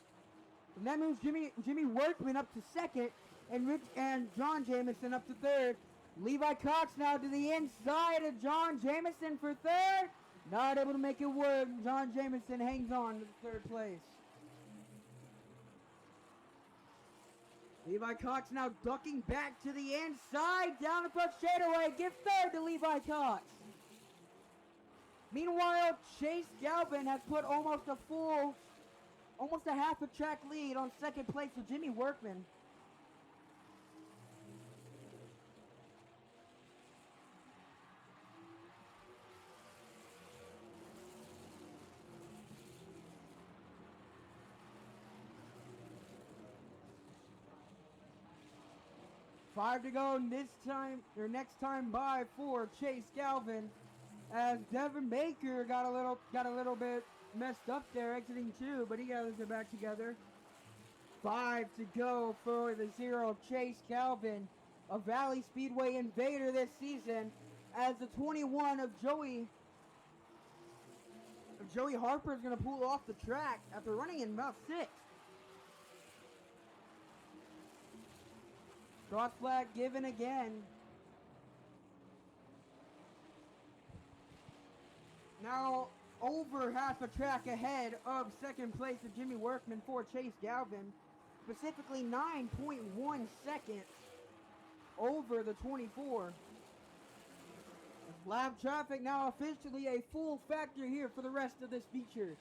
And that moves Jimmy Workman up to second, and John Jameson up to third. Levi Cox now to the inside of John Jameson for third. Not able to make it work. John Jameson hangs on to third place. Levi Cox now ducking back to the inside. Down the front straightaway. Give third to Levi Cox. Meanwhile, Chase Galvin has put almost a half a track lead on second place with Jimmy Workman. Five to go next time by for Chase Galvin, as Devin Baker got a little bit messed up there exiting 2, but he gathers it back together. 5 to go for the 0 Chase Galvin, a Valley Speedway invader this season, as the 21 of Joey Harper is going to pull off the track after running in about 6. Cross flag given again. Now over half a track ahead of second place of Jimmy Workman for Chase Galvin. Specifically 9.1 seconds over the 24. Lab traffic now officially a full factor here for the rest of this feature.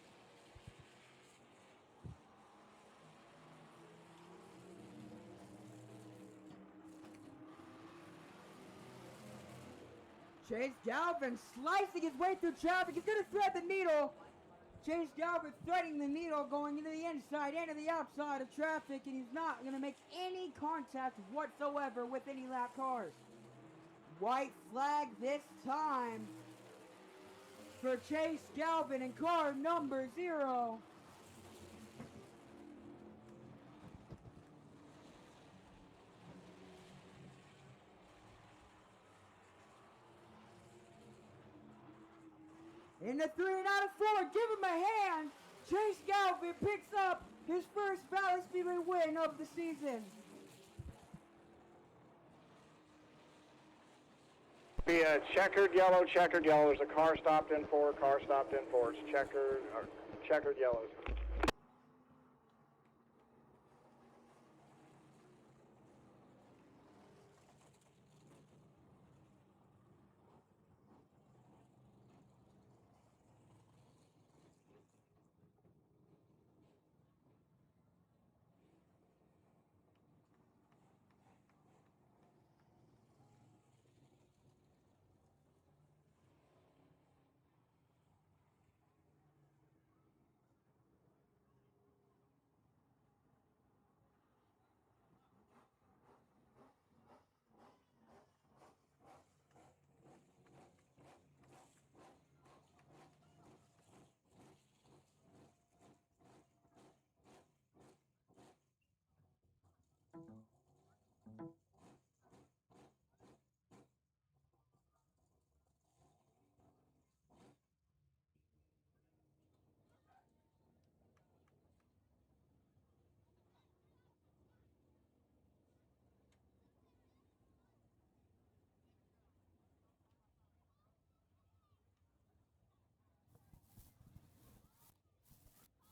Chase Galvin slicing his way through traffic. He's going to thread the needle. Chase Galvin threading the needle, going into the inside and to the outside of traffic, and he's not going to make any contact whatsoever with any lap cars. White flag this time for Chase Galvin in car number 0. In the 3 out of 4, give him a hand. Chase Galvin picks up his first Valley Speedway win of the season. Be checkered yellow. There's a car stopped in 4, It's checkered yellows.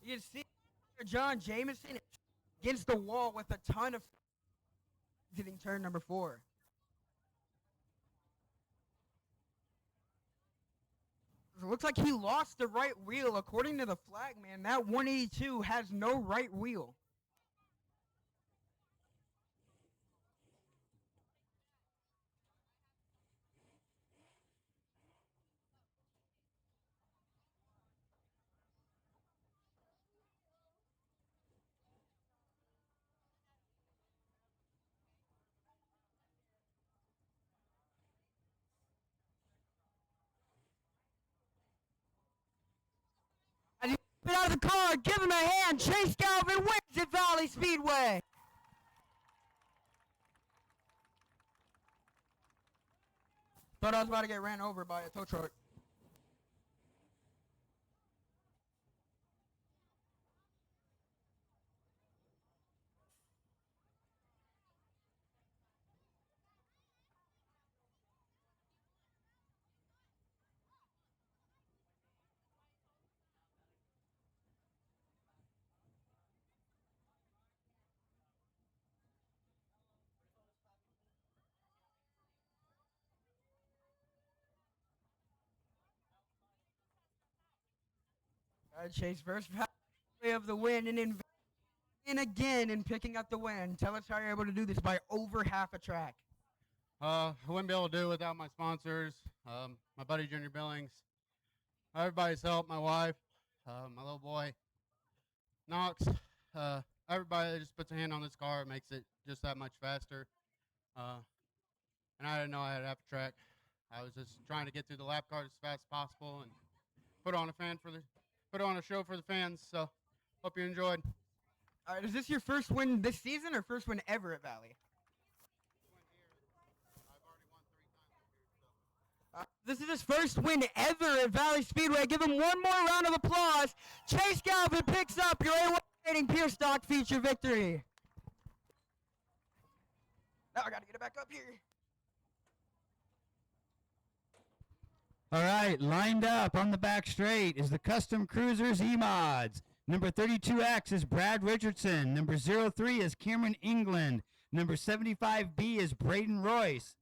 You can see John Jameson against the wall with a ton of hitting turn number 4. It looks like he lost the right wheel. According to the flag man, that 182 has no right wheel. As he get out of the car, give him a hand. Chase Galvin wins at Valley Speedway. Thought I was about to get ran over by a tow truck. Chase, first Valley of the win, and again in picking up the win. Tell us how you're able to do this by over half a track. I wouldn't be able to do it without my sponsors, my buddy Junior Billings, everybody's help, my wife, my little boy, Knox, everybody that just puts a hand on this car makes it just that much faster. And I didn't know I had half a track. I was just trying to get through the lap cars as fast as possible and put on a show for the fans. So hope you enjoyed. All right, is this your first win this season or first win ever at Valley? This is his first win ever at Valley Speedway. Give him one more round of applause. Chase Galvin picks up your A1 rating Pure Stock feature victory. Now I got to get it back up here. All right, lined up on the back straight is the Custom Cruisers E-Mods. Number 32X is Brad Richardson. Number 03 is Cameron England. Number 75B is Braden Royce.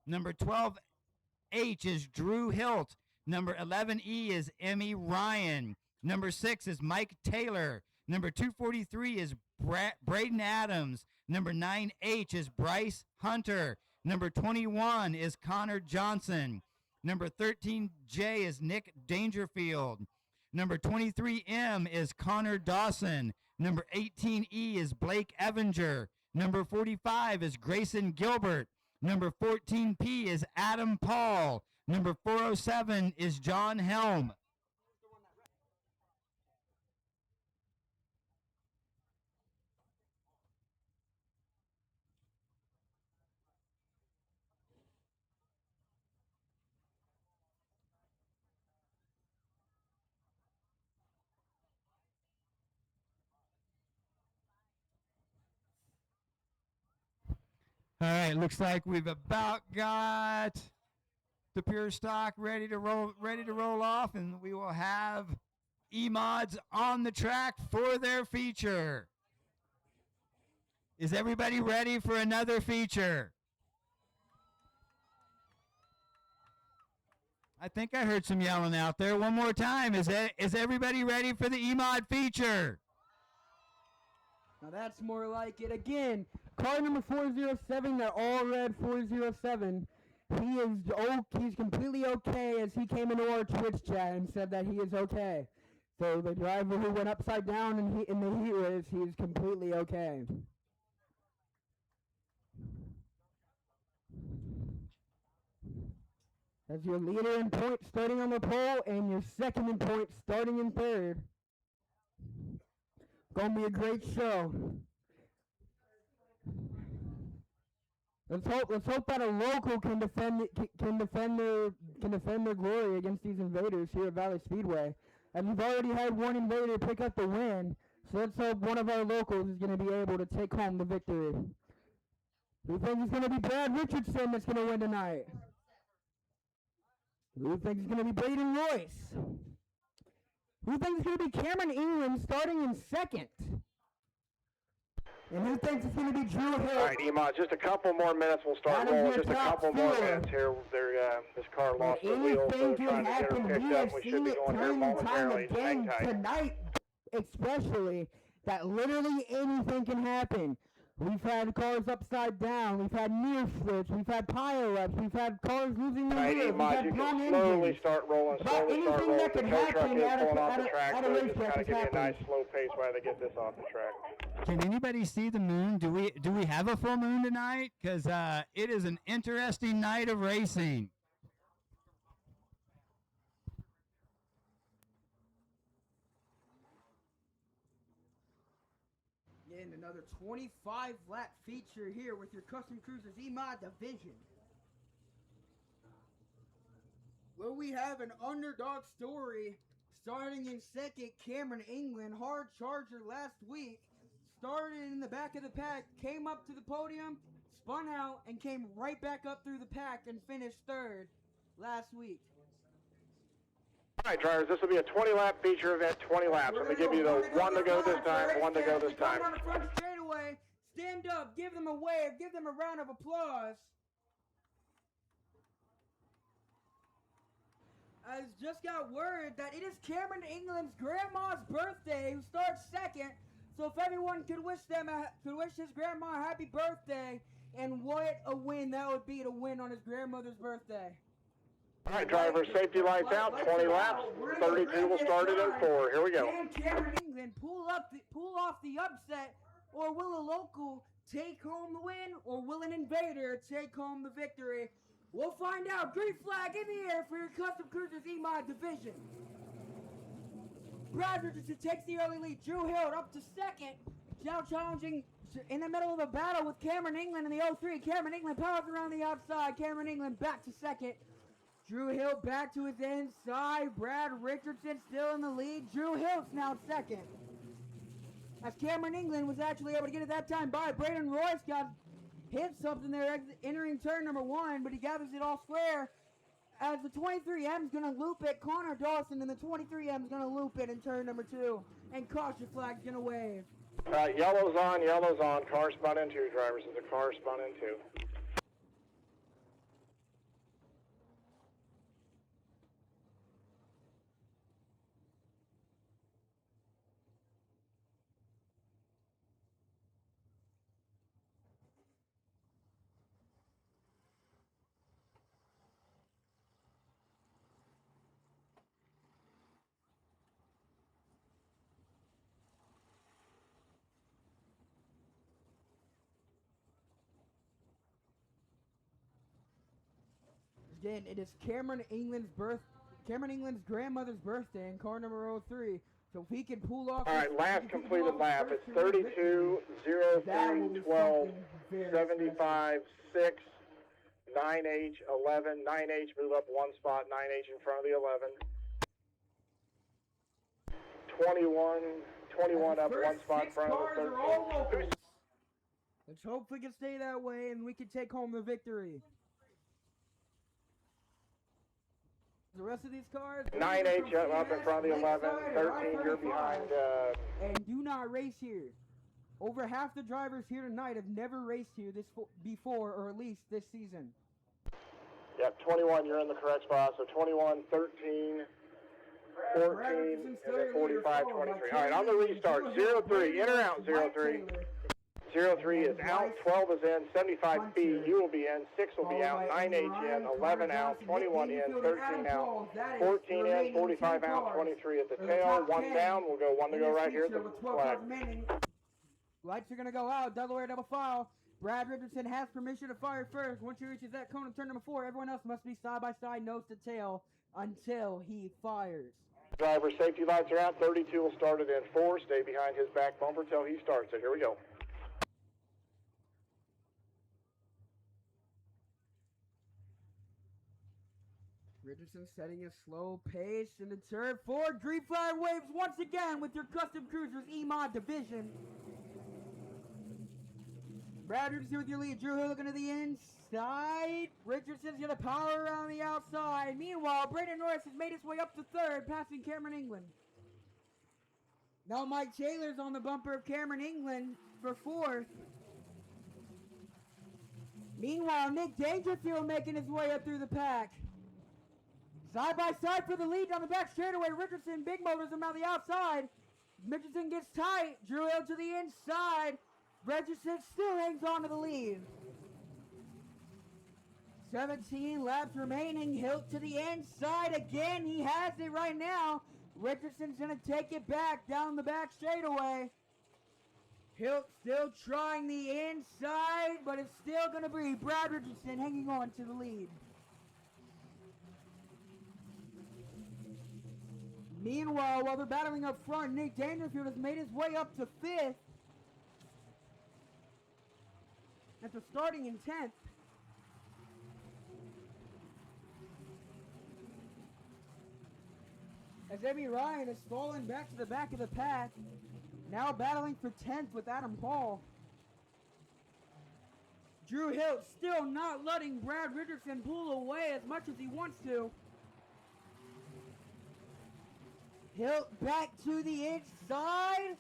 Number 12H is Drew Hilt. Number 11E is Emmy Ryan. Number 6 is Mike Taylor. Number 243 is Braden Adams. Number 9H is Bryce Hunter. Number 21 is Connor Johnson. Number 13J is Nick Dangerfield. Number 23M is Connor Dawson. Number 18E is Blake Evinger. Number 45 is Grayson Gilbert. Number 14P is Adam Paul. Number 407 is John Helm. All right, looks like we've about got the Pure Stock ready to roll off, and we will have E-Mods on the track for their feature. Is everybody ready for another feature? I think I heard some yelling out there. One more time. Is everybody ready for the E-Mod feature? Now that's more like it. Again, car number 407, that all red 407. He's completely okay, as he came into our Twitch chat and said that he is okay. So the driver who went upside down in the heat race, he is completely okay. As your leader in points starting on the pole, and your second in points starting in third. Gonna be a great show. Let's hope that a local can defend their glory against these invaders here at Valley Speedway. And we've already had one invader pick up the win, so let's hope one of our locals is going to be able to take home the victory. Who thinks it's going to be Brad Richardson that's going to win tonight? Who thinks it's going to be Braden Royce? Who thinks it's going to be Cameron England starting in second? And who thinks it's going to be Drew Hill? All right, Emad, just a couple more minutes. We'll start rolling. Just a couple more minutes here. This car lost the wheel, so they're trying to get her picked up. We should be going here momentarily. Hang tight. Tonight, especially, that literally anything can happen. We've had cars upside down. We've had near flips. We've had pile-ups. We've had cars losing their wheels. We've had blown engines. Slowly start rolling. Anything that could happen at a racetrack is Kind of give you a nice happening. slow pace while they get this off the track. Can anybody see the moon? Do we have a full moon tonight? Because it is an interesting night of racing. And another 25 lap feature here with your Custom Cruisers E-Mod division, where we have an underdog story. Starting in second, Cameron England, hard charger last week, started in the back of the pack, came up to the podium, spun out, and came right back up through the pack and finished third last week. All right, drivers, this will be a 20-lap feature event, 20 laps. Let me give you the one to go this time, one to go this time. On the front straightaway, stand up, give them a wave, give them a round of applause. I just got word that it is Cameron England's grandma's birthday, who starts second. So if everyone could wish his grandma a happy birthday, and what a win that would be to win on his grandmother's birthday. All right, driver, safety lights out, 20 laps, 32 will start it in 4. Here we go. Can Cameron England pull off the upset, or will a local take home the win, or will an invader take home the victory? We'll find out. Green flag in the air for your Custom Cruisers E-Mod division. Brad Richardson takes the early lead. Drew Hill up to second. Now challenging in the middle of a battle with Cameron England in the 03. Cameron England powers around the outside. Cameron England back to second. Drew Hill back to his inside. Brad Richardson still in the lead. Drew Hill's now second. As Cameron England was actually able to get it that time by. Braden Royce got hit something there entering turn number 1, but he gathers it all square as the 23M is going to loop it. Connor Dawson and the 23M is going to loop it in turn number 2, and caution flag's going to wave. Yellow's on, yellow's on. Car spun into, drivers. The car spun into. Again, it is Cameron England's grandmother's birthday in car number 03. So if he can pull off... All right, last completed lap. It's 32, 03, 12, 75, 6, 9H, 11. 9H move up 1 spot. 9H in front of the 11. 21 up 1 spot in front of the 13. Let's hope we can stay that way and we can take home the victory. The rest of these cars... 9H up in front of the 11. 13, you're behind... And do not race here. Over half the drivers here tonight have never raced here before, or at least this season. Yep, 21, you're in the correct spot. So 21, 13, 14, and then 45, 23. All right, on the restart, 03, in or out, 03. 03 is out, 12 is in, 75B, you will be in, 6 will be out, 9H in, 11 out, 21 in, 13 out, 14 in, 45 out, 23 at the tail, 1 down, we'll go 1 to go right here at the flag. Lights are going to go out, Delaware double file. Brad Richardson has permission to fire first. Once he reaches that cone of turn number 4, everyone else must be side by side, nose to tail, until he fires. Driver safety lights are out, 32 will start it in 4, stay behind his back bumper till he starts it, here we go. Richardson setting a slow pace into turn 4. Green flag waves once again with your Custom Cruisers E-Mod division. Brad Richardson with your lead. Drew Hill looking to the inside. Richardson's going to power around the outside. Meanwhile, Braden Norris has made his way up to 3rd, passing Cameron England. Now Mike Taylor's on the bumper of Cameron England for 4th. Meanwhile, Nick Dangerfield making his way up through the pack. Side by side for the lead down the back straightaway. Richardson, big motors him out the outside. Richardson gets tight. Drew Hill to the inside. Richardson still hangs on to the lead. 17 laps remaining. Hilt to the inside again. He has it right now. Richardson's going to take it back down the back straightaway. Hilt still trying the inside, but it's still going to be Brad Richardson hanging on to the lead. Meanwhile, while they're battling up front, Nick Dangerfield has made his way up to 5th. After starting in 10th. As Emmy Ryan has fallen back to the back of the pack. Now battling for 10th with Adam Paul. Drew Hill still not letting Brad Richardson pull away as much as he wants to. Hilt back to the inside.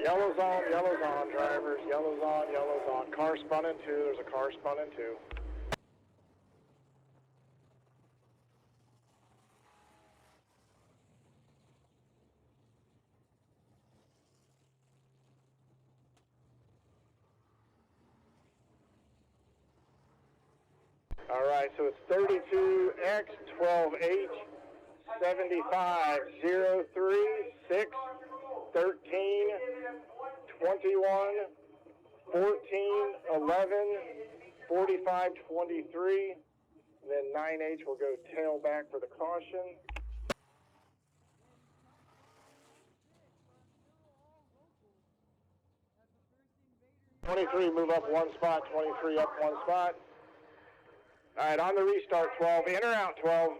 Yellow's on, drivers. Yellow's on. Car spun in two. There's a car spun in two. All right, so it's 32X 12H 75 03 6 13 21 14 11 45 23. Then 9H will go tail back for the caution. 23, move up one spot. 23 up one spot. All right, on the restart, 12 in or out, 12.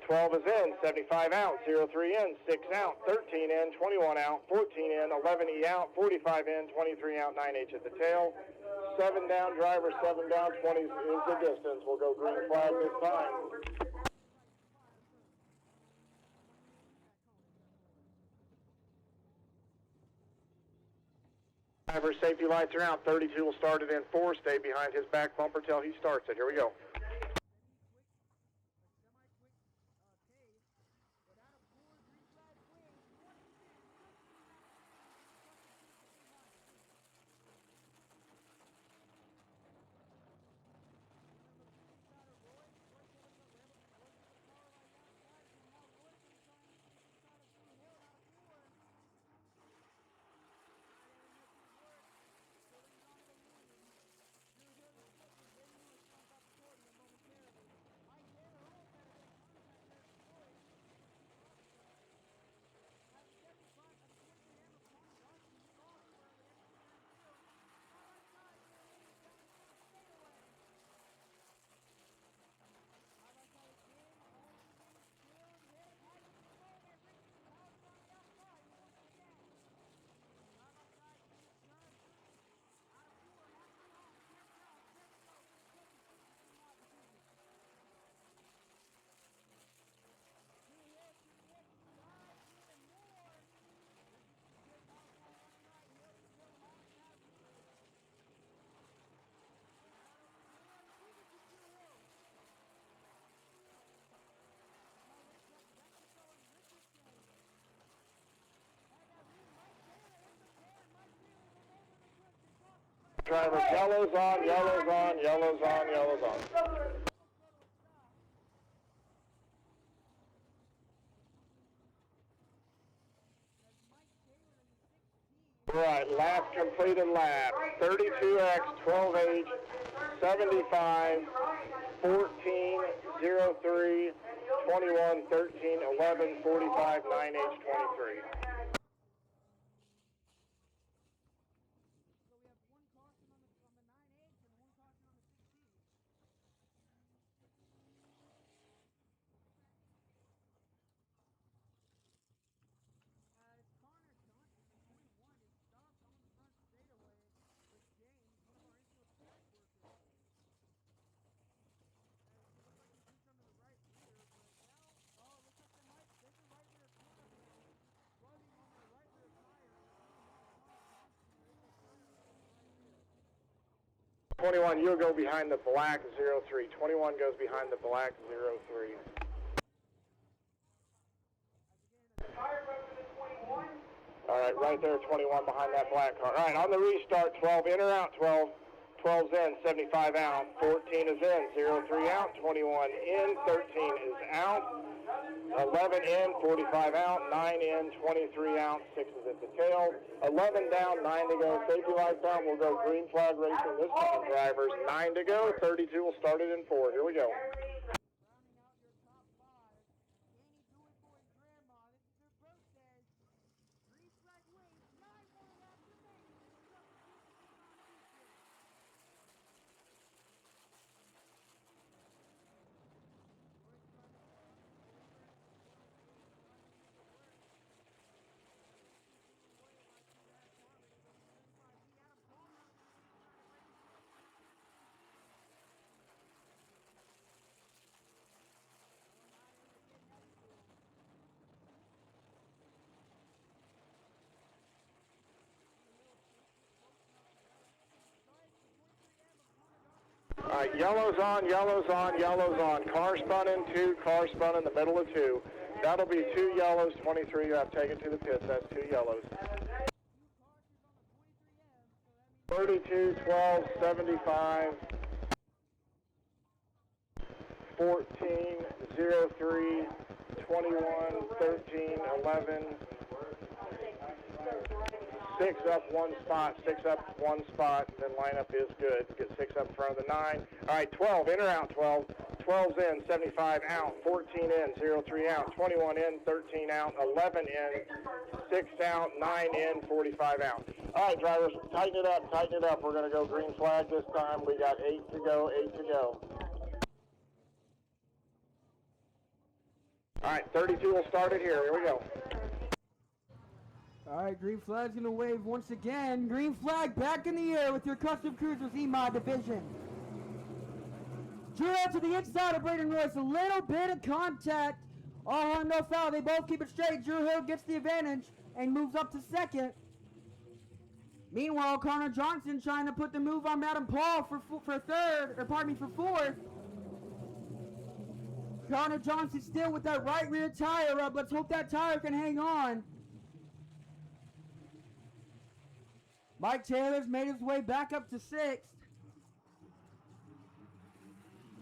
12 is in, 75 out, 03 in, 6 out, 13 in, 21 out, 14 in, 11 E out, 45 in, 23 out, 9H at the tail. 7 down, driver, 7 down, 20 is the distance. We'll go green flag this time. Driver, safety lights are out. 32 will start it in 4. Stay behind his back bumper till he starts it. Here we go. Driver, yellow's on, yellow's on, yellow's on, yellow's on. Right, last completed lap. 32X, 12H, 75, 14, 03, 21, 13, 11, 45, 9H, 23. '21, you'll go behind the black 03. 21 goes behind the black 03. All right, right there, 21 behind that black car. All right, on the restart, 12 in or out, 12. 12's in, 75 out, 14 is in, 03 out, 21 in, 13 is out, 11 in, 45 out, 9 in, 23 out, 6 is at the tail, 11 down, 9 to go, safety lights out, we'll go green flag racing this time, drivers, 9 to go, 32 will start it in 4, here we go. Alright, yellow's on, yellow's on, yellow's on. Car spun in 2, car spun in the middle of 2. That'll be 2 yellows, 23 you have taken to the pits. That's 2 yellows. 32, 12, 75, 14, 03, 21, 13, 11, 6 up 1 spot, 6 up 1 spot, then lineup is good. Get 6 up in front of the 9. All right, 12, in or out, 12. 12's in, 75 out, 14 in, 03 out, 21 in, 13 out, 11 in, 6 out, 9 in, 45 out. All right, drivers, tighten it up, tighten it up. We're going to go green flag this time. We got 8 to go, 8 to go. All right, 32 will start it here. Here we go. All right, green flag's gonna wave once again. Green flag back in the air with your Custom Cruisers E-Mod division. Drew out to the inside of Braden Royce. A little bit of contact. Oh, no foul. They both keep it straight. Drew Hill gets the advantage and moves up to second. Meanwhile, Connor Johnson trying to put the move on Madam Paul for third, or pardon me, for fourth. Connor Johnson still with that right rear tire up. Let's hope that tire can hang on. Mike Taylor's made his way back up to 6th.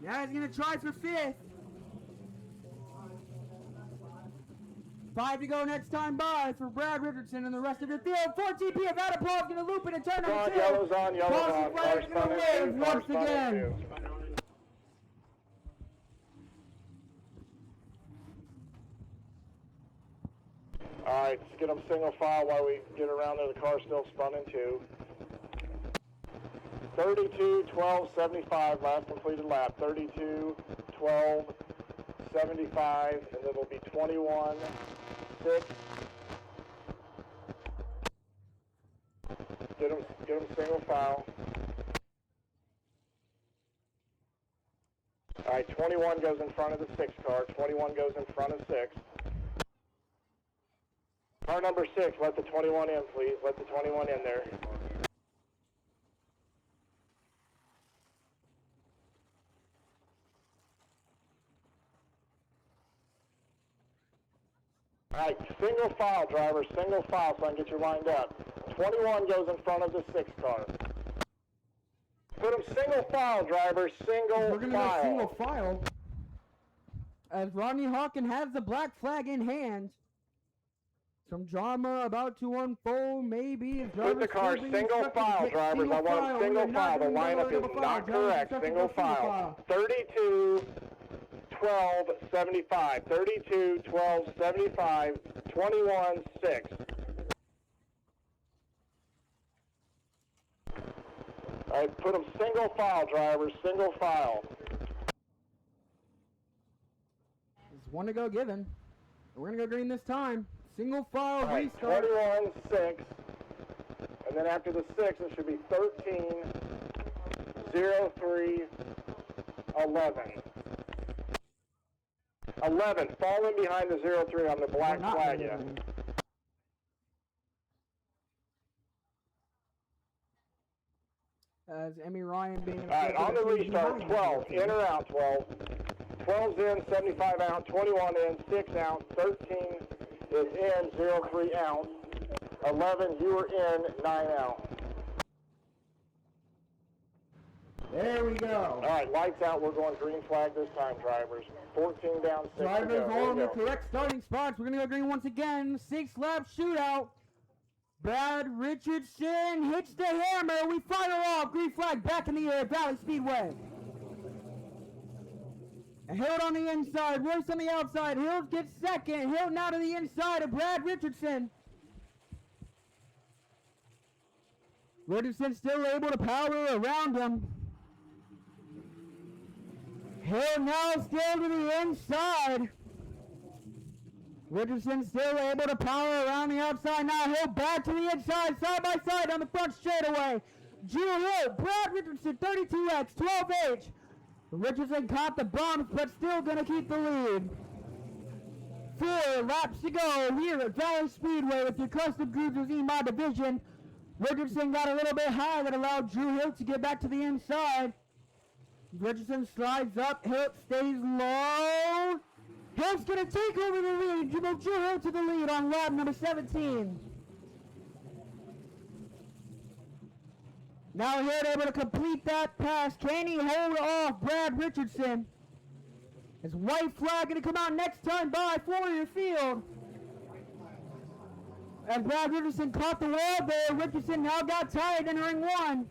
Now he's going to try for 5th. 5 to go next time by for Brad Richardson and the rest of the field. 14 p.m. Adapal's going to loop it and turn on 2. Yellow's on, yellow's on. Flag's going to wave once again. All right, let's get them single file while we get around there. The car's still spun in 2. 32, 12, 75, last completed lap. 32, 12, 75, and then it'll be 21, 6. Get them single file. All right, 21 goes in front of the 6 car. 21 goes in front of 6. Car number 6, let the 21 in, please. Let the 21 in there. All right, single file, driver, single file so I can get you lined up. 21 goes in front of the 6 car. Put them single file, driver, single We're going to file. go single file. As Rodney Hawkin has the black flag in hand. Some drama about to unfold, maybe. Put the car single file, drivers. I want them single file. The lineup is not correct. Single file. 32, 12, 75. 32, 12, 75. 21, 6. All right, put them single file, drivers. Single file. There's one to go given. We're going to go green this time. Single file, All right, restart. 21, 6. And then after the 6, it should be 13, 03, 11. 11, fall in behind the 03 on the black Not flag. really. Yeah. As Emmy Ryan being... All right, on the restart, 12, in or out, 12. 12's in, 75 out, 21 in, 6 out, 13 is in, 03 out, 11, you were in, 9 out. There we go. All right, lights out, we're going green flag this time, drivers. 14 down, 6 to Drivers go. all in There the you go. correct starting spots. We're going to go green once again. 6-lap shootout. Brad Richardson hits the hammer. We fire off. Green flag back in the air. Valley Speedway. Hill on the inside. Royce on the outside. Hill gets second. Hill now to the inside of Brad Richardson. Richardson still able to power around him. Hill now still to the inside. Richardson still able to power around the outside. Now Hill back to the inside, side by side on the front straightaway. Drew Hill, Brad Richardson, 32X, 12H. Richardson caught the bumps, but still going to keep the lead. 4 laps to go here at Valley Speedway with your Custom Cruisers E-Mod division. Richardson got a little bit high that allowed Drew Hill to get back to the inside. Richardson slides up. Hilt stays low. Hilt's going to take over the lead. Drew Hilt to the lead on lap number 17. Now Hilt able to complete that pass. Can he hold off Brad Richardson? His white flag going to come out next time by Florida Field. And Brad Richardson caught the wall there. Richardson now got tired in ring one.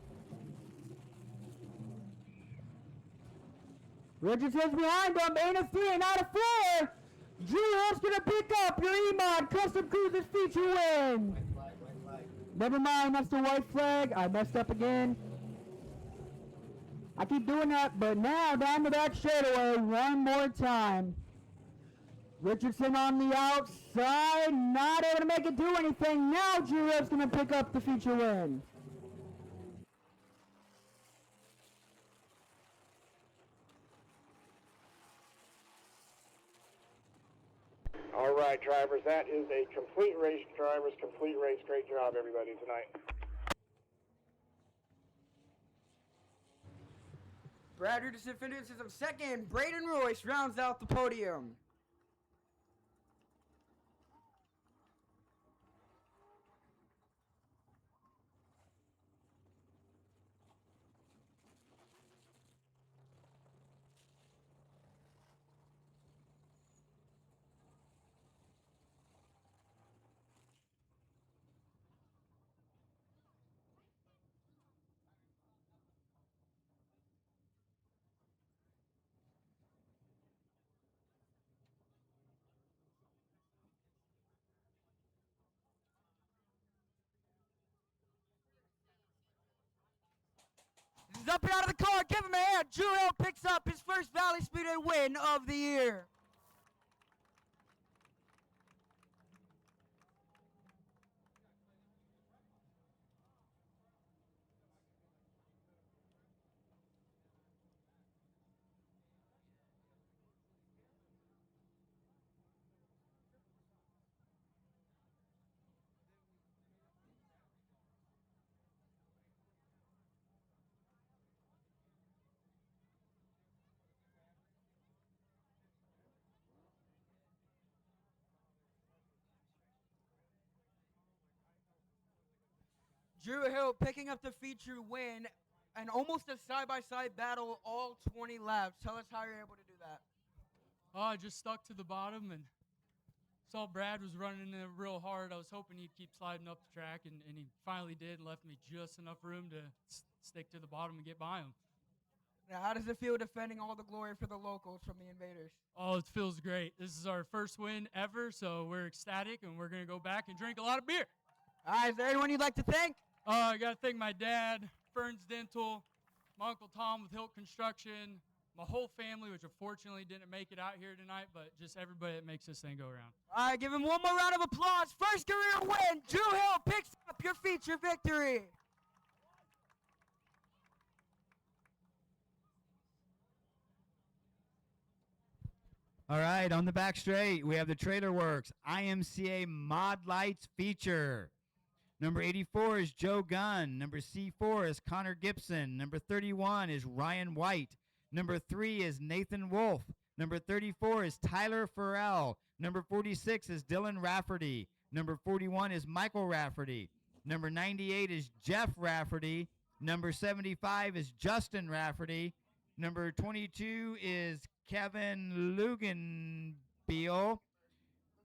Richardson's behind him. 8 of 3 and out of 4. Drew Hilt's going to pick up your EMOD Custom Cruisers feature win. Never mind, that's the white flag. I messed up again. I keep doing that, but now down the back straightaway one more time. Richardson on the outside, not able to make it do anything. Now Drew Hilt's going to pick up the feature win. All right, drivers, that is a complete race. Drivers, complete race. Great job, everybody, tonight. Brad Richardson finishes him second. Braden Royce rounds out the podium. He's up and out of the car. Give him a hand. Drew Hilt picks up his first Valley Speedway win of the year. Drew Hilt picking up the feature win and almost a side-by-side battle all 20 laps. Tell us how you're able to do that. Oh, I just stuck to the bottom and saw Brad was running it real hard. I was hoping he'd keep sliding up the track, and he finally did and left me just enough room to stick to the bottom and get by him. Now, how does it feel defending all the glory for the locals from the Invaders? Oh, it feels great. This is our first win ever, so we're ecstatic, and we're going to go back and drink a lot of beer. All right, is there anyone you'd like to thank? I got to thank my dad, Ferns Dental, my Uncle Tom with Hilt Construction, my whole family, which unfortunately didn't make it out here tonight, but just everybody that makes this thing go around. All right, give him one more round of applause. First career win. Drew Hilt picks up your feature victory. All right, on the back straight, we have the Trailer Works IMCA Mod Lights feature. Number 84 is Joe Gunn. Number C4 is Connor Gibson. Number 31 is Ryan White. Number 3 is Nathan Wolf. Number 34 is Tyler Farrell. Number 46 is Dylan Rafferty. Number 41 is Michael Rafferty. Number 98 is Jeff Rafferty. Number 75 is Justin Rafferty. Number 22 is Kevin Luganbeal.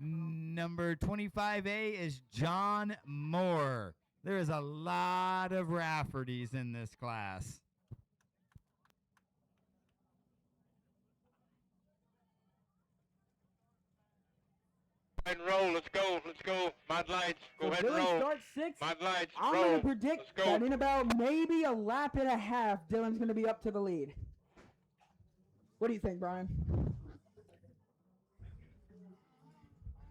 Number 25A is John Moore. There is a lot of Raffertys in this class. Go ahead and roll. Let's go. Let's go. Mod lights. Go So ahead and Dylan roll. starts 6th. Mod lights. I'm roll. going to predict Let's go. that in about maybe a lap and a half, Dylan's going to be up to the lead. What do you think, Brian?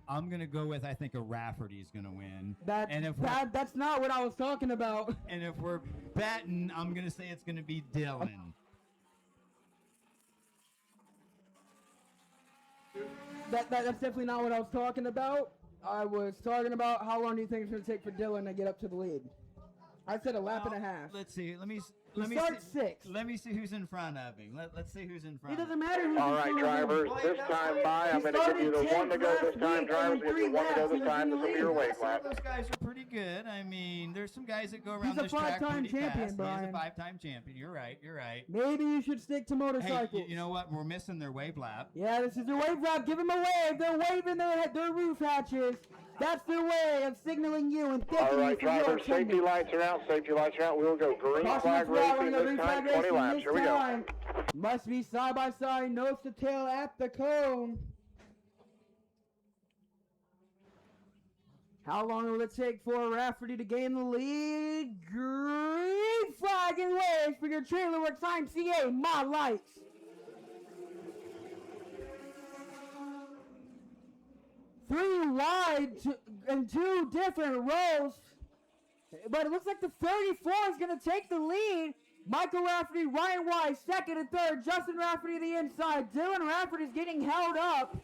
I'm going to go with, I think, a Rafferty's going to win. That's not what I was talking about. And if we're betting, I'm going to say it's going to be Dylan. That's definitely not what I was talking about. I was talking about how long do you think it's going to take for Dylan to get up to the lead. I said a lap and a half. Let's see. Let me start see. 6. Let me see who's in front of him. Let's see who's in front. It doesn't matter who's All in right, front of him. drivers, this time by, I'm going to give you the one to go this time. Drivers, if you want to go this time, this will be your wave Some lap. of those guys are pretty good. I mean, there's some guys that go around He's a this track five-time pretty champion, fast. Brian. He's a 5-time champion. You're right. You're right. Maybe you should stick to Hey, motorcycles. you know what? We're missing their wave lap. Yeah, this is their wave lap. Give them a wave. They're waving their roof hatches. That's their way of signaling you and thanking All you right, for your drivers, safety attendance. lights are out. Safety lights are out. We'll go green Caution flag is out. racing We're gonna this green time, flag 20 racing laps. this Here we go. time. Must be side by side, nose to tail at the cone. How long will it take for Rafferty to gain the lead? Green flag and wave for your Trailer Works IMCA Mod Lights. Three wide and 2 different rows. But it looks like the 34 is going to take the lead. Michael Rafferty, Ryan Wise, second and third. Justin Rafferty the inside. Dylan Rafferty is getting held up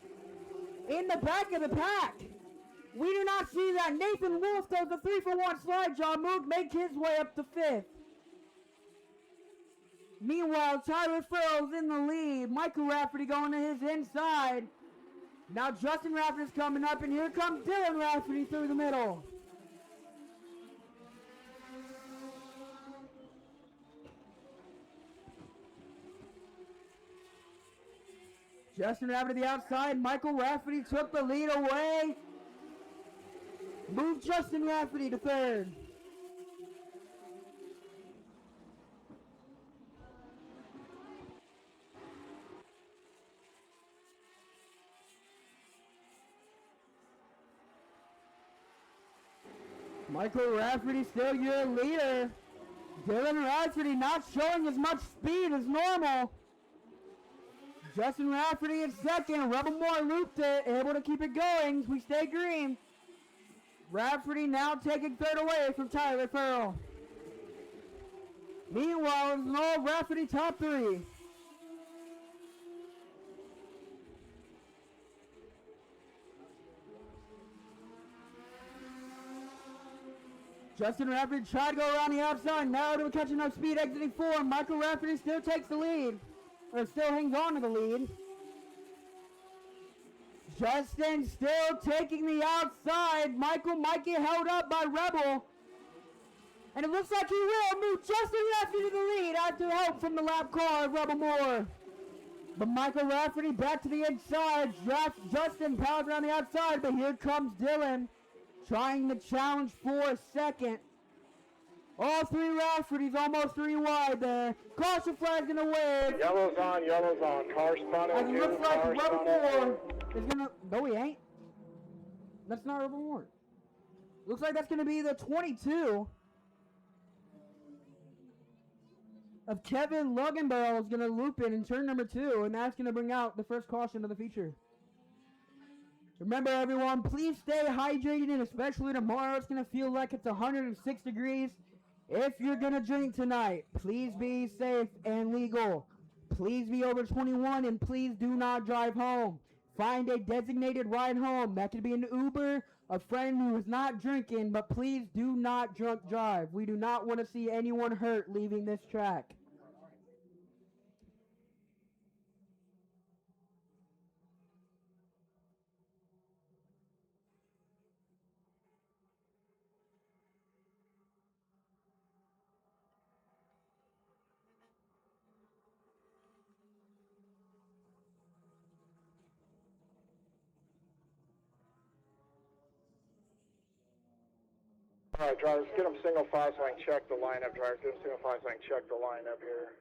in the back of the pack. We do not see that. Nathan Wolf does the 3-for-1 slide job move, make his way up to 5th. Meanwhile, Tyler Farrell's in the lead. Michael Rafferty going to his inside. Now Justin Rafferty's coming up, and here comes Dylan Rafferty through the middle. Justin Rafferty to the outside. Michael Rafferty took the lead away. Moved Justin Rafferty to third. Michael Rafferty still your leader. Dylan Rafferty not showing as much speed as normal. Justin Rafferty in second. Rebel Moore looped it, able to keep it going. We stay green. Rafferty now taking third away from Tyler Farrell. Meanwhile, it's Noel Rafferty top 3. Justin Rafferty tried to go around the outside. Now to catch enough speed exiting 4. Michael Rafferty still takes the lead. Or still hangs on to the lead. Justin still taking the outside. Michael might get held up by Rebel. And it looks like he will move Justin Rafferty to the lead after help from the lap car of Rebel Moore. But Michael Rafferty back to the inside. Justin powers around the outside, but here comes Dylan trying to challenge for a second. All 3 Rafferty's almost 3 wide there. Caution flag's gonna wave. Yellow's on, yellow's on. Car spun As in it two, looks like car Rebel spun in Moore is gonna. No, he ain't. That's not Rebel Moore. Looks like that's gonna be the 22 of Kevin Lugenbarrel is gonna loop in turn number 2, and that's gonna bring out the first caution of the feature. Remember, everyone, please stay hydrated, and especially tomorrow, it's gonna feel like it's 106 degrees. If you're gonna drink tonight, please be safe and legal. Please be over 21, and please do not drive home. Find a designated ride home. That could be an Uber, a friend who is not drinking, but please do not drunk drive. We do not want to see anyone hurt leaving this track. All right, drivers, get them single file so I can check the lineup. Drivers, get them single file so I can check the lineup here.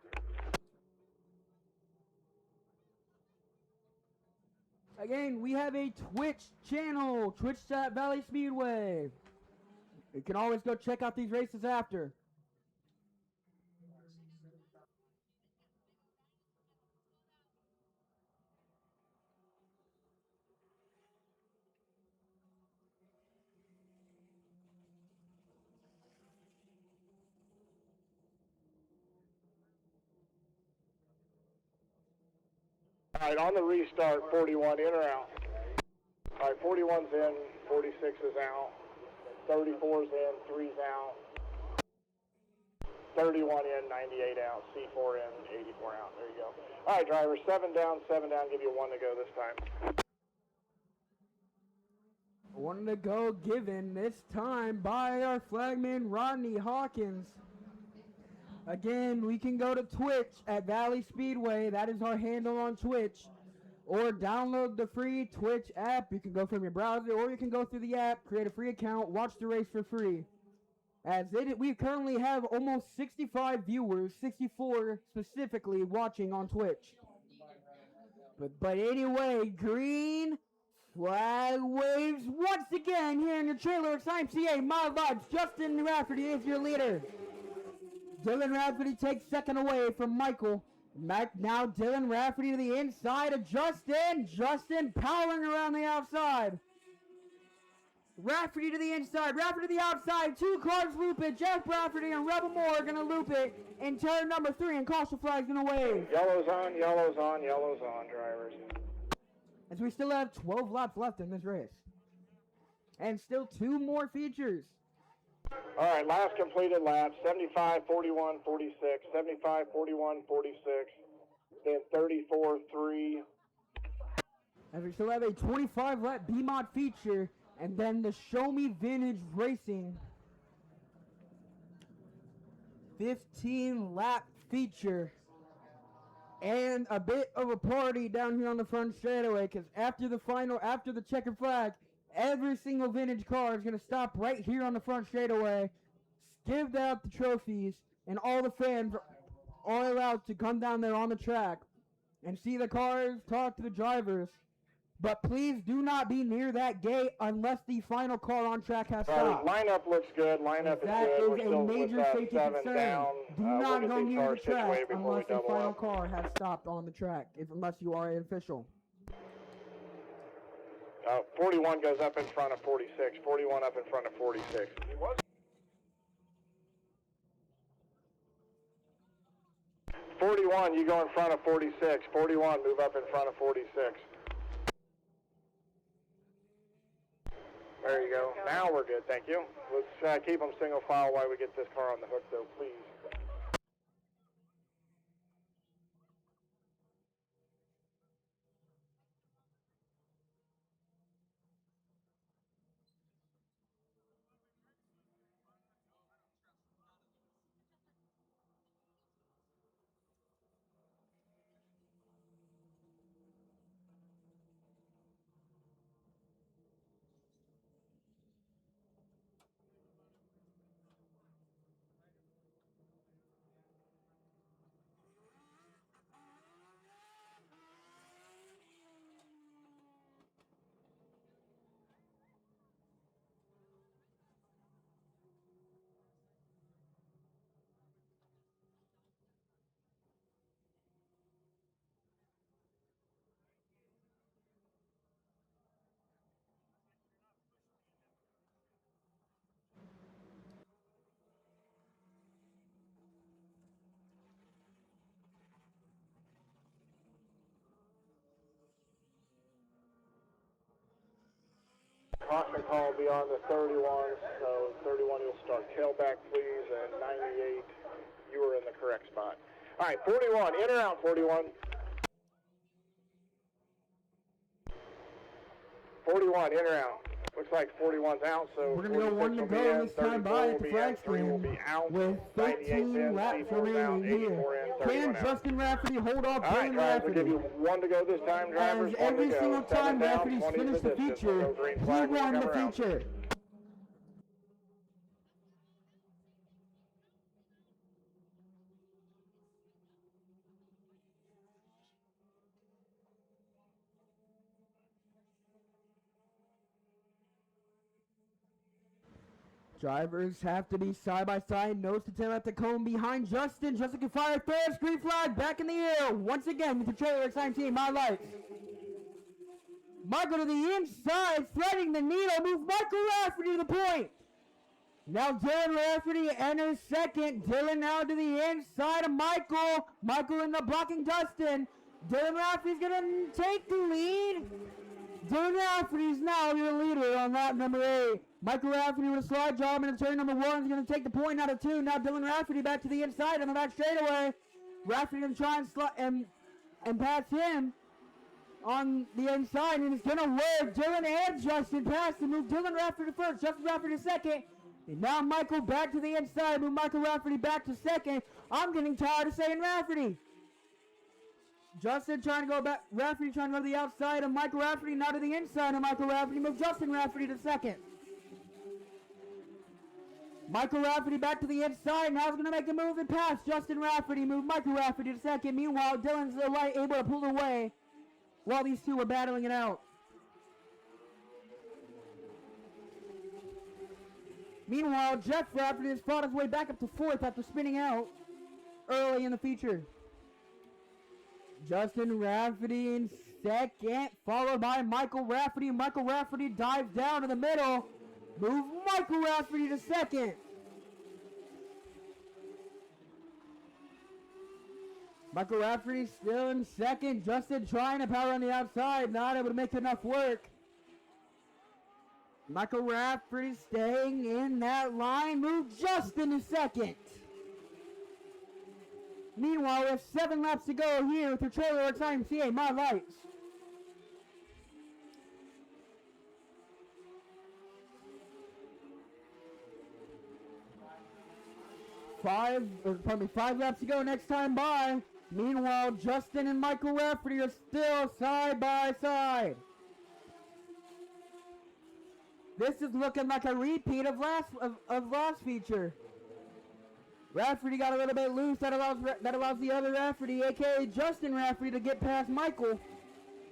Again, we have a Twitch channel, Twitch.Valley Speedway. You can always go check out these races after. All right, on the restart, 41 in or out? All right, 41's in, 46 is out, 34's in, 3's out. 31 in, 98 out, C4 in, 84 out. There you go. All right, driver, 7 down, give you 1 to go this time. 1 to go given this time by our flagman Rodney Hawkins. Again, we can go to Twitch at Valley Speedway. That is our handle on Twitch. Or download the free Twitch app. You can go from your browser or you can go through the app, create a free account, watch the race for free. We currently have almost 65 viewers, 64 specifically, watching on Twitch. But anyway, green flag waves once again here in your trailer. It's IMCA, My Lives. Justin Rafferty is your leader. Dylan Rafferty takes second away from Michael. Now Dylan Rafferty to the inside of Justin. Justin powering around the outside. Rafferty to the inside. Rafferty to the outside. 2 cars loop it. Jeff Rafferty and Rebel Moore are going to loop it in turn number 3, and caution flag's going to wave. Yellow's on, drivers. As we still have 12 laps left in this race. And still 2 more features. All right, last completed lap, 75, 41, 46, 75, 41, 46, then 34, 3. As we still have a 25 lap B-Mod feature, and then the Show Me Vintage Racing 15 lap feature. And a bit of a party down here on the front straightaway, because after the checkered flag, every single vintage car is going to stop right here on the front straightaway, give out the trophies, and all the fans are allowed to come down there on the track and see the cars, talk to the drivers. But please do not be near that gate unless the final car on track has stopped. Lineup looks good. Lineup is That good. is a major safety 7 concern. down. Do not we'll go get these near the cars track situated before we unless the double final up. car has stopped on the track, unless you are an official. 41 goes up in front of 46. 41 up in front of 46. 41, you go in front of 46. 41, move up in front of 46. There you go. Now we're good, thank you. Let's keep them single file while we get this car on the hook, though, please. Caution call will be on the 31, so 31 you'll start tailback, please, and 98, you were in the correct spot. All right, 41, in or out, 41. 41, in or out. Looks like 41's out, so we're going to go 1 to go this time by at the flag stand with 13 laps remaining here. Can Justin Rafferty hold off Dylan Rafferty? We'll give you 1 to go this time, drivers. As every single time Rafferty's finished the feature, he won the feature. Drivers have to be side by side, nose to tail at the cone behind Justin. Justin can fire first, green flag back in the air. Once again with the trailer assigned team, My Lights. Michael to the inside, threading the needle, moves Michael Rafferty to the point. Now Dylan Rafferty enters second. Dylan now to the inside of Michael. Michael in the blocking Dustin. Dylan Rafferty's going to take the lead. Dylan Rafferty's now your leader on lap number 8. Michael Rafferty with a slide job into turn number 1 is going to take the point out of 2. Now Dylan Rafferty back to the inside on the back straightaway. Rafferty going to try and pass him on the inside, and it's going to work. Dylan and Justin pass to move Dylan Rafferty first, Justin Rafferty second. And now Michael back to the inside, move Michael Rafferty back to second. I'm getting tired of saying Rafferty. Justin trying to go back, Rafferty trying to go to the outside of Michael Rafferty, now to the inside of Michael Rafferty, move Justin Rafferty to second. Michael Rafferty back to the inside, now he's going to make a move and pass Justin Rafferty, move Michael Rafferty to second. Meanwhile, Dylan's able to pull away while these two are battling it out. Meanwhile, Jeff Rafferty has fought his way back up to 4th after spinning out early in the feature. Justin Rafferty in second, followed by Michael Rafferty. Michael Rafferty dives down to the middle. Move Michael Rafferty to second. Michael Rafferty still in second. Justin trying to power on the outside, not able to make enough work. Michael Rafferty staying in that line. Move Justin to second. Meanwhile, we have 7 laps to go here with your Trailer Works IMCA Mod Lights. Five laps to go next time by. Meanwhile, Justin and Michael Rafferty are still side by side. This is looking like a repeat of last feature. Rafferty got a little bit loose. That allows the other Rafferty, aka Justin Rafferty, to get past Michael.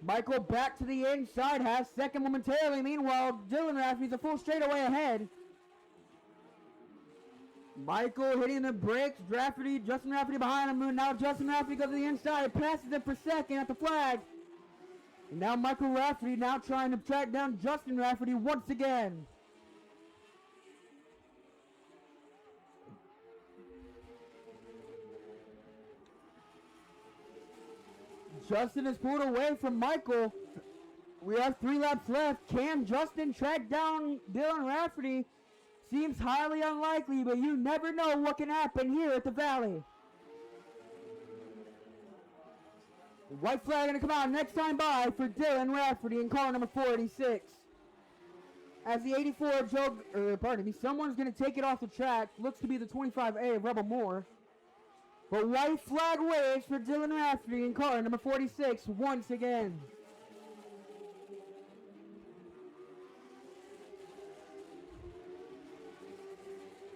Michael back to the inside, has second momentarily. Meanwhile, Dylan Rafferty's a full straightaway ahead. Michael hitting the brakes. Justin Rafferty behind him. Now Justin Rafferty goes to the inside, passes him for second at the flag. And now Michael Rafferty now trying to track down Justin Rafferty once again. Justin is pulled away from Michael. We have 3 laps left. Can Justin track down Dylan Rafferty? Seems highly unlikely, but you never know what can happen here at the Valley. White flag going to come out next time by for Dylan Rafferty in car number 46. As the 84 someone's going to take it off the track. Looks to be the 25A of Rebel Moore. But white flag waves for Dylan Rafferty in car number 46 once again.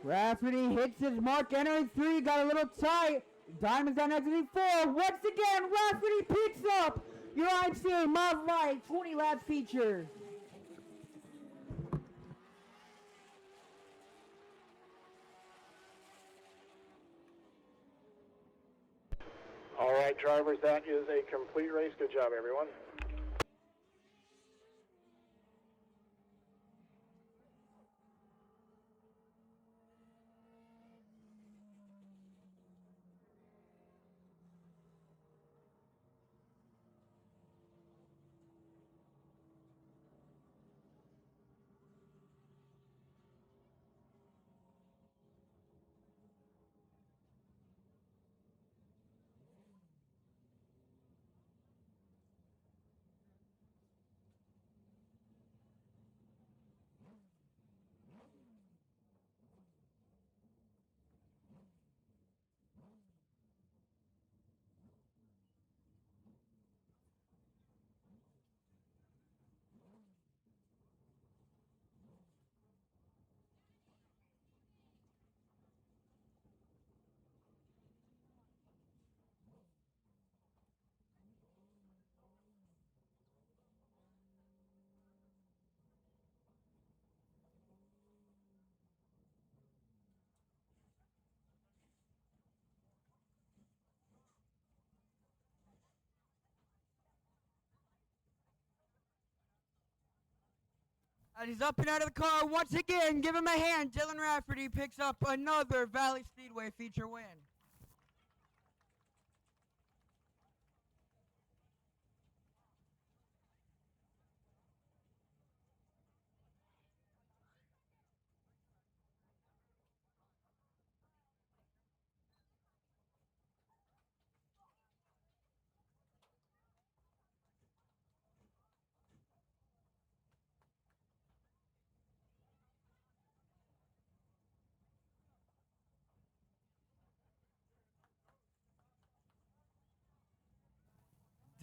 Rafferty hits his mark, entering 3, got a little tight. Diamonds down exiting 4. Once again, Rafferty picks up your IMCA Mod Light 20 lap feature. All right, drivers, that is a complete race. Good job, everyone. And he's up and out of the car once again. Give him a hand. Dylan Rafferty picks up another Valley Speedway feature win.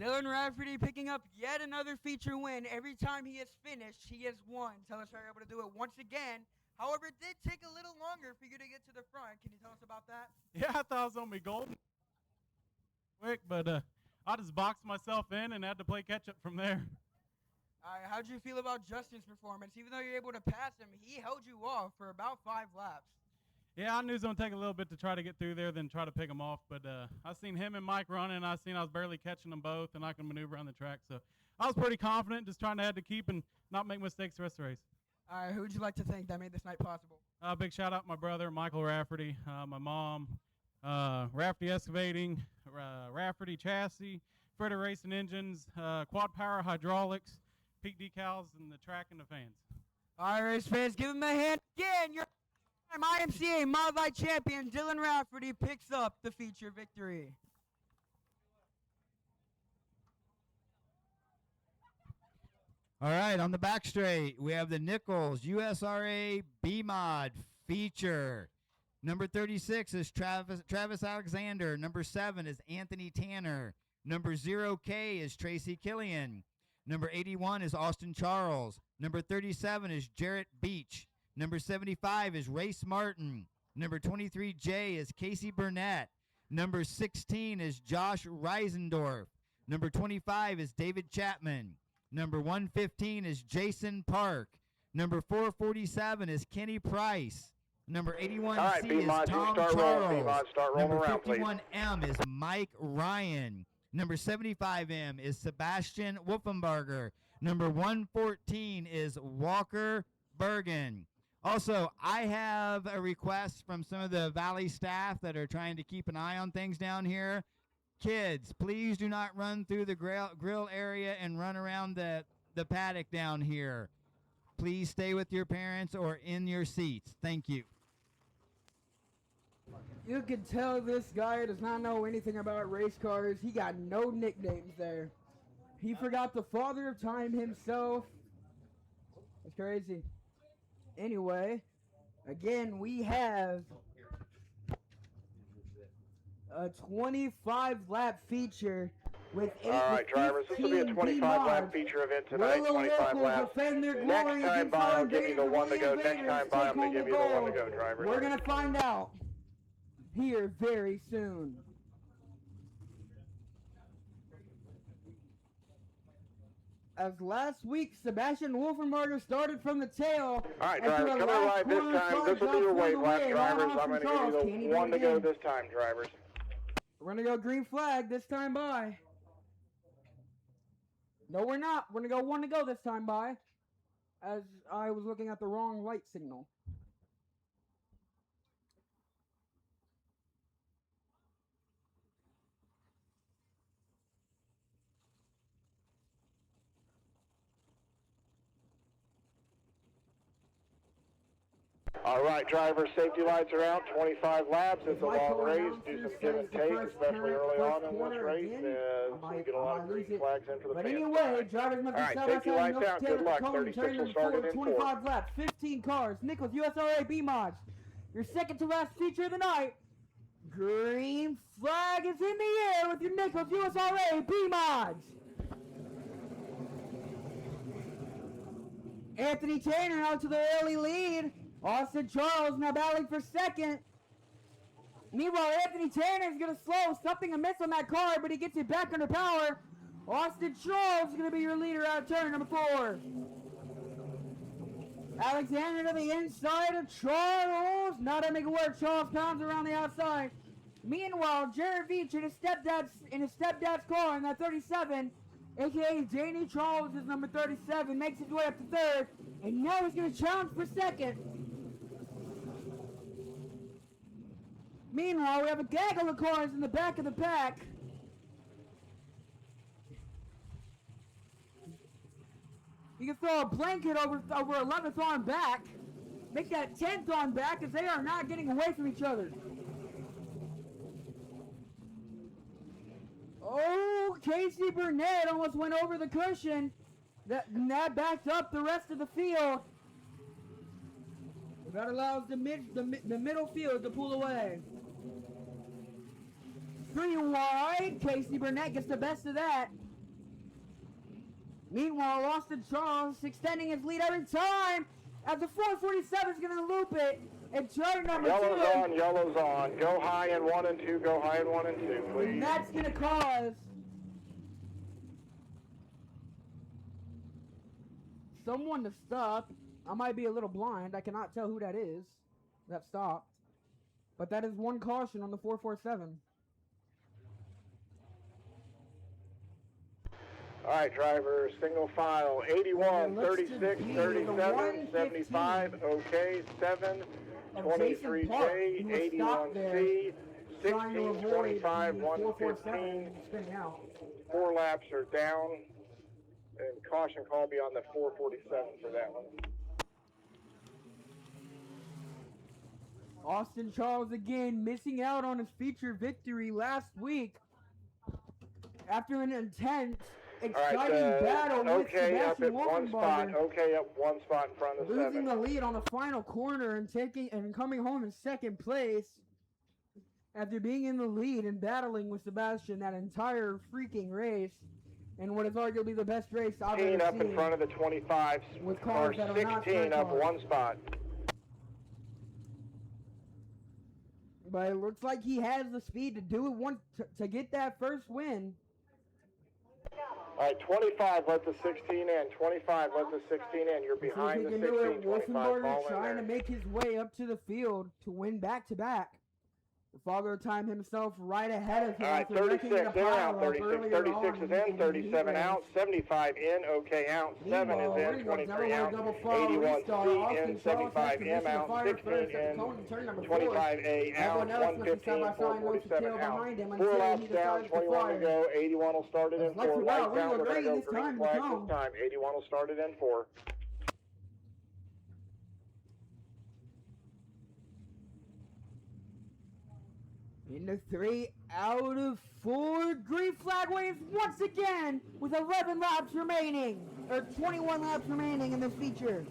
Dylan Rafferty picking up yet another feature win. Every time he has finished, he has won. Tell us how you're able to do it once again. However, it did take a little longer for you to get to the front. Can you tell us about that? Yeah, I thought I was gonna be golden quick, but I just boxed myself in and had to play catch up from there. All right, how'd you feel about Justin's performance? Even though you're able to pass him, he held you off for about 5 laps. Yeah, I knew it was gonna take a little bit to try to get through there, then try to pick him off. But I seen him and Mike running. I was barely catching them both, and I could maneuver on the track. So I was pretty confident, just trying to have to keep and not make mistakes the rest of the race. All right, who would you like to thank that made this night possible? Big shout out to my brother Michael Rafferty, my mom, Rafferty Excavating, Rafferty Chassis, Fredder Racing Engines, Quad Power Hydraulics, Peak Decals, and the track and the fans. All right, race fans, give him a hand again. Your IMCA Mod Light champion Dylan Rafferty picks up the feature victory. All right, on the back straight, we have the Nichols USRA B-Mod feature. Number 36 is Travis Alexander. Number 7 is Anthony Tanner. Number 0K is Tracy Killian. Number 81 is Austin Charles. Number 37 is Jarrett Beach. Number 75 is Race Martin. Number 23J is Casey Burnett. Number 16 is Josh Reisendorf. Number 25 is David Chapman. Number 115 is Jason Park. Number 447 is Kenny Price. Number 81C is Tom Charles. Number 51M is Mike Ryan. Number 75M is Sebastian Wolfenbarger. Number 114 is Walker Bergen. Also, I have a request from some of the Valley staff that are trying to keep an eye on things down here. Kids, please do not run through the grill area and run around the paddock down here. Please stay with your parents or in your seats. Thank you. You can tell this guy does not know anything about race cars. He got no nicknames there. He forgot the father of time himself. That's crazy. Anyway, again, we have a 25-lap feature with 8 All right, drivers, this will be a 25-lap feature event tonight, 25 laps. Next time by, I'll give you the one to go. Next time by, I'm going to give you the one to go, drivers. We're going to find out here very soon. As last week, Sebastian Wolfenbarger started from the tail. All right, drivers, coming right this time. This will be your weight lap, drivers. I'm going to give you the one to go this time, drivers. We're going to go green flag this time by. No, we're not. We're going to go one to go this time by. As I was looking at the wrong light signal. All right, drivers, safety lights are out. 25 laps. It's a long race. Do some give and take, especially early on in this race. So we get a lot of green flags in for the But fans. anyway, drivers must be All right, side by safety side. lights No out. Taylor Good luck. Cohen, 36 turning will in start forward, in 25 laps, 15 cars. Nichols, USRA B-Mods. Your second to last feature of the night. Green flag is in the air with your Nichols, USRA B-Mods. Anthony Tanner out to the early lead. Austin Charles now battling for second. Meanwhile, Anthony Tanner is going to slow something amiss on that car, but he gets it back under power. Austin Charles is going to be your leader out of turn number 4. Alexander to the inside of Charles. Not able to make it work. Charles comes around the outside. Meanwhile, Jared Veach in his stepdad's car in that 37, a.k.a. Danny Charles is number 37, makes his way up to 3rd, and now he's going to challenge for 2nd. Meanwhile, we have a gaggle of cars in the back of the pack. You can throw a blanket over 11th on back. Make that 10th on back as they are not getting away from each other. Oh, Casey Burnett almost went over the cushion. That backed up the rest of the field. That allows the middle field to pull away. 3 wide. Casey Burnett gets the best of that. Meanwhile, Austin Charles extending his lead every time as the 447 is going to loop it. And turn number Yellow's 2. on, yellow's on. Go high in 1 and 2, go high in 1 and 2, please. And that's going to cause someone to stop. I might be a little blind. I cannot tell who that is that stopped. But that is one caution on the 447. All right, driver, single file, 81, 36, 37, 75, okay, 7, 23J, 81C, 16, 25, 115. 4 laps are down, and caution call be on the 447 for that one. Austin Charles again missing out on his feature victory last week after an intense, exciting battle with okay up Sebastian at 1 spot, Wolfenbarger. okay up 1 spot in front of the Losing 7. the lead on the final corner and coming home in second place after being in the lead and battling with Sebastian that entire freaking race in what is arguably the best race I've ever 16 up seen. in front of the 25, With or cars that are not 16 up cars. 1 spot. But it looks like he has the speed to do it to get that first win. All right, 25, let the 16 in. 25, let the 16 in. You're See if behind he the can 16, do it. 25, Wolfenbarger fall in trying there. to make his way up to the field to win back-to-back. The Father of Time himself right ahead of him. All right, after wrecking 36 the in, pile out, up 36, earlier 36 on is in in, the 37 heat out, race. 75 in, okay out, 7 Meanwhile, is in, Ringo 23 Delaware out, double follow 81C restart. in, Austin Charles 75 has M permission to out, fire 16 first at the in, cone in turn number 25A 4. out, Everyone else with his 115, side-by-side knows to 447 tail out. behind him 4 until laps he down, decides to 21 to fire. go, 81 will start it in That's lucky. 4. Wow, Lights down, Ringo we're going to green go this time green in the flag cone. this time. 81 will start it in 4. Into 3 out of 4. Green flag waves once again with 11 laps remaining, or 21 laps remaining in this feature.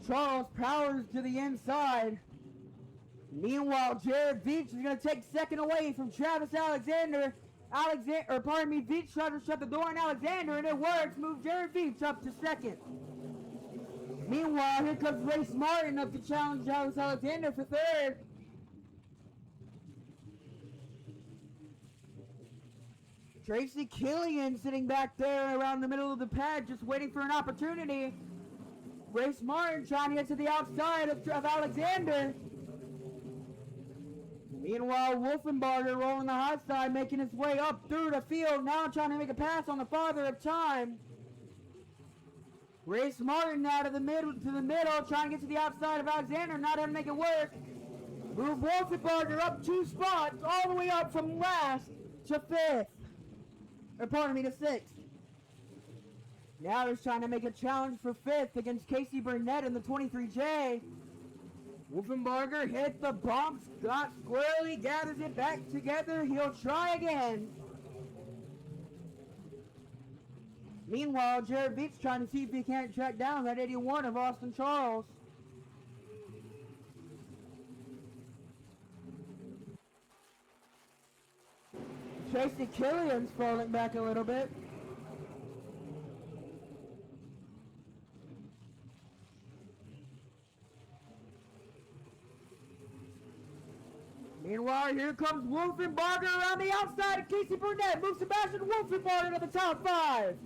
Charles powers to the inside. Meanwhile, Jared Veach is going to take second away from Travis Alexander. Veach tried to shut the door on Alexander, and it works. Move Jared Veach up to second. Meanwhile, here comes Race Martin up to challenge Travis Alexander for third. Tracy Killian sitting back there around the middle of the pad just waiting for an opportunity. Race Martin trying to get to the outside of Alexander. Meanwhile, Wolfenbarger rolling the high side, making his way up through the field, now trying to make a pass on the Father of Time. Race Martin now to the middle, trying to get to the outside of Alexander, not able to make it work. Move Wolfenbarger up 2 spots, all the way up from last to 5th. Or pardon me, to 6th. Now he's trying to make a challenge for 5th against Casey Burnett in the 23J. Wolfenbarger hit the bump, got squarely, gathers it back together. He'll try again. Meanwhile, Jared Veach trying to see if he can't track down that 81 of Austin Charles. Tracy Killian's falling back a little bit. Meanwhile, here comes Wolfenbarger around the outside of Casey Burnett. Moves Sebastian Wolfenbarger to the top 5.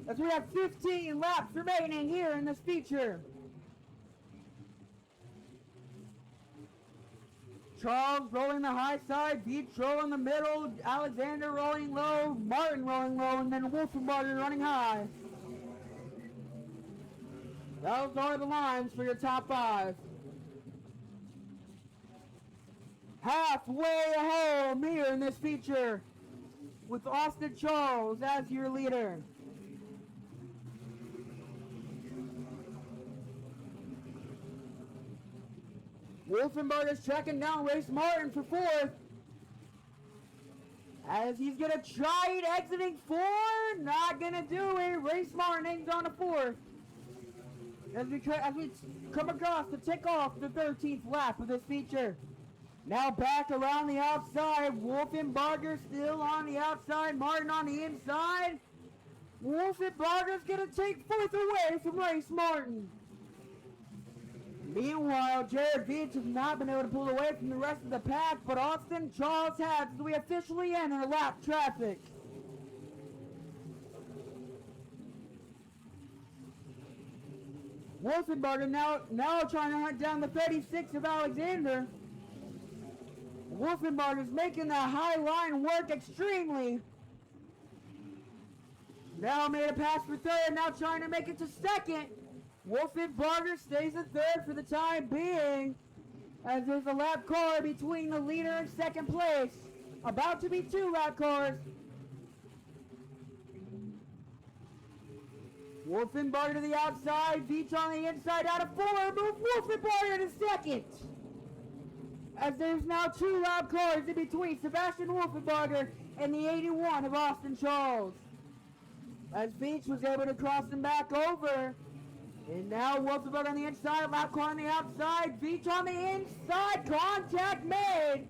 As we have 15 laps remaining here in this feature. Charles rolling the high side, Veach rolling the middle, Alexander rolling low, Martin rolling low, and then Wolfenbarger running high. Those are the lines for your top 5. Halfway home here in this feature with Austin Charles as your leader. Wolfenbarger's tracking down Race Martin for 4th. As he's going to try it, exiting 4. Not going to do it. Race Martin hangs on to 4th. As we come across to take off the 13th lap of this feature. Now back around the outside. Wolfenbarger still on the outside. Martin on the inside. Wolfenbarger's gonna take fourth away from Race Martin. Meanwhile, Jared Veach has not been able to pull away from the rest of the pack, but Austin Charles has, so we officially enter lap traffic. Wolfenbarger now trying to hunt down the 36 of Alexander. Wolfenbarger's making that high line work extremely. Now made a pass for third, now trying to make it to second. Wolfenbarger stays at third for the time being, as there's a lap car between the leader and second place. About to be 2 lap cars. Wolfenbarger to the outside, Veach on the inside, out of 4, move Wolfenbarger to second. As there's now 2 lap cars in between Sebastian Wolfenbarger and the 81 of Austin Charles. As Veach was able to cross him back over. And now Wolfenbarger on the inside, lap car on the outside, Veach on the inside, contact made.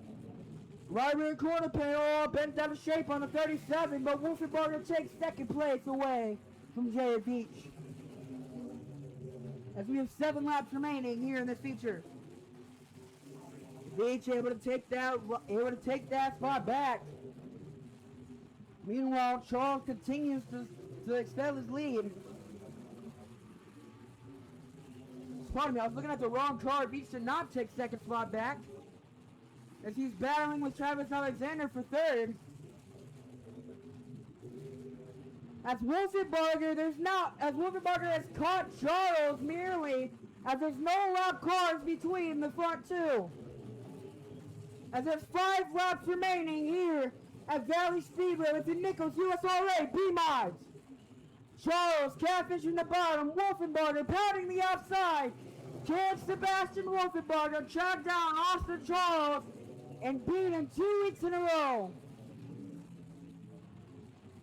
Right rear corner panel bent out of shape on the 37, but Wolfenbarger takes second place away from Jared Veach. As we have 7 laps remaining here in this feature. Veach able to take that spot back. Meanwhile, Charles continues to expel his lead. Pardon me, I was looking at the wrong car. Veach did not take second spot back, as he's battling with Travis Alexander for third. As Wolfenbarger has caught Charles merely, as there's no lap cars between the front 2. As there's 5 laps remaining here at Valley Speedway with the Nichols USRA B-Mods. Charles catfish in the bottom, Wolfenbarger pounding the outside. Can Sebastian Wolfenbarger track down Austin Charles and beat him 2 weeks in a row?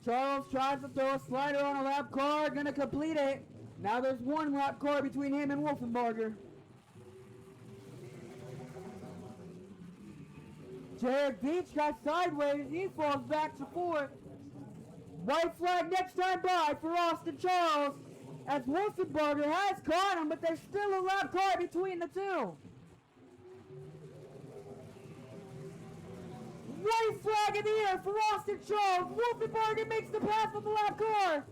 Charles tries to throw a slider on a lap car, gonna complete it. Now there's 1 lap car between him and Wolfenbarger. Jared Veach got sideways, he falls back to 4th. White flag next time by for Austin Charles, as Wolfenbarger has caught him, but there's still a lap car between the 2. White flag in the air for Austin Charles. Wolfenbarger makes the pass with the lap car.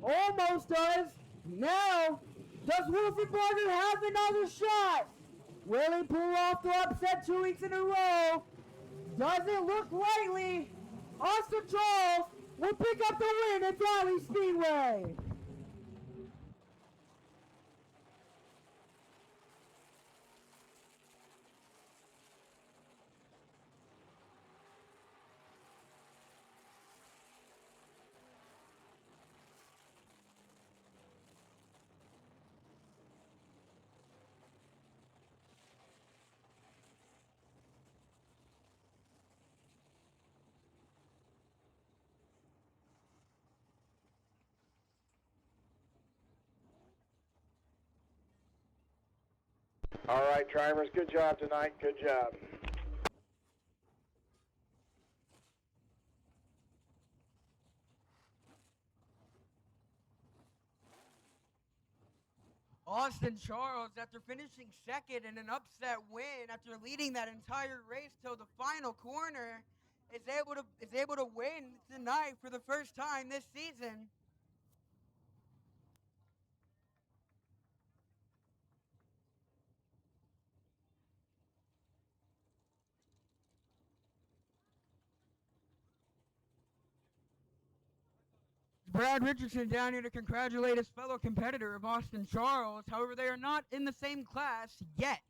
Almost does. Now, does Wolfenbarger have another shot? Will he pull off the upset 2 weeks in a row? Doesn't look likely. Austin Charles will pick up the win at Valley Speedway. All right, drivers, good job tonight. Good job. Austin Charles, after finishing second in an upset win, after leading that entire race till the final corner, is able to win tonight for the first time this season. Brad Richardson down here to congratulate his fellow competitor of Austin Charles. However, they are not in the same class yet.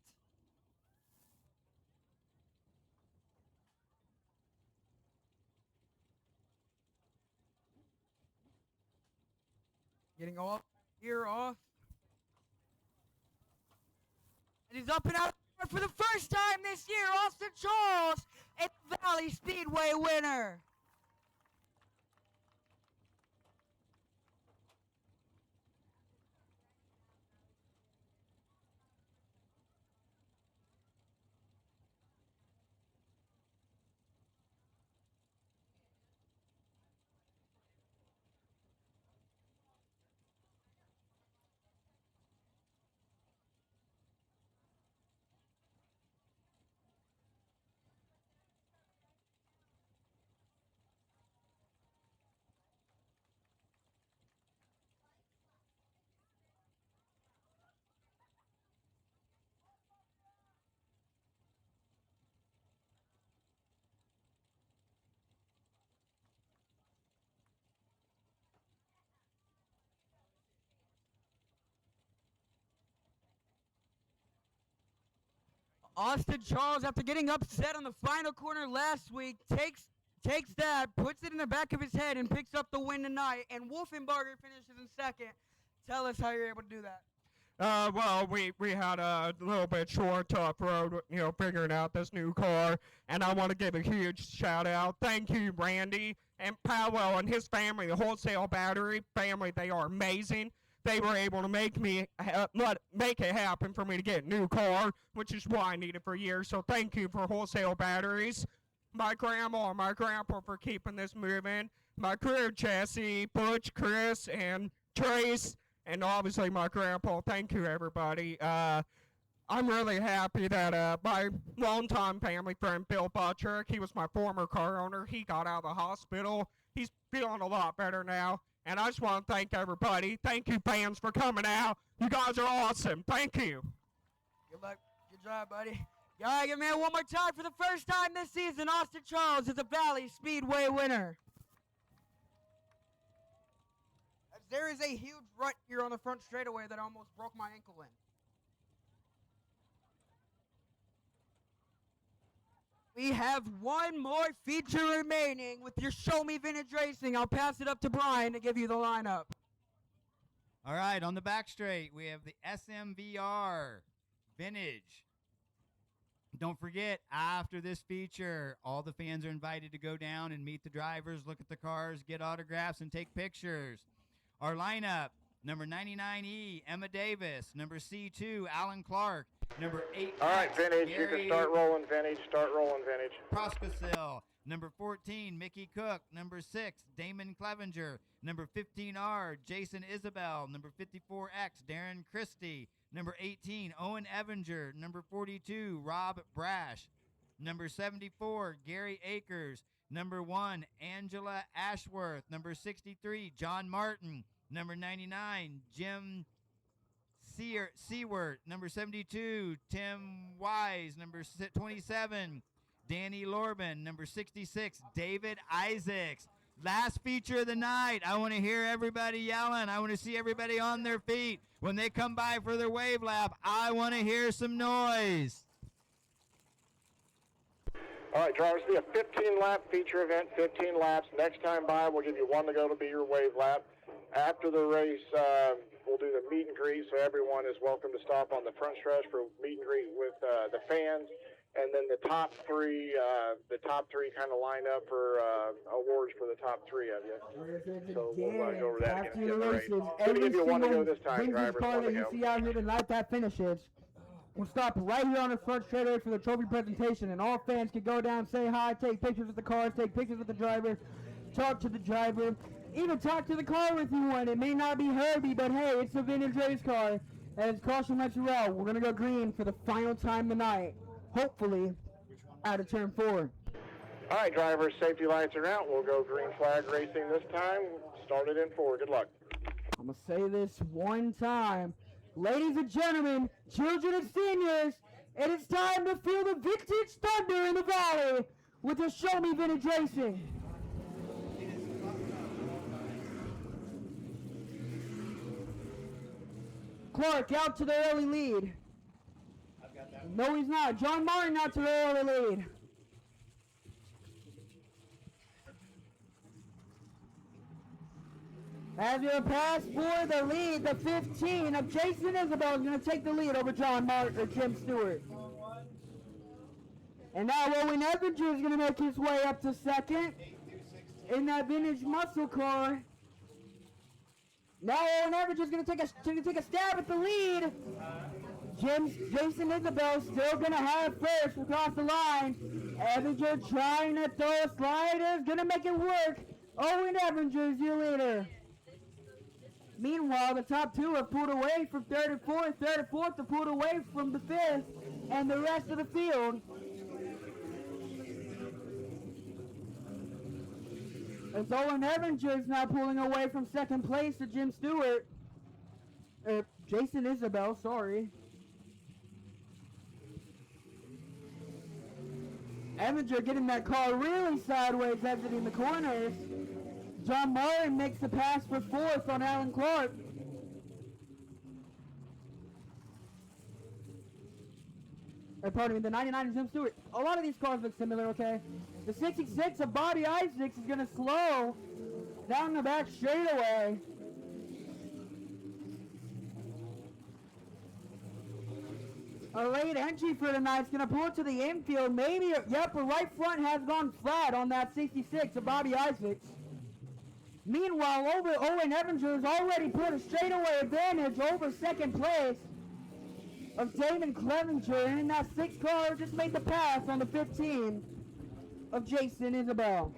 Getting all gear off. And he's up and out for the first time this year. Austin Charles, a Valley Speedway winner. Austin Charles, after getting upset on the final corner last week, takes that, puts it in the back of his head, and picks up the win tonight. And Wolfenbarger finishes in second. Tell us how you're able to do that. Well, we had a little bit short, tough road, figuring out this new car, and I want to give a huge shout out. Thank you, Randy and Powell and his family, the Wholesale Battery family. They are amazing. They were able to make it happen for me to get a new car, which is why I needed for years. So thank you for Wholesale Batteries. My grandma and my grandpa for keeping this moving. My career chassis, Butch, Chris, and Trace. And obviously my grandpa. Thank you, everybody. I'm really happy that my longtime family friend, Bill Butcher, he was my former car owner. He got out of the hospital. He's feeling a lot better now. And I just want to thank everybody. Thank you, fans, for coming out. You guys are awesome. Thank you. Good luck. Good job, buddy. Gotta give man one more time. For the first time this season, Austin Charles is a Valley Speedway winner. There is a huge rut here on the front straightaway that almost broke my ankle in. We have one more feature remaining with your Show Me Vintage Racing. I'll pass it up to Brian to give you the lineup. All right, on the back straight, we have the SMVR Vintage. Don't forget, after this feature, all the fans are invited to go down and meet the drivers, look at the cars, get autographs, and take pictures. Our lineup, number 99E, Emma Davis. Number C2, Alan Clark. Number 8. All right, Vintage, you can start rolling Vintage. Start rolling Vintage. Proscasil. Number 14, Mickey Cook. Number 6, Damon Clevenger. Number 15R, Jason Isabel. Number 54X, Darren Christie. Number 18, Owen Evinger. Number 42, Rob Brash. Number 74, Gary Akers. Number 1, Angela Ashworth. Number 63, John Martin. Number 99, Jim Seward. Number 72, Tim Wise. Number 27, Danny Lorban. Number 66, David Isaacs. Last feature of the night. I want to hear everybody yelling. I want to see everybody on their feet. When they come by for their wave lap, I want to hear some noise. All right, drivers, it'll be a 15-lap feature event, 15 laps. Next time by, we'll give you one to go to be your wave lap. After the race, we'll do the meet and greet, so everyone is welcome to stop on the front stretch for meet and greet with the fans. And then the top three kind of line up for awards for the top three of you. So we'll go over that After again. the races, We'll every give you one to go single this time, vintage drivers. car One that to you go. see out here tonight that finishes, we'll stop right here on the front straightaway for the trophy presentation, and all fans can go down, say hi, take pictures with the cars, take pictures with the driver, talk to the driver, even talk to the car if you want. It may not be Herbie, but hey, it's a vintage race car, and it's Caution Montreal. We're going to go green for the final time tonight, hopefully, out of turn 4. All right, drivers, safety lights are out. We'll go green flag racing this time. Started in 4. Good luck. I'm going to say this one time. Ladies and gentlemen, children and seniors, it is time to feel the vintage thunder in the valley with the Show Me Vintage Racing. Clark out to the early lead. No, he's not. John Martin out to the early lead. As you pass for the lead, the 15 of Jason Isabel is going to take the lead over John Martin or Jim Stewart. And now Owen Evinger is going to make his way up to second in that vintage muscle car. Now Owen Evinger is going to take a stab at the lead. Jason Isabel still going to have first across the line. Evinger trying to throw a slider, going to make it work. Owen Evinger is your leader. Meanwhile, the top two have pulled away from third and fourth. Third and fourth have pulled away from the fifth and the rest of the field. As Owen Evinger is now pulling away from second place to Jim Stewart. Jason Isabel, sorry. Evinger getting that car really sideways, exiting the corners. John Martin makes the pass for fourth on Alan Clark. pardon me, the 99 of Jim Stewart. A lot of these cars look similar, okay? The 66 of Bobby Isaacs is going to slow down the back straightaway. A late entry for tonight is going to pull it to the infield. Maybe, yep, a right front has gone flat on that 66 of Bobby Isaacs. Meanwhile, Owen Evinger has already put a straightaway advantage over second place of Damon Clevenger, and in that 6 car just made the pass on the 15 of Jason Isabel.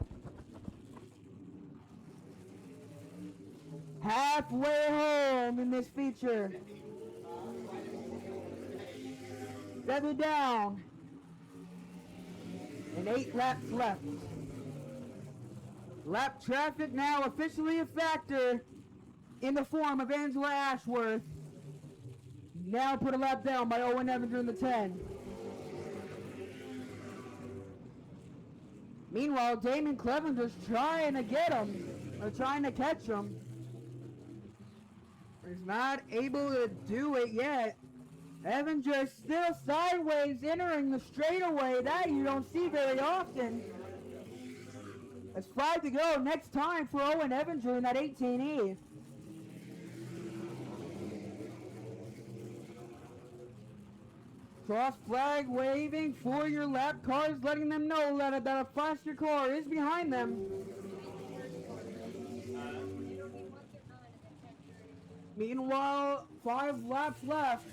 Halfway home in this feature. 7 down. And 8 laps left. Lap traffic now officially a factor in the form of Angela Ashworth. Now put a lap down by Owen Evinger in the 10. Meanwhile, Damon Clevenger's trying to get him, or trying to catch him. He's not able to do it yet. Evinger still sideways entering the straightaway. That you don't see very often. It's 5 to go. Next time for Owen Evinger in that 18E. Cross flag waving for your lap cars, letting them know that a faster car is behind them. Meanwhile, 5 laps left.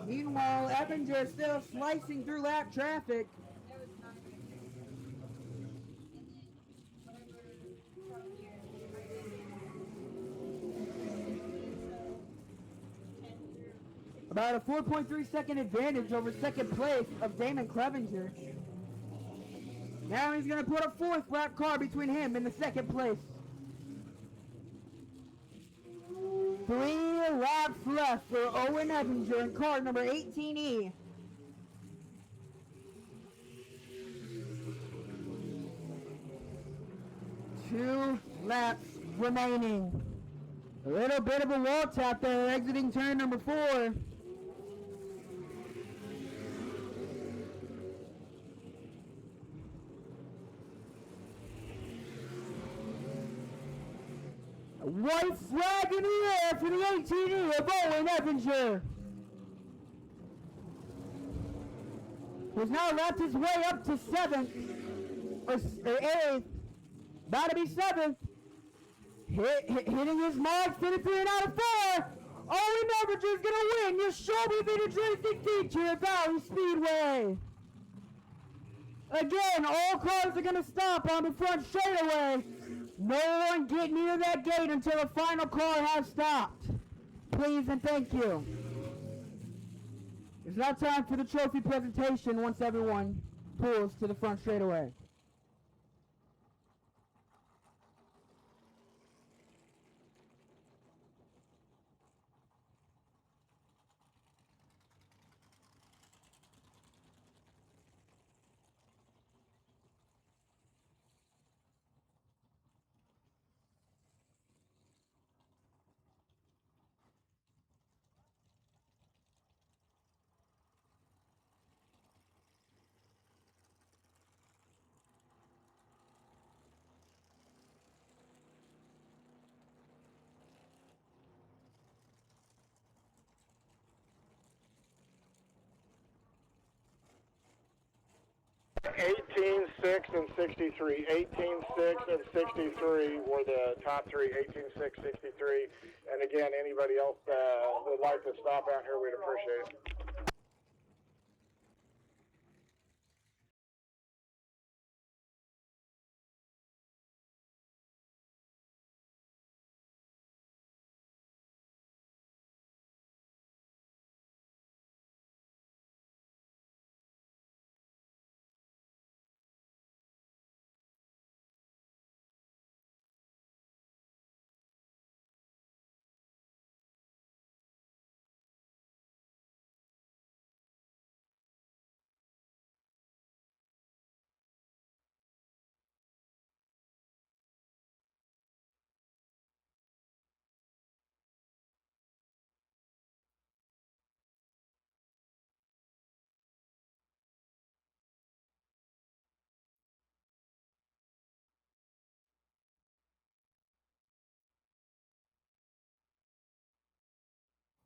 Meanwhile, Evinger is still slicing through lap traffic. About a 4.3 second advantage over second place of Damon Clevenger. Now he's going to put a 4th lap car between him and the second place. 3 laps left for Owen Evinger in car number 18E. Two laps remaining. A little bit of a wall tap there, exiting turn number 4. A white flag in the air for the 18E of Owen Evinger, who's now lapped his way up to 7th, or 8th, about to be 7th. Hitting his mark, finishing out of 4. Owen Evinger is going to win your Shelby Vintage Racing feature at Valley Speedway. Again, all cars are going to stop on the front straightaway. No one get near that gate until the final car has stopped. Please and thank you. It's now time for the trophy presentation once everyone pulls to the front straightaway. '18, 6, and 63. 18, 6, and 63 were the top 3. 18, 6, 63. And again, anybody else would like to stop out here, we'd appreciate it.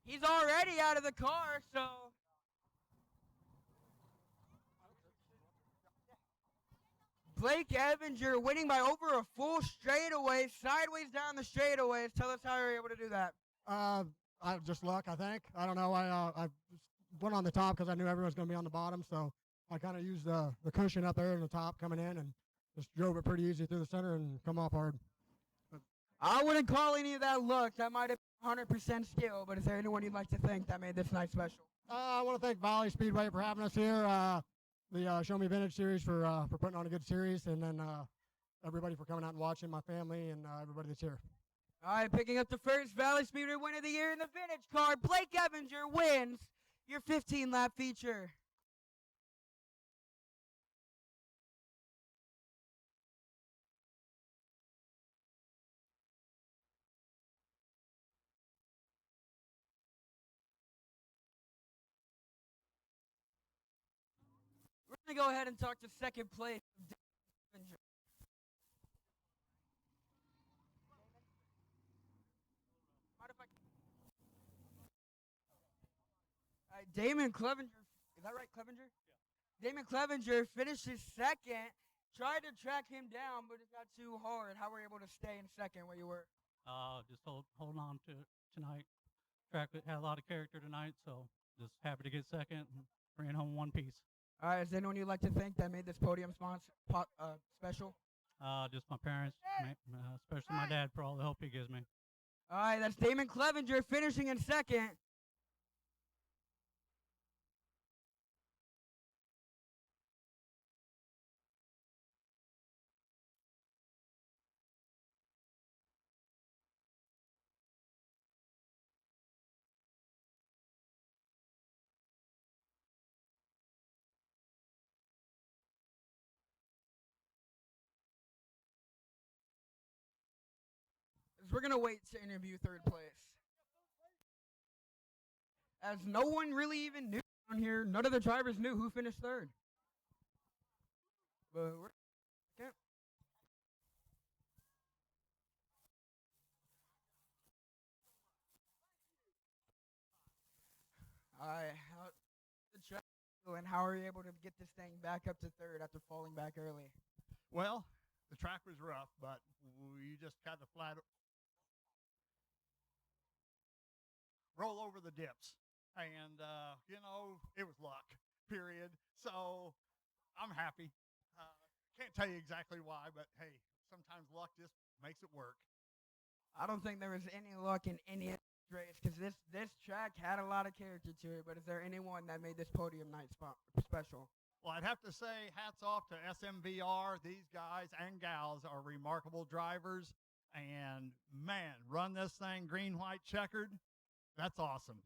He's already out of the car, so. Blake Evinger winning by over a full straightaway, sideways down the straightaways. Tell us how you were able to do that. I just luck, I think. I don't know. I went on the top because I knew everyone was going to be on the bottom, so I kind of used the cushion up there in the top coming in and just drove it pretty easy through the center and come off hard. I wouldn't call any of that luck. That might have been 100% skill, but is there anyone you'd like to thank that made this night special? I want to thank Valley Speedway for having us here. The Show Me Vintage series for putting on a good series, and then everybody for coming out and watching, my family and everybody that's here. All right, picking up the first Valley Speedway win of the year in the vintage car, Blake Evinger wins your 15-lap feature. We're going to go ahead and talk to second place. Damon Clevenger, is that right, Clevenger? Yeah. Damon Clevenger finishes second. Tried to track him down, but it got too hard. How were you able to stay in second where you were? Just holding on to it tonight. Track had a lot of character tonight, so just happy to get second and bring home one piece. All right, is there anyone you'd like to thank that made this podium special? Just my parents, especially my dad, for all the help he gives me. All right, that's Damon Clevenger finishing in second. We're going to wait to interview third place. As no one really even knew down here, none of the drivers knew who finished third. But we're okay. All right, how the track and how are you able to get this thing back up to third after falling back early? Well, the track was rough, but we just kind of roll over the dips. And, it was luck, period. So I'm happy. Can't tell you exactly why, but hey, sometimes luck just makes it work. I don't think there was any luck in any race because this track had a lot of character to it, but is there anyone that made this podium night special? Well, I'd have to say hats off to SMVR. These guys and gals are remarkable drivers. And, man, run this thing green, white, checkered. That's awesome.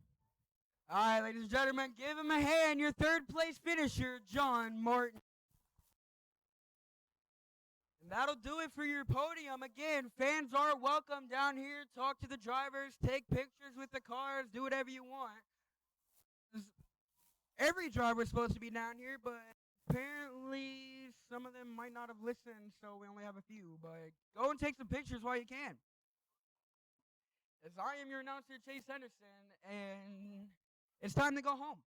All right, ladies and gentlemen, give him a hand. Your third place finisher, John Martin. And that'll do it for your podium. Again, fans are welcome down here. Talk to the drivers, take pictures with the cars, do whatever you want. Every driver is supposed to be down here, but apparently some of them might not have listened, so we only have a few. But go and take some pictures while you can. As I am your announcer, Chase Henderson, and it's time to go home.